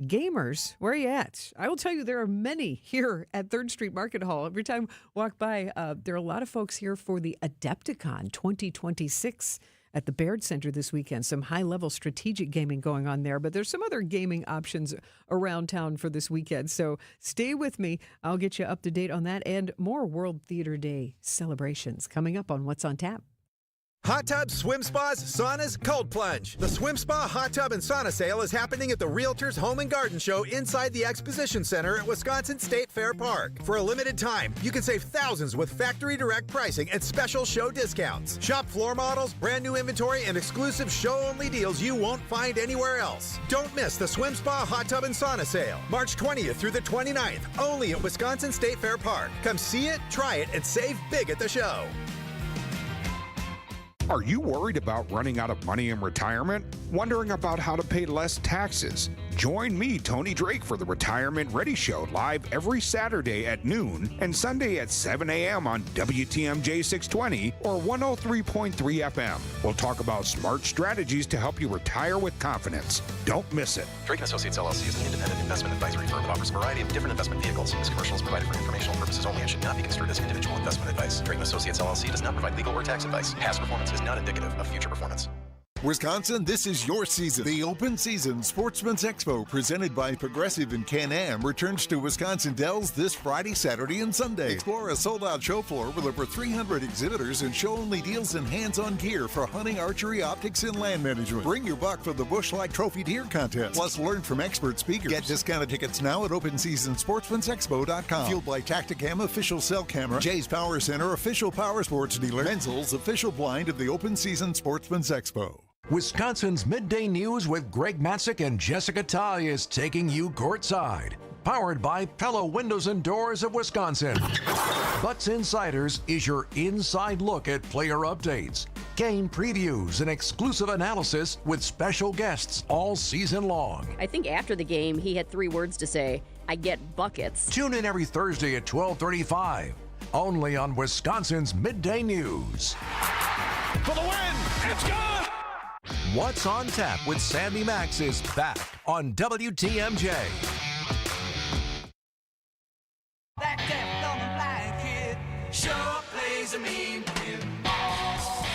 gamers, where are you at? I will tell you, there are many here at 3rd Street Market Hall. Every time I walk by, there are a lot of folks here for the Adepticon 2026 at the Baird Center this weekend. Some high-level strategic gaming going on there, but there's some other gaming options around town for this weekend. So stay with me. I'll get you up to date on that and more World Theater Day celebrations coming up on What's on Tap. Hot tubs, swim spas, saunas, cold plunge. The Swim Spa Hot Tub and Sauna Sale is happening at the Realtors Home and Garden Show inside the Exposition Center at Wisconsin State Fair Park. For a limited time, you can save thousands with factory direct pricing and special show discounts. Shop floor models, brand new inventory, and exclusive show-only deals you won't find anywhere else. Don't miss the Swim Spa Hot Tub and Sauna Sale, March 20th through the 29th, only at Wisconsin State Fair Park. Come see it, try it, and save big at the show. Are you worried about running out of money in retirement? Wondering about how to pay less taxes? Join me, Tony Drake, for the Retirement Ready Show, live every Saturday at noon and Sunday at 7 a.m. on WTMJ 620 or 103.3 FM. We'll talk about smart strategies to help you retire with confidence. Don't miss it. Drake & Associates LLC is an independent investment advisory firm that offers a variety of different investment vehicles. This commercial is provided for informational purposes only and should not be construed as individual investment advice. Drake & Associates LLC does not provide legal or tax advice. Past performance is not indicative of future performance. Wisconsin, this is your season. The Open Season Sportsman's Expo, presented by Progressive and Can-Am, returns to Wisconsin Dells this Friday, Saturday, and Sunday. Explore a sold-out show floor with over 300 exhibitors and show-only deals and hands-on gear for hunting, archery, optics, and land management. Bring your buck for the Busch Light Trophy Deer Contest. Plus, learn from expert speakers. Get discounted tickets now at OpenSeasonSportsman'sExpo.com. Fueled by Tacticam, official cell camera, Jay's Power Center, official power sports dealer, Menzel's official blind of the Open Season Sportsman's Expo. Wisconsin's Midday News with Greg Matzik and Jessica Ty is taking you courtside. Powered by Pella Windows and Doors of Wisconsin. Butts Insiders is your inside look at player updates, game previews, and exclusive analysis with special guests all season long. I think after the game, he had 3 words to say: I get buckets. Tune in every Thursday at 12:35, only on Wisconsin's Midday News. For the win! It's good! What's on Tap with Sandy Maxx is back on WTMJ. That deaf don't like it. Sure plays a mean pinball.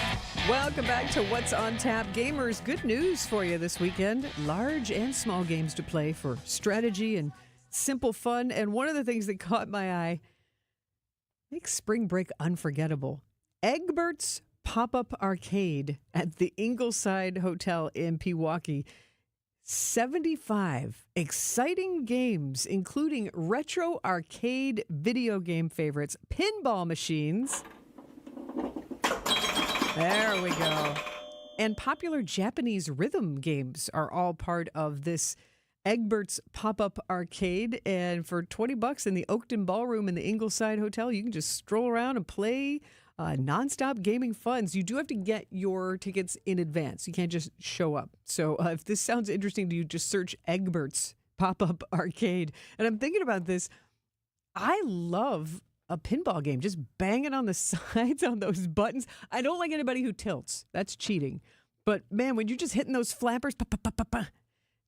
Welcome back to What's on Tap. Gamers, good news for you this weekend. Large and small games to play for strategy and simple fun. And one of the things that caught my eye makes spring break unforgettable. Egbert's Pop-Up Arcade at the Ingleside Hotel in Milwaukee. 75 exciting games, including retro arcade video game favorites, pinball machines. There we go. And popular Japanese rhythm games are all part of this Egbert's Pop-Up Arcade. And for $20 in the Oakton Ballroom in the Ingleside Hotel, you can just stroll around and play nonstop gaming funs. You do have to get your tickets in advance. You can't just show up. So if this sounds interesting to you, just search Egbert's Pop-Up Arcade. And I'm thinking about this. I love a pinball game, just banging on the sides on those buttons. I don't like anybody who tilts. That's cheating. But man, when you're just hitting those flappers,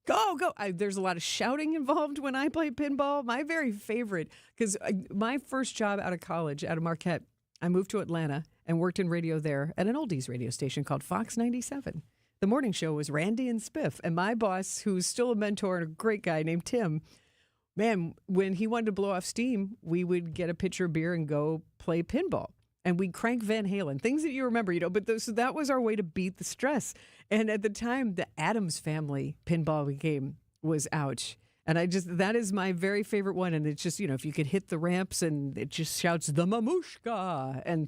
go. There's a lot of shouting involved when I play pinball. My very favorite, because my first job out of college, out of Marquette, I moved to Atlanta and worked in radio there at an oldies radio station called Fox 97. The morning show was Randy and Spiff. And my boss, who's still a mentor and a great guy named Tim, man, when he wanted to blow off steam, we would get a pitcher of beer and go play pinball. And we'd crank Van Halen, things that you remember, so that was our way to beat the stress. And at the time, the Addams Family pinball game was out. And that is my very favorite one. And it's just, if you could hit the ramps and it just shouts the mamushka and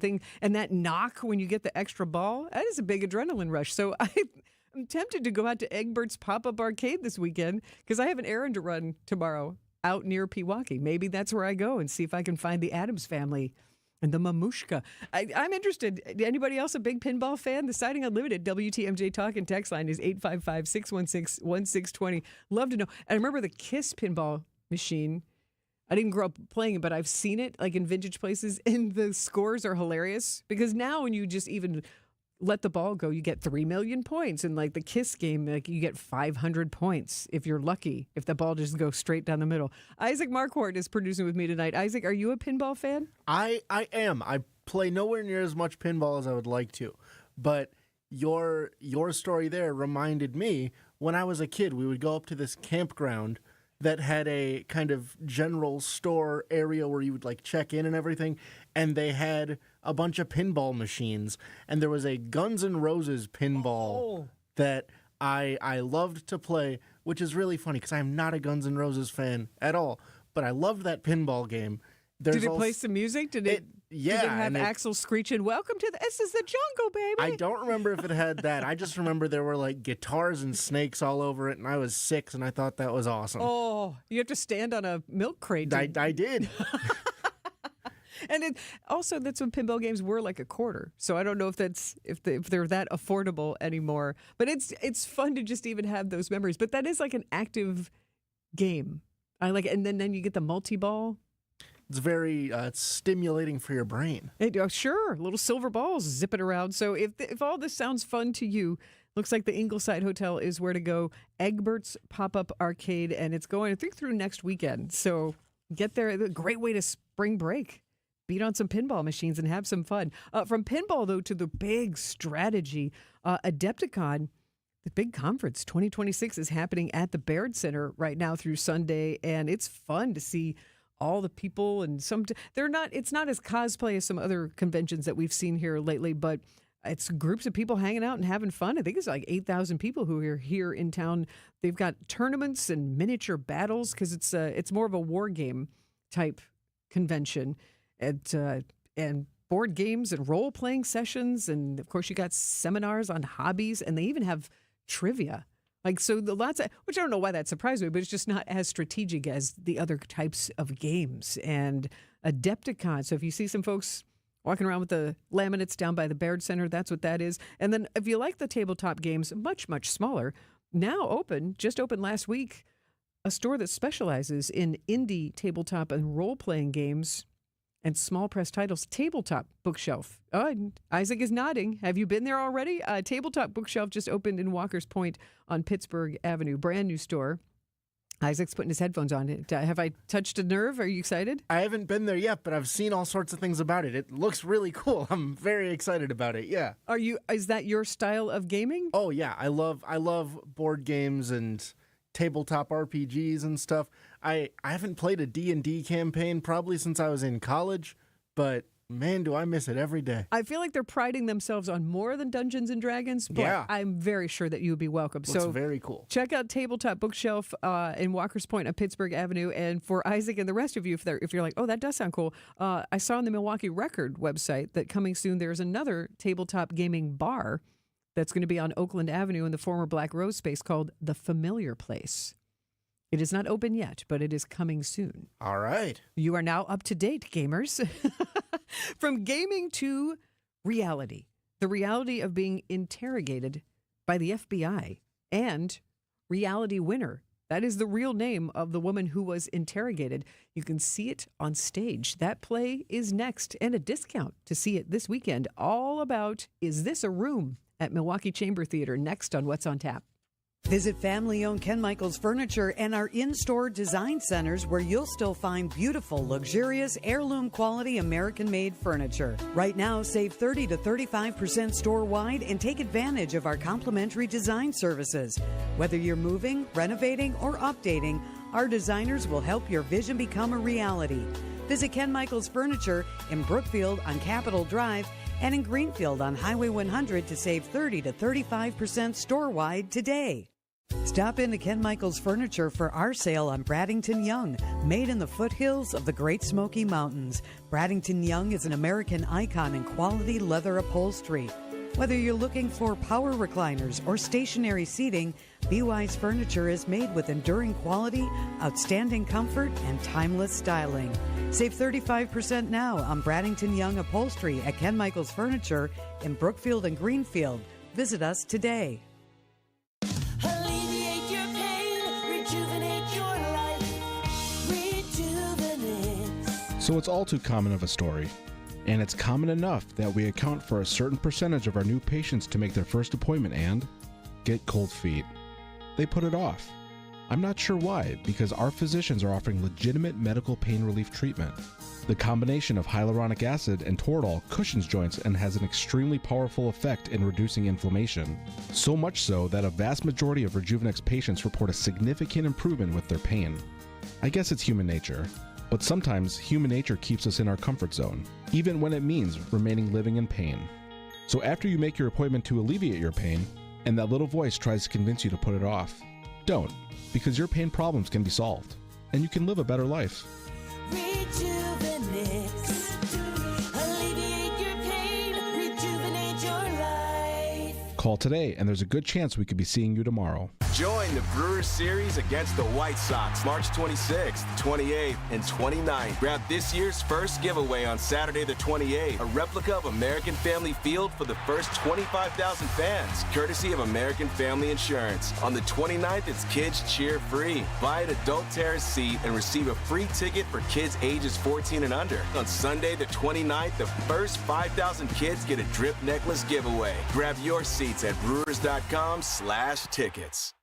that knock when you get the extra ball, that is a big adrenaline rush. So I'm tempted to go out to Egbert's Pop-Up Arcade this weekend because I have an errand to run tomorrow out near Milwaukee. Maybe that's where I go and see if I can find the Addams Family and the mamushka. I'm interested. Anybody else a big pinball fan? The Siding Unlimited WTMJ talk and text line is 855-616-1620. Love to know. And I remember the KISS pinball machine. I didn't grow up playing it, but I've seen it like in vintage places, and the scores are hilarious because now when you just even let the ball go, you get 3 million points. And like the KISS game, like you get 500 points if you're lucky, if the ball just goes straight down the middle. Isaac Marquardt is producing with me tonight. Isaac, are you a pinball fan? I am. I play nowhere near as much pinball as I would like to. But your story there reminded me when I was a kid, we would go up to this campground that had a kind of general store area where you would like check in and everything. And they had a bunch of pinball machines, and there was a Guns N' Roses pinball that I loved to play, which is really funny because I'm not a Guns N' Roses fan at all, but I loved that pinball game. Did it play some music? Did it have Axl screeching, "Welcome to this is the jungle, baby"? I don't remember if it had that. I just remember there were like guitars and snakes all over it, and I was 6, and I thought that was awesome. Oh, you have to stand on a milk crate. I did. And also, that's when pinball games were like a quarter. So I don't know if they're that affordable anymore. But it's fun to just even have those memories. But that is like an active game. I like it. And then you get the multi-ball. It's very stimulating for your brain. Sure, little silver balls zipping around. So if all this sounds fun to you, looks like the Ingleside Hotel is where to go. Egbert's Pop-Up Arcade, and it's going, I think, through next weekend. So get there. A great way to spring break. Beat on some pinball machines and have some fun. From pinball, though, to the big strategy, Adepticon, the big conference 2026 is happening at the Baird Center right now through Sunday, and it's fun to see all the people. And it's not as cosplay as some other conventions that we've seen here lately, but it's groups of people hanging out and having fun. I think it's like 8,000 people who are here in town. They've got tournaments and miniature battles because it's more of a war game type convention. And board games and role-playing sessions. And, of course, you got seminars on hobbies. And they even have trivia. Which I don't know why that surprised me, but it's just not as strategic as the other types of games. And Adepticon. So if you see some folks walking around with the laminates down by the Baird Center, that's what that is. And then if you like the tabletop games, much, much smaller, just opened last week, a store that specializes in indie tabletop and role-playing games and small press titles. Tabletop Bookshelf. Oh, Isaac is nodding. Have you been there already? Tabletop Bookshelf just opened in Walker's Point on Pittsburgh Avenue. Brand new store. Isaac's putting his headphones on. Have I touched a nerve? Are you excited? I haven't been there yet, but I've seen all sorts of things about it. It looks really cool. I'm very excited about it. Yeah. Is that your style of gaming? Oh yeah, I love board games and tabletop RPGs and stuff. I haven't played a D&D campaign probably since I was in college, but man, do I miss it every day. I feel like they're priding themselves on more than Dungeons and Dragons, but yeah. I'm very sure that you would be welcome. Looks very cool. Check out Tabletop Bookshelf in Walker's Point on Pittsburgh Avenue. And for Isaac and the rest of you, if you're like, oh, that does sound cool, I saw on the Milwaukee Record website that coming soon there's another tabletop gaming bar that's going to be on Oakland Avenue in the former Black Rose space called The Familiar Place. It is not open yet, but it is coming soon. All right. You are now up to date, gamers. From gaming to reality. The reality of being interrogated by the FBI. And Reality Winner. That is the real name of the woman who was interrogated. You can see it on stage. That play is next, and a discount to see it this weekend. All about Is This a Room? At Milwaukee Chamber Theater, next on What's on Tap. Visit family-owned Ken Michaels Furniture and our in-store design centers where you'll still find beautiful, luxurious, heirloom-quality American-made furniture. Right now, save 30 to 35% store-wide and take advantage of our complimentary design services. Whether you're moving, renovating, or updating, our designers will help your vision become a reality. Visit Ken Michaels Furniture in Brookfield on Capitol Drive and in Greenfield on Highway 100 to save 30 to 35% store-wide today. Stop into Ken Michaels Furniture for our sale on Braddington Young, made in the foothills of the Great Smoky Mountains. Braddington Young is an American icon in quality leather upholstery. Whether you're looking for power recliners or stationary seating, BY's Furniture is made with enduring quality, outstanding comfort, and timeless styling. Save 35% now on Braddington Young upholstery at Ken Michaels Furniture in Brookfield and Greenfield. Visit us today. Alleviate your pain, rejuvenate your life, rejuvenate. So it's all too common of a story. And it's common enough that we account for a certain percentage of our new patients to make their first appointment and get cold feet. They put it off. I'm not sure why, because our physicians are offering legitimate medical pain relief treatment. The combination of hyaluronic acid and Toradol cushions joints and has an extremely powerful effect in reducing inflammation. So much so that a vast majority of Rejuvenex patients report a significant improvement with their pain. I guess it's human nature. But sometimes human nature keeps us in our comfort zone, even when it means remaining living in pain. So after you make your appointment to alleviate your pain, and that little voice tries to convince you to put it off, don't, because your pain problems can be solved, and you can live a better life. Alleviate your pain, rejuvenate your life. Call today, and there's a good chance we could be seeing you tomorrow. Join the Brewers Series against the White Sox March 26th, 28th, and 29th. Grab this year's first giveaway on Saturday the 28th, a replica of American Family Field for the first 25,000 fans, courtesy of American Family Insurance. On the 29th, it's Kids Cheer Free. Buy an adult terrace seat and receive a free ticket for kids ages 14 and under. On Sunday the 29th, the first 5,000 kids get a drip necklace giveaway. Grab your seats at brewers.com/tickets.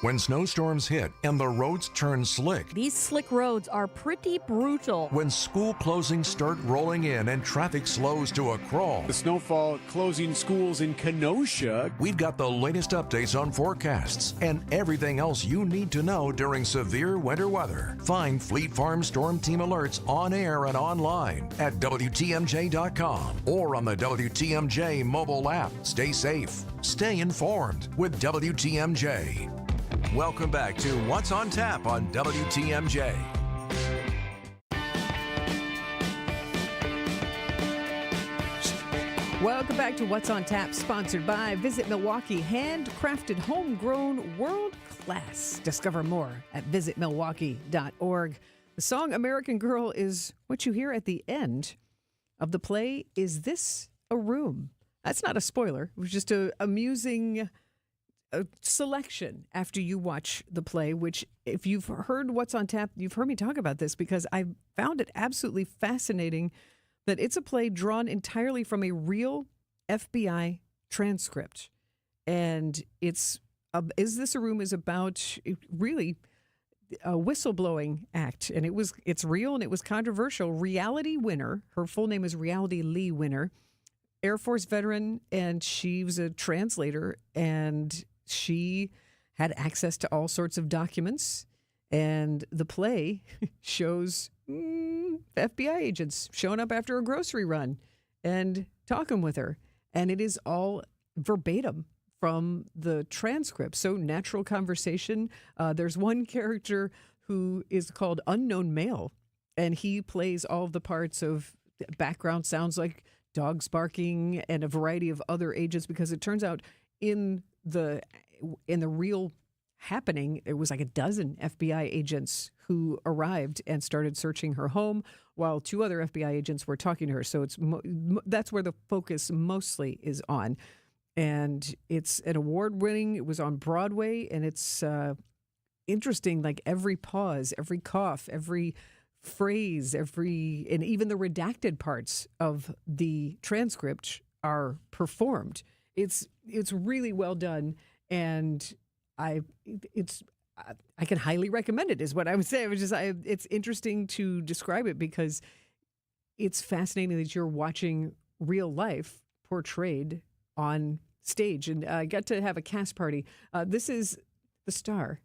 When snowstorms hit and the roads turn slick. These slick roads are pretty brutal. When school closings start rolling in and traffic slows to a crawl. The snowfall closing schools in Kenosha. We've got the latest updates on forecasts and everything else you need to know during severe winter weather. Find Fleet Farm Storm Team alerts on air and online at WTMJ.com or on the WTMJ mobile app. Stay safe. Stay informed with WTMJ. Welcome back to What's on Tap on WTMJ. Welcome back to What's on Tap, sponsored by Visit Milwaukee, handcrafted, homegrown, world class. Discover more at visitmilwaukee.org. The song American Girl is what you hear at the end of the play, Is This a Room? That's not a spoiler. It was just a amusing selection after you watch the play, which if you've heard What's on Tap, you've heard me talk about this because I found it absolutely fascinating that it's a play drawn entirely from a real FBI transcript. And it's Is This a Room is about really a whistleblowing act. And it's real and it was controversial. Reality Winner, her full name is Reality Lee Winner, Air Force veteran, and she was a translator, and she had access to all sorts of documents. And the play shows FBI agents showing up after a grocery run and talking with her. And it is all verbatim from the transcript. So natural conversation. There's one character who is called Unknown Male, and he plays all of the parts of background sounds like dogs barking and a variety of other agents, because it turns out in the real happening, it was like a dozen FBI agents who arrived and started searching her home while two other FBI agents were talking to her. So that's where the focus mostly is on. And it's an award-winning, it was on Broadway, and it's interesting, like every pause, every cough, every phrase, and even the redacted parts of the transcript are performed. It's really well done, and I can highly recommend it, is what I would say. It's interesting to describe it because it's fascinating that you're watching real life portrayed on stage. And I got to have a cast party. This is the star,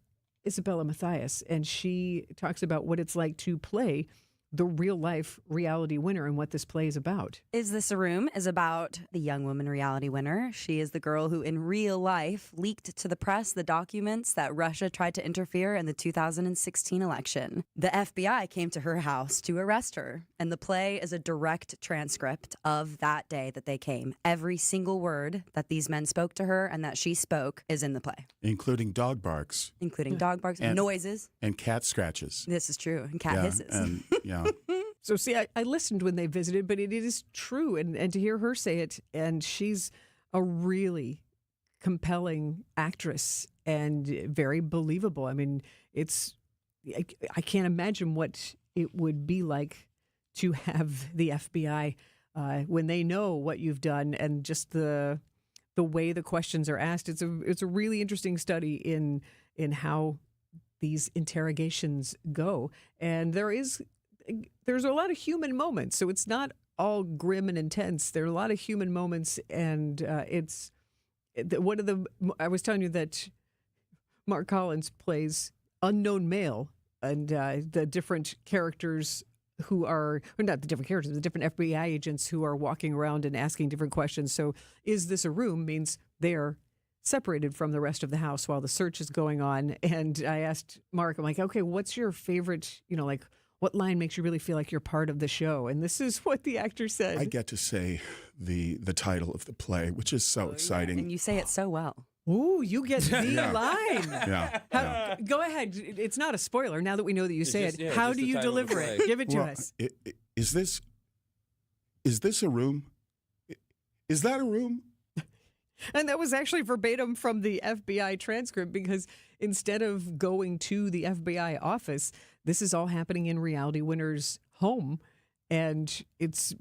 Isabella Matthias, and she talks about what it's like to play the real-life Reality Winner and what this play is about. Is This a Room is about the young woman Reality Winner. She is the girl who in real life leaked to the press the documents that Russia tried to interfere in the 2016 election. The FBI came to her house to arrest her, and the play is a direct transcript of that day that they came. Every single word that these men spoke to her and that she spoke is in the play. Including dog barks. And noises. And cat scratches. This is true. And cat hisses. And, yeah. So see, I listened when they visited, but it is true. And to hear her say it, and she's a really compelling actress and very believable. I mean, I can't imagine what it would be like to have the FBI when they know what you've done and just the way the questions are asked. It's a really interesting study in how these interrogations go. And there's a lot of human moments, so it's not all grim and intense. There are a lot of human moments, and I was telling you that Mark Collins plays Unknown Male and the different characters who are, or not the different characters, the different FBI agents who are walking around and asking different questions. So is this a room means they're separated from the rest of the house while the search is going on. And I asked Mark, I'm like, okay, what's your favorite, like what line makes you really feel like you're part of the show? And this is what the actor said. I get to say the title of the play, which is so exciting. And you say it so well. Ooh, you get the Yeah. line. Yeah. Go ahead. It's not a spoiler now that we know that you say it. How do you deliver it? Give it to us. Is this a room? Is that a room? And that was actually verbatim from the FBI transcript, because instead of going to the FBI office, this is all happening in Reality Winner's home. And it's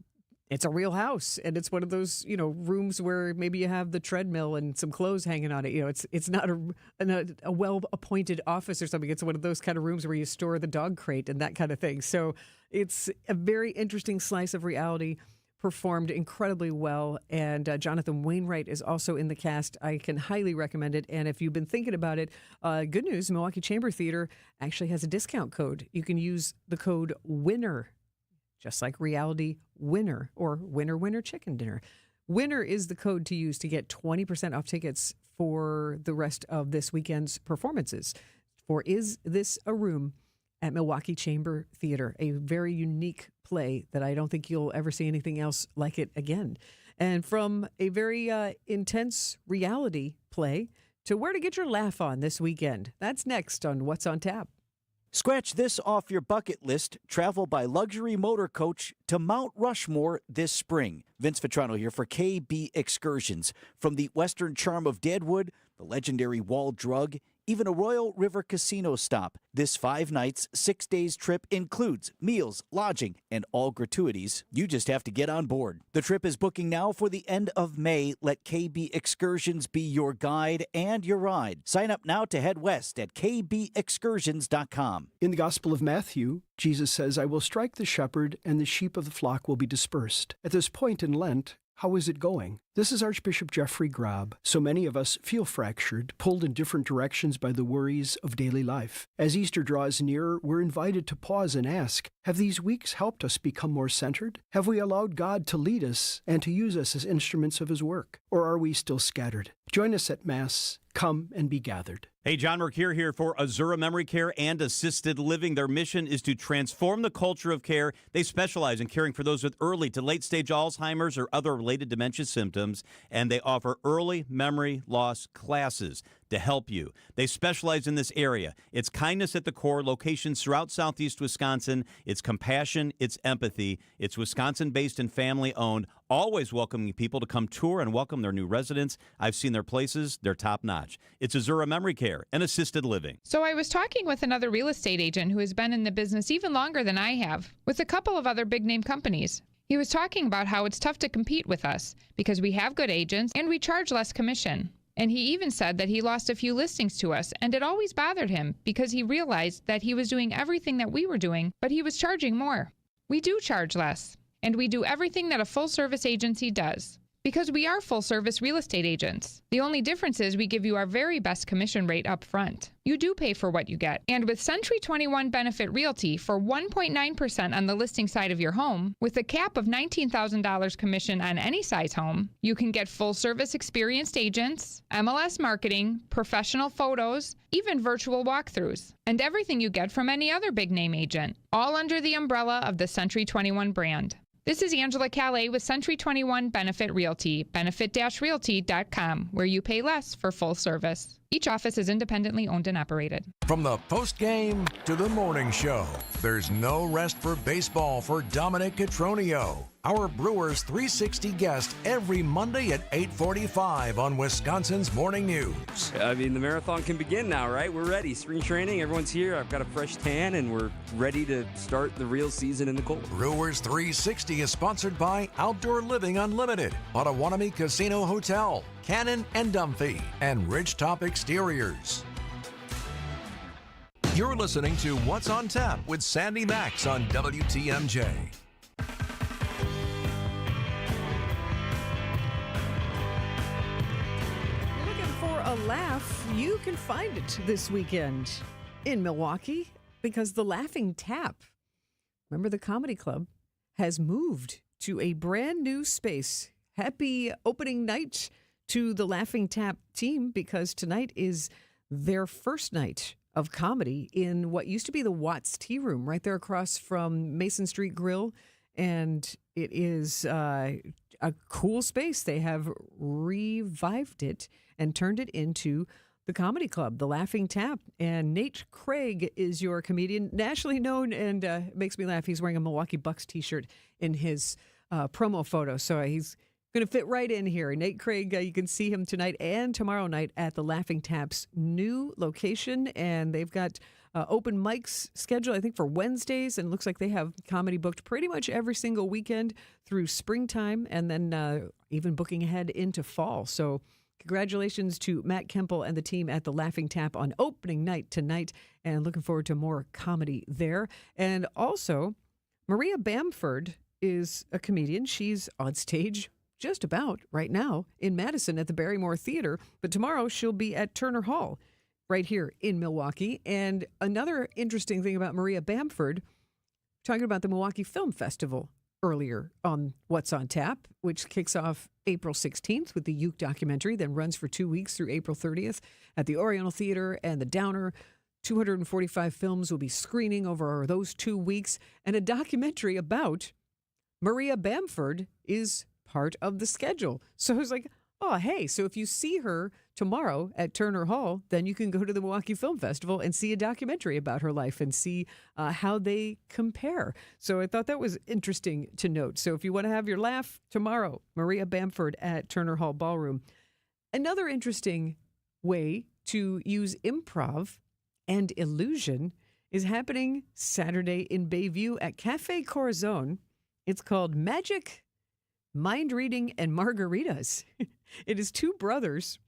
a real house. And it's one of those, rooms where maybe you have the treadmill and some clothes hanging on it. It's not a well-appointed office or something. It's one of those kind of rooms where you store the dog crate and that kind of thing. So it's a very interesting slice of reality, performed incredibly well. And Jonathan Wainwright is also in the cast. I can highly recommend it. And if you've been thinking about it, good news, Milwaukee Chamber Theater actually has a discount code. You can use the code WINNER, just like Reality Winner or Winner Winner Chicken Dinner. WINNER is the code to use to get 20% off tickets for the rest of this weekend's performances for Is This a Room at Milwaukee Chamber Theater, a very unique play that I don't think you'll ever see anything else like it again. And from a very intense reality play to where to get your laugh on this weekend. That's next on What's on Tap. Scratch this off your bucket list. Travel by luxury motor coach to Mount Rushmore this spring. Vince Vitrano here for KB Excursions. From the western charm of Deadwood, the legendary Wall Drug, even a Royal River Casino stop. This 5 nights, 6 days trip includes meals, lodging, and all gratuities. You just have to get on board. The trip is booking now for the end of May. Let KB Excursions be your guide and your ride. Sign up now to head west at kbexcursions.com. In the Gospel of Matthew, Jesus says, I will strike the shepherd, and the sheep of the flock will be dispersed. At this point in Lent, how is it going? This is Archbishop Jeffrey Graub. So many of us feel fractured, pulled in different directions by the worries of daily life. As Easter draws nearer, we're invited to pause and ask, have these weeks helped us become more centered? Have we allowed God to lead us and to use us as instruments of His work? Or are we still scattered? Join us at Mass. Come and be gathered. Hey, John Mercure here for Azura Memory Care and Assisted Living. Their mission is to transform the culture of care. They specialize in caring for those with early to late-stage Alzheimer's or other related dementia symptoms, and they offer early memory loss classes to help you. They specialize in this area. It's kindness at the core, locations throughout southeast Wisconsin. It's compassion, it's empathy. It's Wisconsin-based and family-owned, always welcoming people to come tour and welcome their new residents. I've seen their places. They're top-notch. It's Azura Memory Care and Assisted Living. So I was talking with another real estate agent who has been in the business even longer than I have, with a couple of other big-name companies. He was talking about how it's tough to compete with us because we have good agents and we charge less commission. And he even said that he lost a few listings to us, and it always bothered him because he realized that he was doing everything that we were doing, but he was charging more. We do charge less, and we do everything that a full-service agency does. Because we are full-service real estate agents. The only difference is we give you our very best commission rate up front. You do pay for what you get. And with Century 21 Benefit Realty for 1.9% on the listing side of your home, with a cap of $19,000 commission on any size home, you can get full-service experienced agents, MLS marketing, professional photos, even virtual walkthroughs, and everything you get from any other big-name agent, all under the umbrella of the Century 21 brand. This is Angela Calais with Century 21 Benefit Realty, benefit-realty.com, where you pay less for full service. Each office is independently owned and operated. From the post-game to the morning show, there's no rest for baseball for Dominic Cotroneo, our Brewers 360 guest every Monday at 8:45 on Wisconsin's Morning News. I mean, the marathon can begin now, right? We're ready. Spring training, everyone's here. I've got a fresh tan, and we're ready to start the real season in the cold. Brewers 360 is sponsored by Outdoor Living Unlimited, Potawatomi Casino Hotel, Cannon and Dunphy, and Ridgetop Exteriors. You're listening to What's on Tap with Sandy Maxx on WTMJ. For a laugh, you can find it this weekend in Milwaukee. because the Laughing Tap, remember the comedy club, has moved to a brand new space. Happy opening night to the Laughing Tap team, because tonight is their first night of comedy in what used to be the Watts Tea Room right there across from Mason Street Grill. And it is a cool space. They have revived it and turned it into the comedy club, the Laughing Tap. And Nate Craig is your comedian, nationally known, and it makes me laugh. He's wearing a Milwaukee Bucks t-shirt in his promo photo. So he's going to fit right in here. Nate Craig, you can see him tonight and tomorrow night at the Laughing Tap's new location. And they've got open mics scheduled, I think, for Wednesdays. And it looks like they have comedy booked pretty much every single weekend through springtime, and then even booking ahead into fall. So congratulations to Matt Kemple and the team at the Laughing Tap on opening night tonight, and looking forward to more comedy there. And also, Maria Bamford is a comedian. She's on stage just about right now in Madison at the Barrymore Theater, but tomorrow she'll be at Turner Hall right here in Milwaukee. And another interesting thing about Maria Bamford, talking about the Milwaukee Film Festival earlier on What's on Tap, which kicks off April 16th with the Uke documentary, then runs for 2 weeks through April 30th at the Oriental Theater and the Downer. 245 films will be screening over those 2 weeks, and a documentary about Maria Bamford is part of the schedule. So I was like, oh, hey, so if you see her tomorrow at Turner Hall, then you can go to the Milwaukee Film Festival and see a documentary about her life and see how they compare. So I thought that was interesting to note. So if you want to have your laugh tomorrow, Maria Bamford at Turner Hall Ballroom. Another interesting way to use improv and illusion is happening Saturday in Bayview at Cafe Corazon. It's called Magic, Mind Reading, and Margaritas. It is two brothers,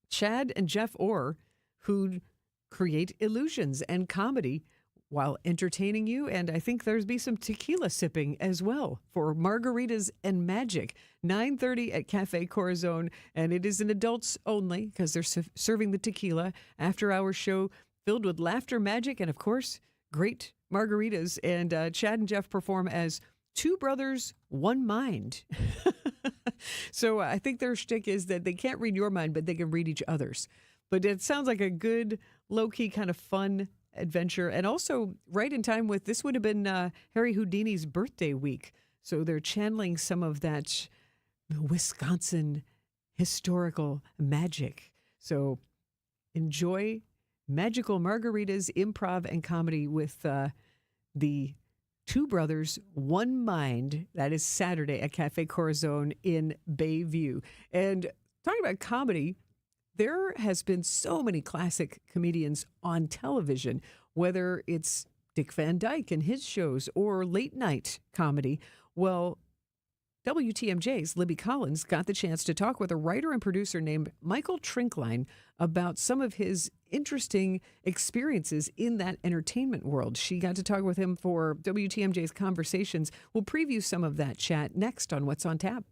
Chad and Jeff Orr, who create illusions and comedy while entertaining you. And I think there's be some tequila sipping as well for Margaritas and Magic. 9:30 at Cafe Corazon. And it is an adults only because they're serving the tequila after-hour show filled with laughter, magic, and, of course, great margaritas. And Chad and Jeff perform as two brothers, one mind. So I think their shtick is that they can't read your mind, but they can read each other's. But it sounds like a good, low-key, kind of fun adventure. And also right in time with, this would have been Harry Houdini's birthday week. So they're channeling some of that Wisconsin historical magic. So enjoy magical margaritas, improv, and comedy with the Two Brothers, One Mind. That is Saturday at Cafe Corazon in Bayview. And talking about comedy, there has been so many classic comedians on television, whether it's Dick Van Dyke and his shows or late night comedy. Well, WTMJ's Libby Collins got the chance to talk with a writer and producer named Michael Trinkline about some of his interesting experiences in that entertainment world. She got to talk with him for WTMJ's Conversations. We'll preview some of that chat next on What's on Tap.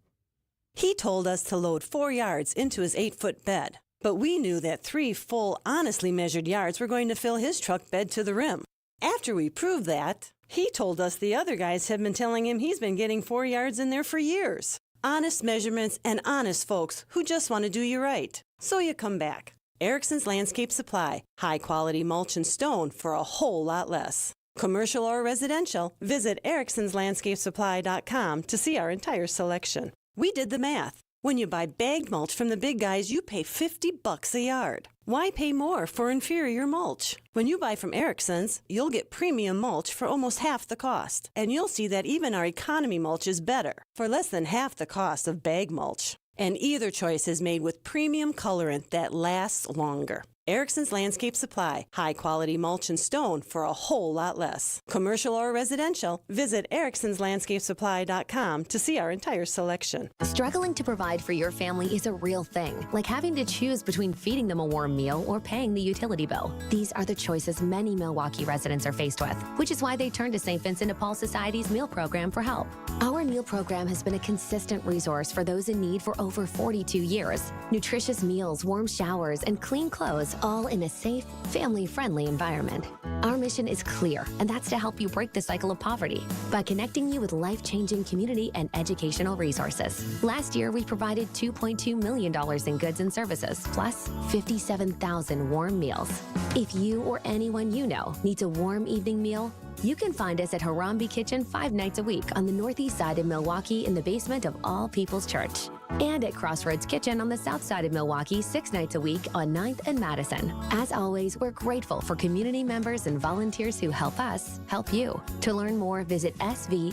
He told us to load 4 yards into his 8-foot bed, but we knew that 3 full, honestly measured yards were going to fill his truck bed to the rim. After we proved that, he told us the other guys have been telling him he's been getting 4 yards in there for years. Honest measurements and honest folks who just want to do you right. So you come back. Erickson's Landscape Supply. High-quality mulch and stone for a whole lot less. Commercial or residential, visit ericksonslandscapesupply.com to see our entire selection. We did the math. When you buy bagged mulch from the big guys, you pay $50 a yard. Why pay more for inferior mulch? When you buy from Erickson's, you'll get premium mulch for almost half the cost. And you'll see that even our economy mulch is better, for less than half the cost of bag mulch. And either choice is made with premium colorant that lasts longer. Erickson's Landscape Supply. High-quality mulch and stone for a whole lot less. Commercial or residential, visit ericksonslandscapesupply.com to see our entire selection. Struggling to provide for your family is a real thing, like having to choose between feeding them a warm meal or paying the utility bill. These are the choices many Milwaukee residents are faced with, which is why they turn to St. Vincent de Paul Society's meal program for help. Our meal program has been a consistent resource for those in need for over 42 years. Nutritious meals, warm showers, and clean clothes all in a safe, family-friendly environment. Our mission is clear, and that's to help you break the cycle of poverty by connecting you with life-changing community and educational resources. Last year, we provided $2.2 million in goods and services, plus 57,000 warm meals. If you or anyone you know needs a warm evening meal, you can find us at Harambe Kitchen 5 nights a week on the northeast side of Milwaukee in the basement of All People's Church. And at Crossroads Kitchen on the south side of Milwaukee 6 nights a week on 9th and Madison. As always, we're grateful for community members and volunteers who help us help you. To learn more, visit svdpmilw.org.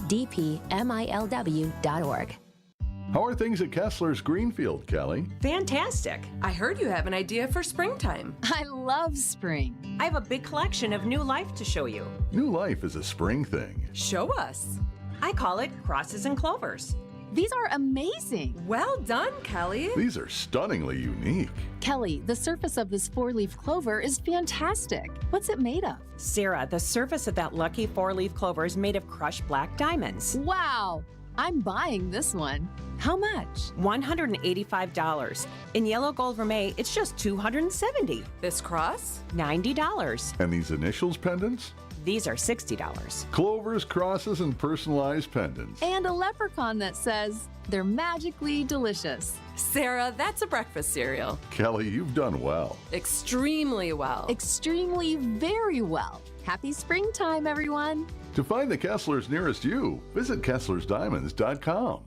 How are things at Kessler's Greenfield, Kelly? Fantastic. I heard you have an idea for springtime. I love spring. I have a big collection of new life to show you. New life is a spring thing. Show us. I call it crosses and clovers. These are amazing. Well done, Kelly. These are stunningly unique. Kelly, the surface of this 4-leaf clover is fantastic. What's it made of? Sarah, the surface of that lucky 4-leaf clover is made of crushed black diamonds. Wow. I'm buying this one. How much? $185. In yellow gold vermeil, it's just $270. This cross? $90. And these initials pendants? These are $60. Clovers, crosses, and personalized pendants. And a leprechaun that says they're magically delicious. Sarah, that's a breakfast cereal. Kelly, you've done well. Extremely well. Extremely very well. Happy springtime, everyone. To find the Kesslers nearest you, visit KesslersDiamonds.com.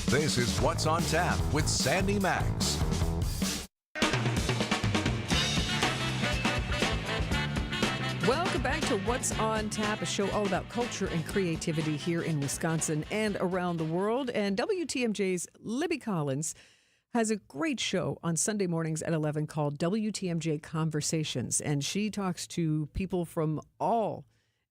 This is What's on Tap with Sandy Maxx. Welcome back to What's on Tap, a show all about culture and creativity here in Wisconsin and around the world. And WTMJ's Libby Collins has a great show on Sunday mornings at 11 called WTMJ Conversations. And she talks to people from all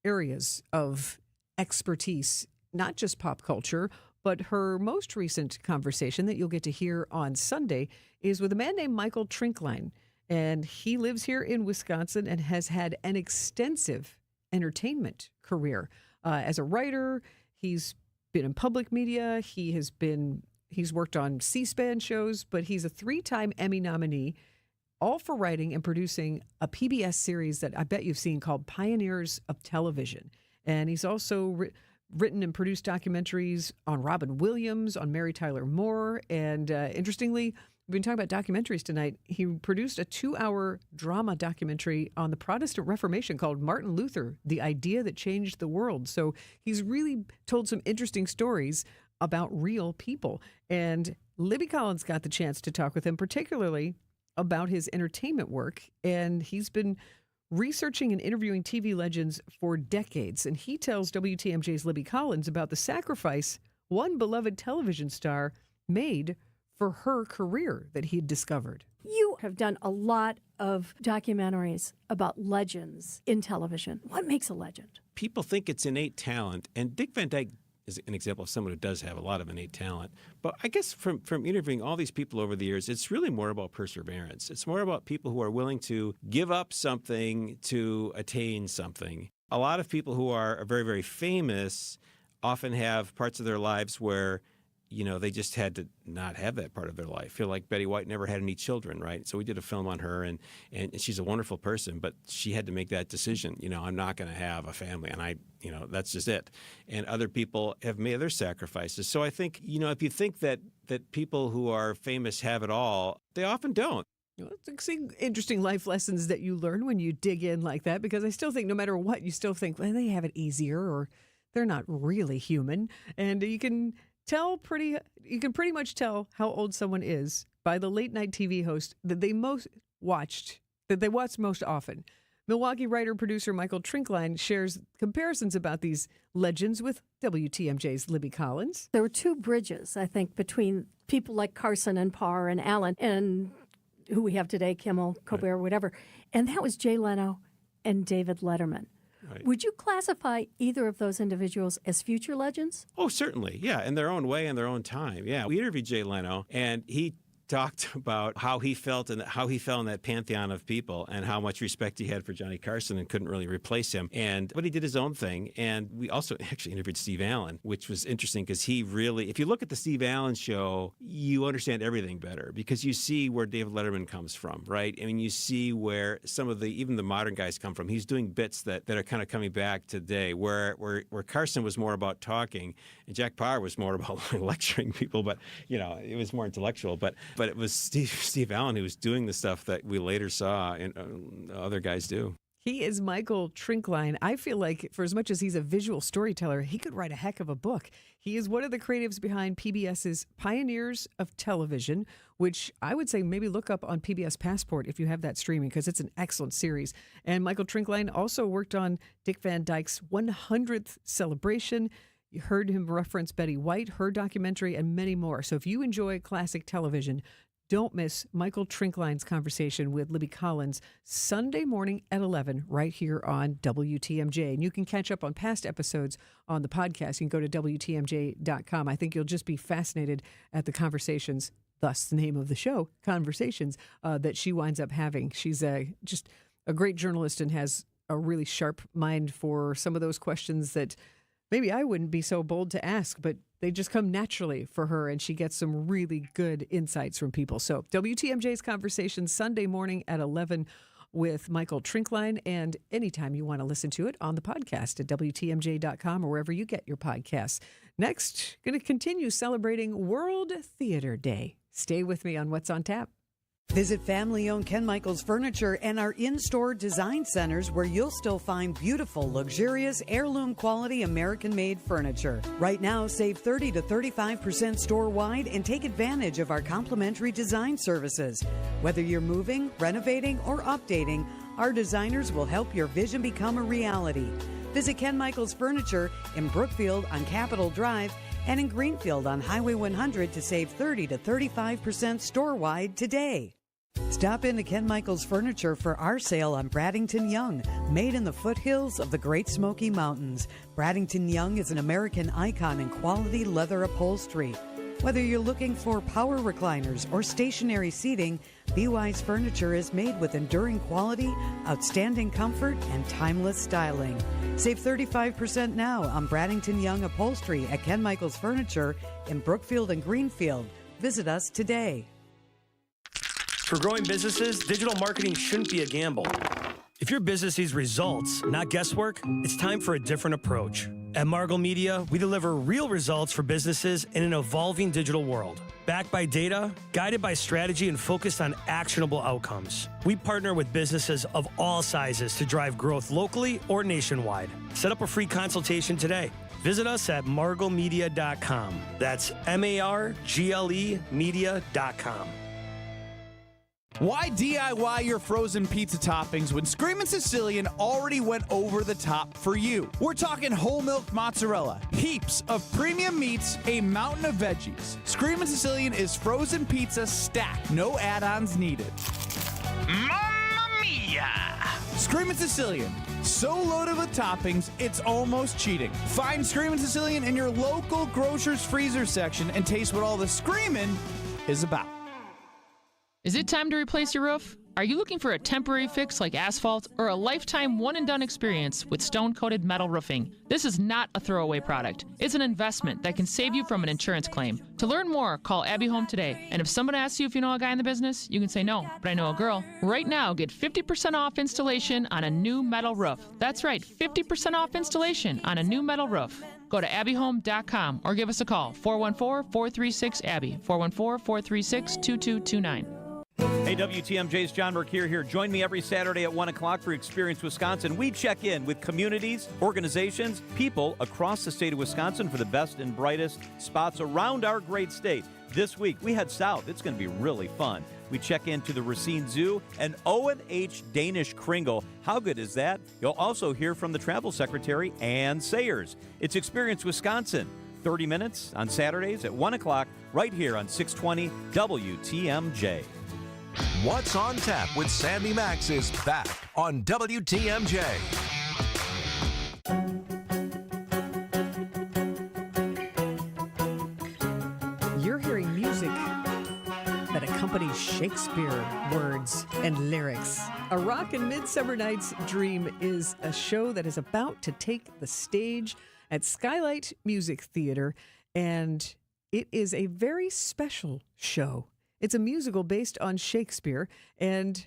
areas of expertise, not just pop culture, but her most recent conversation that you'll get to hear on Sunday is with a man named Michael Trinkline. And he lives here in Wisconsin and has had an extensive entertainment career. As a writer, he's been in public media. He's worked on C-SPAN shows, but he's a 3-time Emmy nominee, all for writing and producing a PBS series that I bet you've seen called Pioneers of Television. And he's also written and produced documentaries on Robin Williams, on Mary Tyler Moore. And interestingly, we've been talking about documentaries tonight. He produced a 2-hour drama documentary on the Protestant Reformation called Martin Luther, the Idea That Changed the World. So he's really told some interesting stories about real people. And Libby Collins got the chance to talk with him, particularly about his entertainment work. And he's been researching and interviewing TV legends for decades. And he tells WTMJ's Libby Collins about the sacrifice one beloved television star made for her career that he had discovered. You have done a lot of documentaries about legends in television. What makes a legend? People think it's innate talent, and Dick Van Dyke is an example of someone who does have a lot of innate talent. But I guess from interviewing all these people over the years, it's really more about perseverance. It's more about people who are willing to give up something to attain something. A lot of people who are very, very famous often have parts of their lives where they just had to not have that part of their life. I feel like Betty White never had any children, right? So we did a film on her, and she's a wonderful person, but she had to make that decision. I'm not going to have a family, and that's just it. And other people have made their sacrifices. So I think, if you think that people who are famous have it all, they often don't. It's interesting life lessons that you learn when you dig in like that, because I still think no matter what, you still think, well, they have it easier, or they're not really human. And you can pretty much tell how old someone is by the late night TV host that they watch most often. Milwaukee writer-producer Michael Trinkline shares comparisons about these legends with WTMJ's Libby Collins. There were 2 bridges, I think, between people like Carson and Parr and Allen and who we have today, Kimmel, Colbert, whatever. And that was Jay Leno and David Letterman. Right. Would you classify either of those individuals as future legends? Oh, certainly. Yeah, in their own way, in their own time. Yeah, we interviewed Jay Leno, and he talked about how he felt and how he fell in that pantheon of people and how much respect he had for Johnny Carson and couldn't really replace him. But he did his own thing. And we also actually interviewed Steve Allen, which was interesting because he really, if you look at the Steve Allen show, you understand everything better because you see where David Letterman comes from, right? I mean, you see where some of even the modern guys come from. He's doing bits that are kind of coming back today, where Carson was more about talking and Jack Paar was more about lecturing people, but it was more intellectual. But it was Steve Allen who was doing the stuff that we later saw and other guys do. He is Michael Trinkline. I feel like for as much as he's a visual storyteller, he could write a heck of a book. He is one of the creatives behind PBS's Pioneers of Television, which I would say maybe look up on PBS Passport if you have that streaming, because it's an excellent series. And Michael Trinkline also worked on Dick Van Dyke's 100th celebration. You heard him reference Betty White, her documentary, and many more. So if you enjoy classic television, don't miss Michael Trinkline's conversation with Libby Collins Sunday morning at 11 right here on WTMJ. And you can catch up on past episodes on the podcast. You can go to WTMJ.com. I think you'll just be fascinated at the conversations, thus the name of the show, Conversations, that she winds up having. She's just a great journalist and has a really sharp mind for some of those questions that maybe I wouldn't be so bold to ask, but they just come naturally for her, and she gets some really good insights from people. So WTMJ's Conversation Sunday morning at 11 with Michael Trinkline, and anytime you want to listen to it on the podcast at WTMJ.com or wherever you get your podcasts. Next, going to continue celebrating World Theater Day. Stay with me on What's on Tap. Visit family-owned Ken Michaels Furniture and our in-store design centers where you'll still find beautiful, luxurious, heirloom-quality American-made furniture. Right now, save 30 to 35% store-wide and take advantage of our complimentary design services. Whether you're moving, renovating, or updating, our designers will help your vision become a reality. Visit Ken Michaels Furniture in Brookfield on Capitol Drive and in Greenfield on Highway 100 to save 30 to 35% store-wide today. Stop into Ken Michaels Furniture for our sale on Bradington Young, made in the foothills of the Great Smoky Mountains. Bradington Young is an American icon in quality leather upholstery. Whether you're looking for power recliners or stationary seating, BY's Furniture is made with enduring quality, outstanding comfort, and timeless styling. Save 35% now on Bradington Young upholstery at Ken Michaels Furniture in Brookfield and Greenfield. Visit us today. For growing businesses, digital marketing shouldn't be a gamble. If your business needs results, not guesswork, it's time for a different approach. At Margle Media, we deliver real results for businesses in an evolving digital world. Backed by data, guided by strategy, and focused on actionable outcomes. We partner with businesses of all sizes to drive growth locally or nationwide. Set up a free consultation today. Visit us at marglemedia.com. That's MARGLE media.com. Why DIY your frozen pizza toppings when Screamin' Sicilian already went over the top for you? We're talking whole milk mozzarella, heaps of premium meats, a mountain of veggies. Screamin' Sicilian is frozen pizza stacked, no add-ons needed. Mamma mia! Screamin' Sicilian, so loaded with toppings, it's almost cheating. Find Screamin' Sicilian in your local grocer's freezer section and taste what all the screamin' is about. Is it time to replace your roof? Are you looking for a temporary fix like asphalt or a lifetime one-and-done experience with stone-coated metal roofing? This is not a throwaway product. It's an investment that can save you from an insurance claim. To learn more, call Abbey Home today. And if someone asks you if you know a guy in the business, you can say no, but I know a girl. Right now, get 50% off installation on a new metal roof. That's right, 50% off installation on a new metal roof. Go to abbyhome.com or give us a call, 414-436-ABBY, 414-436-2229. Hey, WTMJ's John Mercure here. Join me every Saturday at 1 o'clock for Experience Wisconsin. We check in with communities, organizations, people across the state of Wisconsin for the best and brightest spots around our great state. This week, we head south. It's going to be really fun. We check into the Racine Zoo and Owen H. Danish Kringle. How good is that? You'll also hear from the Travel Secretary, Ann Sayers. It's Experience Wisconsin. 30 minutes on Saturdays at 1 o'clock right here on 620 WTMJ. What's on Tap with Sandy Maxx is back on WTMJ. You're hearing music that accompanies Company Shakespeare words and lyrics. A Rockin' Midsummer Night's Dream is a show that is about to take the stage at Skylight Music Theater, and it is a very special show. It's a musical based on Shakespeare, and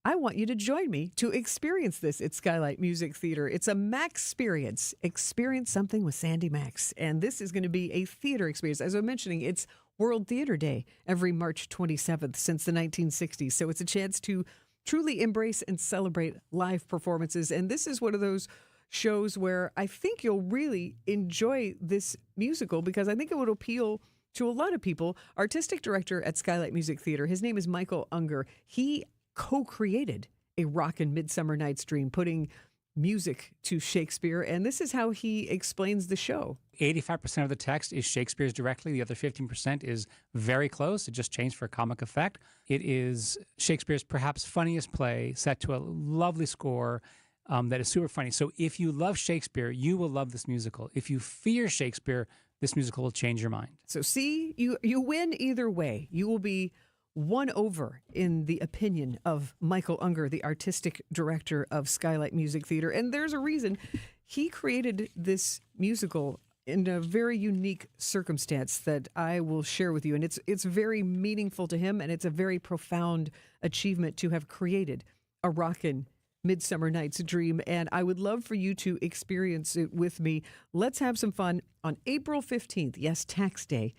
I want you to join me to experience this at Skylight Music Theater. It's a Maxx experience. Experience something with Sandy Maxx. And this is going to be a theater experience. As I'm mentioning, it's World Theater Day every March 27th since the 1960s. So it's a chance to truly embrace and celebrate live performances. And this is one of those shows where I think you'll really enjoy this musical because I think it would appeal to a lot of people. Artistic director at Skylight Music Theater, his name is Michael Unger. He co-created a Rockin' Midsummer Night's Dream, putting music to Shakespeare, and this is how he explains the show. 85% of the text is Shakespeare's directly. The other 15% is very close. It just changed for comic effect. It is Shakespeare's perhaps funniest play, set to a lovely score that is super funny. So if you love Shakespeare, you will love this musical. If you fear Shakespeare, this musical will change your mind. So see, you win either way. You will be won over in the opinion of Michael Unger, the artistic director of Skylight Music Theater. And there's a reason he created this musical in a very unique circumstance that I will share with you. And it's very meaningful to him, and it's a very profound achievement to have created a Rockin' Midsummer Night's Dream. And I would love for you to experience it with me. Let's have some fun on April 15th. Yes, tax day.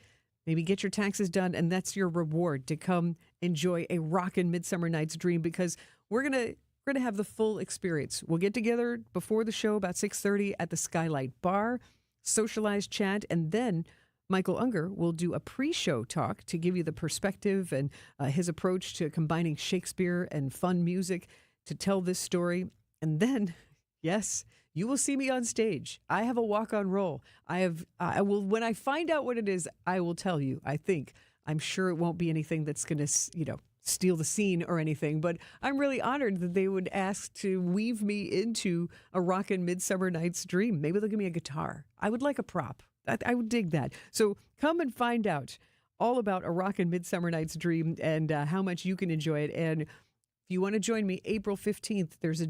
Maybe get your taxes done, and that's your reward to come enjoy a Rockin' Midsummer Night's Dream because we're gonna have the full experience. We'll get together before the show about 6:30 at the Skylight Bar, socialize, chat, and then Michael Unger will do a pre-show talk to give you the perspective and his approach to combining Shakespeare and fun music to tell this story. And then, yes, you will see me on stage. I have a walk-on role. I will. When I find out what it is, I will tell you. I'm sure it won't be anything that's going to, steal the scene or anything. But I'm really honored that they would ask to weave me into a Rockin' Midsummer Night's Dream. Maybe they'll give me a guitar. I would like a prop. I would dig that. So come and find out all about a Rockin' Midsummer Night's Dream and how much you can enjoy it. And if you want to join me, April 15th, there's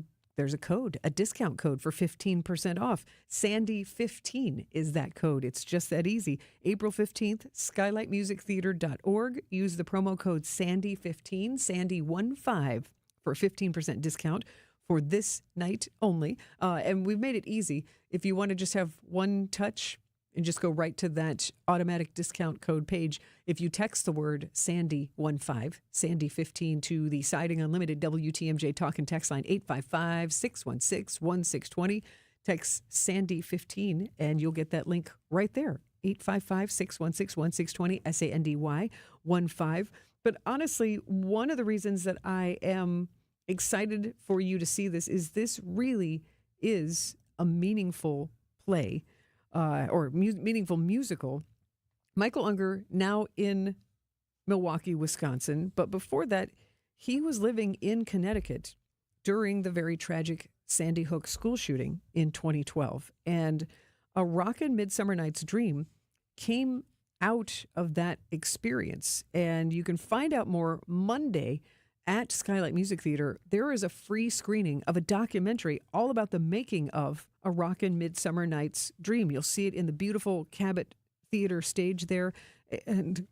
a code, a discount code for 15% off. Sandy15 is that code. It's just that easy. April 15th, skylightmusictheater.org. Use the promo code Sandy15, Sandy15 for a 15% discount for this night only. And we've made it easy. If you want to just have one touch and just go right to that automatic discount code page, if you text the word Sandy15, Sandy15 to the Siding Unlimited WTMJ talk and text line 855-616-1620, text Sandy15 and you'll get that link right there. 855-616-1620, SANDY15. But honestly, one of the reasons that I am excited for you to see this really is a meaningful play. Meaningful musical. Michael Unger, now in Milwaukee, Wisconsin. But before that, he was living in Connecticut during the very tragic Sandy Hook school shooting in 2012. And a Rockin' Midsummer Night's Dream came out of that experience. And you can find out more Monday at Skylight Music Theater. There is a free screening of a documentary all about the making of a Rockin' Midsummer Night's Dream. You'll see it in the beautiful Cabot Theater stage there. And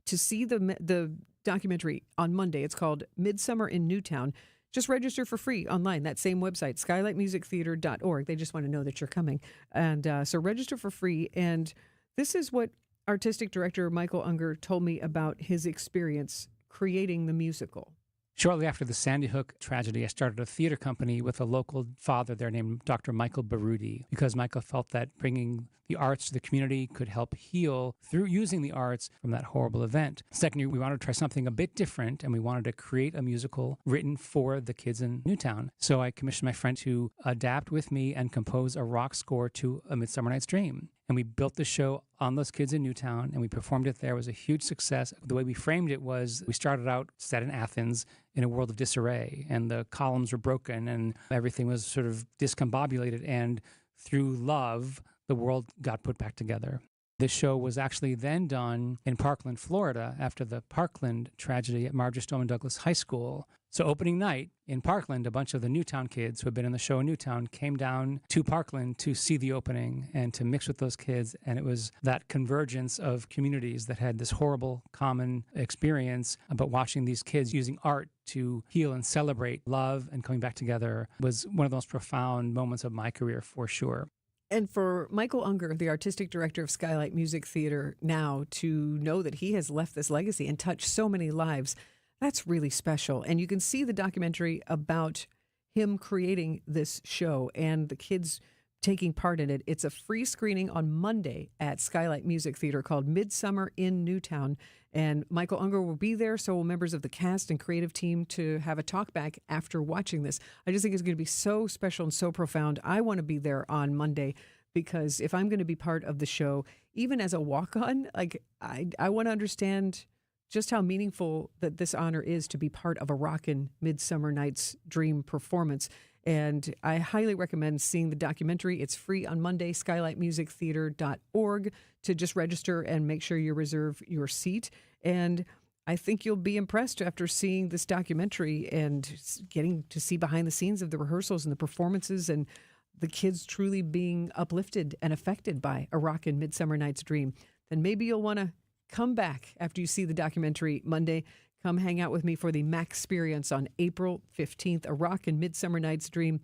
to see the documentary on Monday, it's called Midsummer in Newtown. Just register for free online, that same website, skylightmusictheater.org. They just want to know that you're coming. And so register for free. And this is what artistic director Michael Unger told me about his experience creating the musical. Shortly after the Sandy Hook tragedy, I started a theater company with a local father there named Dr. Michael Baruti, because Michael felt that bringing the arts to the community could help heal through using the arts from that horrible event. Secondly, we wanted to try something a bit different, and we wanted to create a musical written for the kids in Newtown. So I commissioned my friend to adapt with me and compose a rock score to A Midsummer Night's Dream. And we built the show on those kids in Newtown, and we performed it there. It was a huge success. The way we framed it was we started out set in Athens in a world of disarray, and the columns were broken, and everything was sort of discombobulated. And through love, the world got put back together. This show was actually then done in Parkland, Florida, after the Parkland tragedy at Marjorie Stoneman Douglas High School. So opening night in Parkland, a bunch of the Newtown kids who had been in the show in Newtown came down to Parkland to see the opening and to mix with those kids. And it was that convergence of communities that had this horrible common experience about watching these kids using art to heal and celebrate love and coming back together was one of the most profound moments of my career for sure. And for Michael Unger, the artistic director of Skylight Music Theater now, to know that he has left this legacy and touched so many lives, that's really special. And you can see the documentary about him creating this show and the kids taking part in it. It's a free screening on Monday at Skylight Music Theater called Midsummer in Newtown. And Michael Unger will be there, so will members of the cast and creative team, to have a talk back after watching this. I just think it's going to be so special and so profound. I want to be there on Monday because if I'm going to be part of the show, even as a walk-on, like I want to understand just how meaningful that this honor is to be part of a rockin' Midsummer Night's Dream performance. And I highly recommend seeing the documentary. It's free on Monday, skylightmusictheater.org, to just register and make sure you reserve your seat. And I think you'll be impressed after seeing this documentary and getting to see behind the scenes of the rehearsals and the performances and the kids truly being uplifted and affected by a rockin' Midsummer Night's Dream. Then maybe you'll want to come back after you see the documentary Monday. Come hang out with me for the Maxx experience on April 15th, a rockin' Midsummer Night's Dream.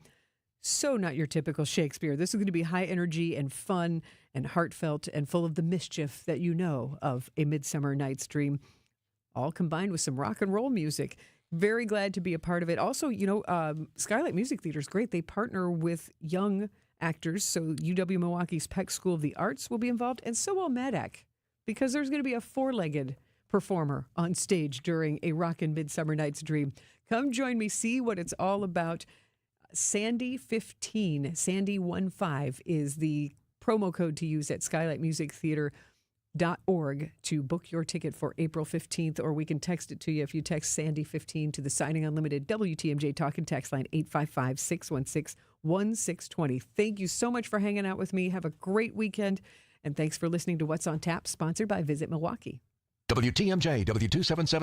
So not your typical Shakespeare. This is going to be high energy and fun and heartfelt and full of the mischief that you know of A Midsummer Night's Dream, all combined with some rock and roll music. Very glad to be a part of it. Also, you know, Skylight Music Theater is great. They partner with young actors, so UW-Milwaukee's Peck School of the Arts will be involved, and so will MADAC, because there's going to be a four-legged performer on stage during a rockin' Midsummer Night's Dream. Come join me, see what it's all about. Sandy15, Sandy15 is the promo code to use at skylightmusictheater.org to book your ticket for April 15th, or we can text it to you if you text Sandy15 to the Signing Unlimited WTMJ Talk and Text line 855-616-1620. Thank you so much for hanging out with me. Have a great weekend, and thanks for listening to What's on Tap, sponsored by Visit Milwaukee. WTMJ, W277.